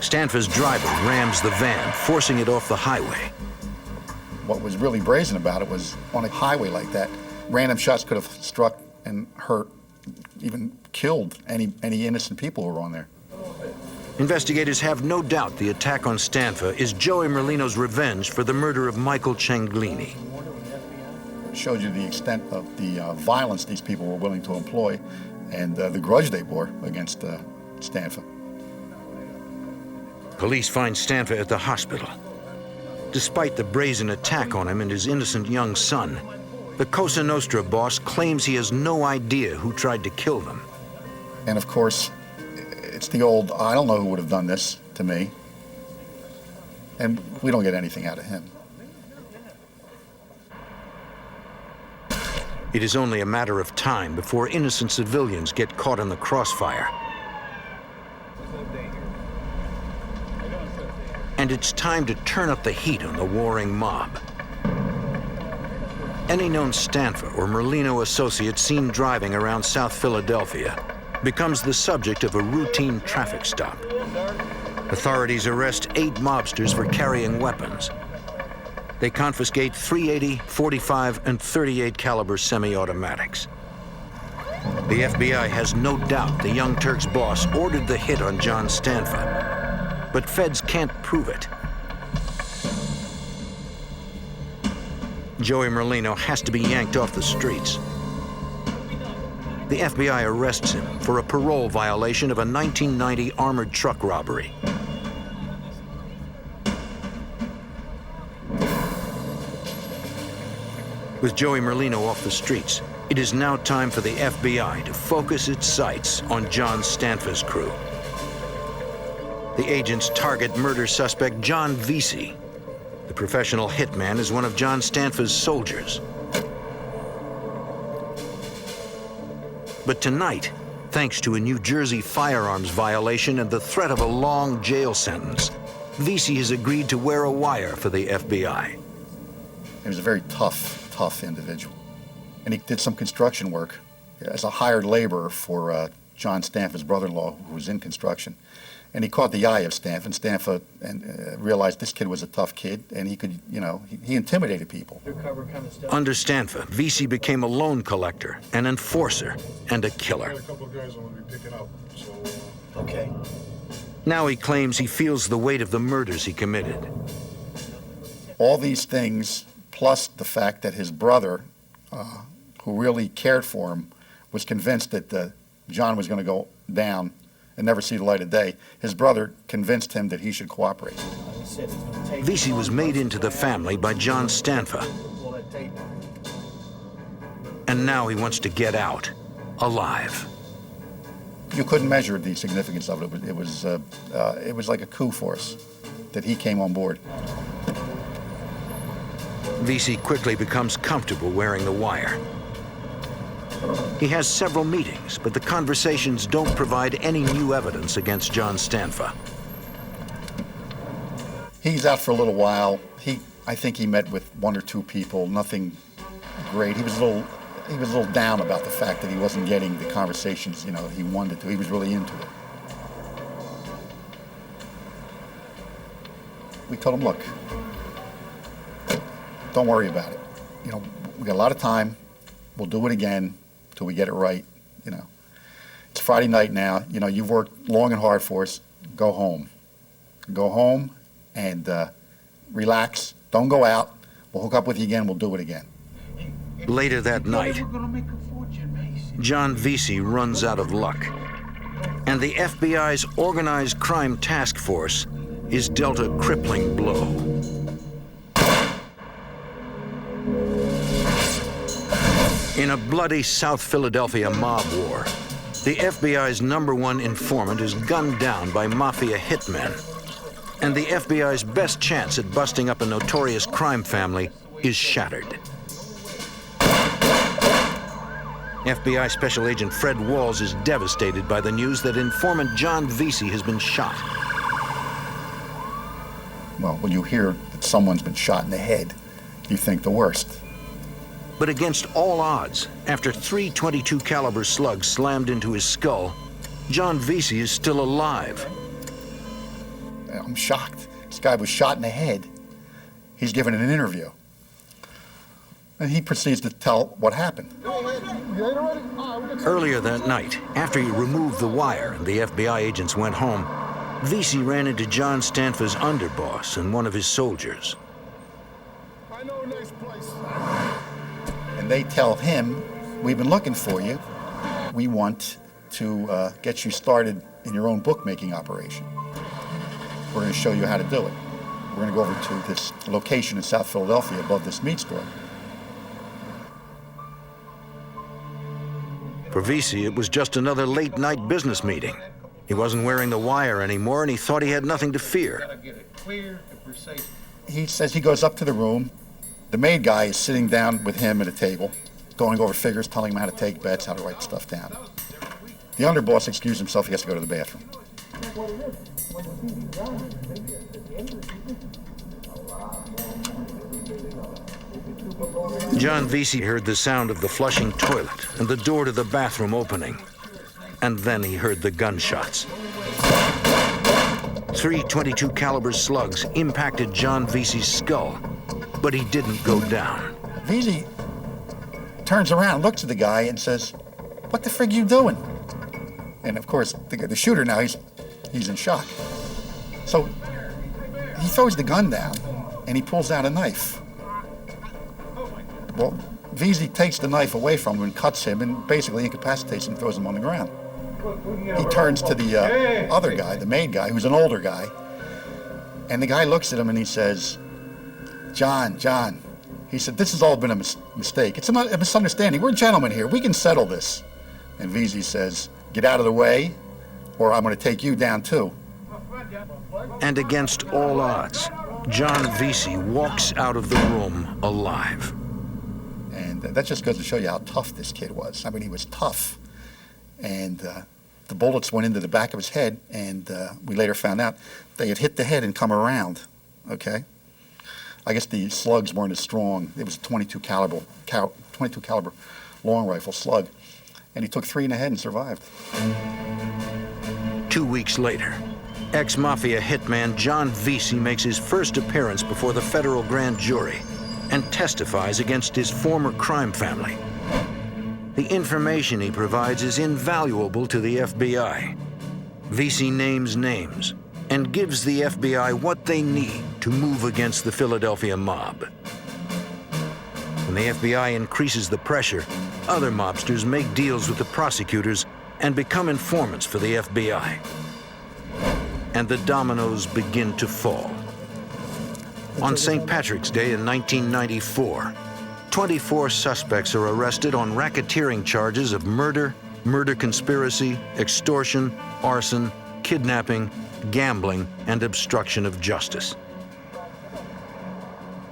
Stanfa's driver rams the van, forcing it off the highway. What was really brazen about it was on a highway like that, random shots could have struck and hurt, even killed any innocent people who were on there. Investigators have no doubt the attack on Stanfa is Joey Merlino's revenge for the murder of Michael Cianglini. It showed you the extent of the violence these people were willing to employ and the grudge they bore against Stanfa. Police find Stanfa at the hospital. Despite the brazen attack on him and his innocent young son, the Cosa Nostra boss claims he has no idea who tried to kill them. And of course, it's the old, I don't know who would have done this to me. And we don't get anything out of him. It is only a matter of time before innocent civilians get caught in the crossfire. And it's time to turn up the heat on the warring mob. Any known Stanfa or Merlino associate seen driving around South Philadelphia becomes the subject of a routine traffic stop. Authorities arrest 8 mobsters for carrying weapons. They confiscate .380, .45, and .38 caliber semi-automatics. The FBI has no doubt the Young Turks' boss ordered the hit on John Stanfa, but feds can't prove it. Joey Merlino has to be yanked off the streets. The FBI arrests him for a parole violation of a 1990 armored truck robbery. With Joey Merlino off the streets, it is now time for the FBI to focus its sights on John Stanfa's crew. The agents target murder suspect John Vesey. The professional hitman is one of John Stanfa's soldiers. But tonight, thanks to a New Jersey firearms violation and the threat of a long jail sentence, Vesey has agreed to wear a wire for the FBI. He was a very tough individual. And he did some construction work as a hired laborer for John Stanfa's brother-in-law, who was in construction. And he caught the eye of Stanfa, and Stanfa realized this kid was a tough kid, and he could, he intimidated people. Under Stanfa, Vesey became a loan collector, an enforcer, and a killer. Okay. Now he claims he feels the weight of the murders he committed. All these things, plus the fact that his brother, who really cared for him, was convinced that John was going to go down and never see the light of day. His brother convinced him that he should cooperate. Vesey was made into the family by John Stanfa. And now he wants to get out, alive. You couldn't measure the significance of it. It was like a coup for us that he came on board. Vesey quickly becomes comfortable wearing the wire. He has several meetings, but the conversations don't provide any new evidence against John Stanfa. He's out for a little while. I think he met with one or two people, nothing great. He was a little down about the fact that he wasn't getting the conversations, he wanted to. He was really into it. We told him, look, don't worry about it. We got a lot of time. We'll do it again till we get it right. It's Friday night now. You've worked long and hard for us. Go home. Go home and relax. Don't go out. We'll hook up with you again. We'll do it again. Later that night, John Vesey runs out of luck, and the FBI's Organized Crime Task Force is dealt a crippling blow. In a bloody South Philadelphia mob war, the FBI's #1 informant is gunned down by Mafia hitmen, and the FBI's best chance at busting up a notorious crime family is shattered. FBI Special Agent Fred Walls is devastated by the news that informant John Vesey has been shot. Well, when you hear that someone's been shot in the head, you think the worst. But against all odds, after 3 .22 caliber slugs slammed into his skull, John Vesey is still alive. I'm shocked. This guy was shot in the head. He's given an interview. And he proceeds to tell what happened. Earlier that night, after he removed the wire and the FBI agents went home, Vesey ran into John Stanfa's underboss and one of his soldiers. I know a nice place. And they tell him, we've been looking for you. We want to get you started in your own bookmaking operation. We're going to show you how to do it. We're going to go over to this location in South Philadelphia above this meat store. For Vesey, it was just another late-night business meeting. He wasn't wearing the wire anymore, and he thought he had nothing to fear. He says he goes up to the room. The maid guy is sitting down with him at a table, going over figures, telling him how to take bets, how to write stuff down. The underboss excused himself. He has to go to the bathroom. John Vesey heard the sound of the flushing toilet and the door to the bathroom opening. And then he heard the gunshots. 3 .22 caliber slugs impacted John Vesey's skull, but he didn't go down. Veazey turns around, looks at the guy, and says, "What the frig you doing?" And of course, the shooter now, he's in shock. So he throws the gun down, and he pulls out a knife. Well, Veazey takes the knife away from him and cuts him and basically incapacitates him and throws him on the ground. He turns to the other guy, the main guy, who's an older guy, and the guy looks at him and he says, John, he said, "This has all been a mistake. It's a misunderstanding. We're gentlemen here. We can settle this." And Veazey says, "Get out of the way, or I'm going to take you down too." And against all odds, John Veazey walks out of the room alive. And that just goes to show you how tough this kid was. I mean, he was tough. And the bullets went into the back of his head, and we later found out they had hit the head and come around, okay? I guess the slugs weren't as strong. It was a 22 caliber long rifle slug. And he took 3 in the head and survived. 2 weeks later, ex-Mafia hitman John Veazey makes his first appearance before the federal grand jury and testifies against his former crime family. The information he provides is invaluable to the FBI. Veazey names names and gives the FBI what they need to move against the Philadelphia mob. When the FBI increases the pressure, other mobsters make deals with the prosecutors and become informants for the FBI. And the dominoes begin to fall. On St. Patrick's Day in 1994, 24 suspects are arrested on racketeering charges of murder, murder conspiracy, extortion, arson, kidnapping, gambling, and obstruction of justice.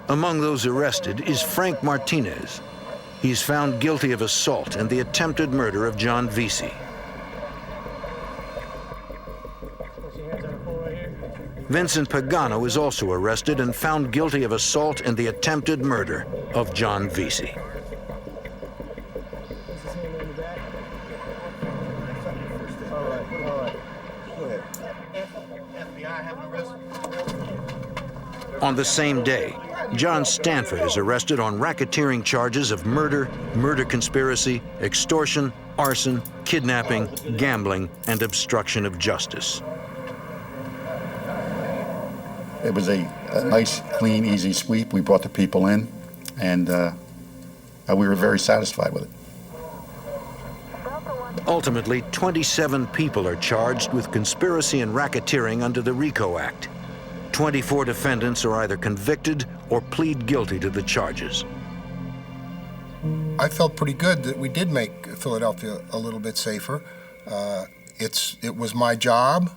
Among those arrested is Frank Martinez. He's found guilty of assault and the attempted murder of John Veazey. Vincent Pagano is also arrested and found guilty of assault and the attempted murder of John Veazey. On the same day, John Stanford is arrested on racketeering charges of murder, murder conspiracy, extortion, arson, kidnapping, gambling, and obstruction of justice. It was a nice, clean, easy sweep. We brought the people in, and we were very satisfied with it. Ultimately, 27 people are charged with conspiracy and racketeering under the RICO Act. 24 defendants are either convicted or plead guilty to the charges. I felt pretty good that we did make Philadelphia a little bit safer. It was my job.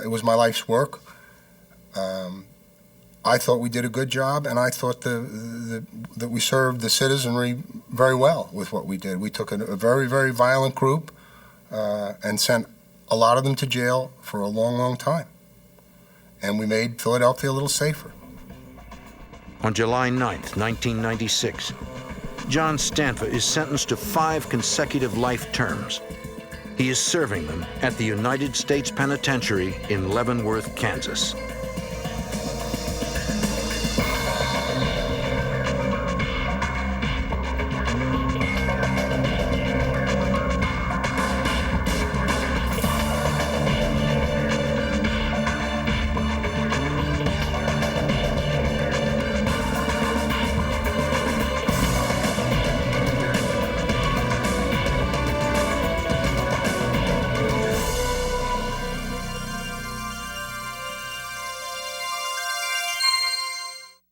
It was my life's work. I thought we did a good job, and I thought that we served the citizenry very well with what we did. We took a very, very violent group and sent a lot of them to jail for a long, long time. And we made Philadelphia a little safer. On July 9th, 1996, John Stanfa is sentenced to 5 consecutive life terms. He is serving them at the United States Penitentiary in Leavenworth, Kansas.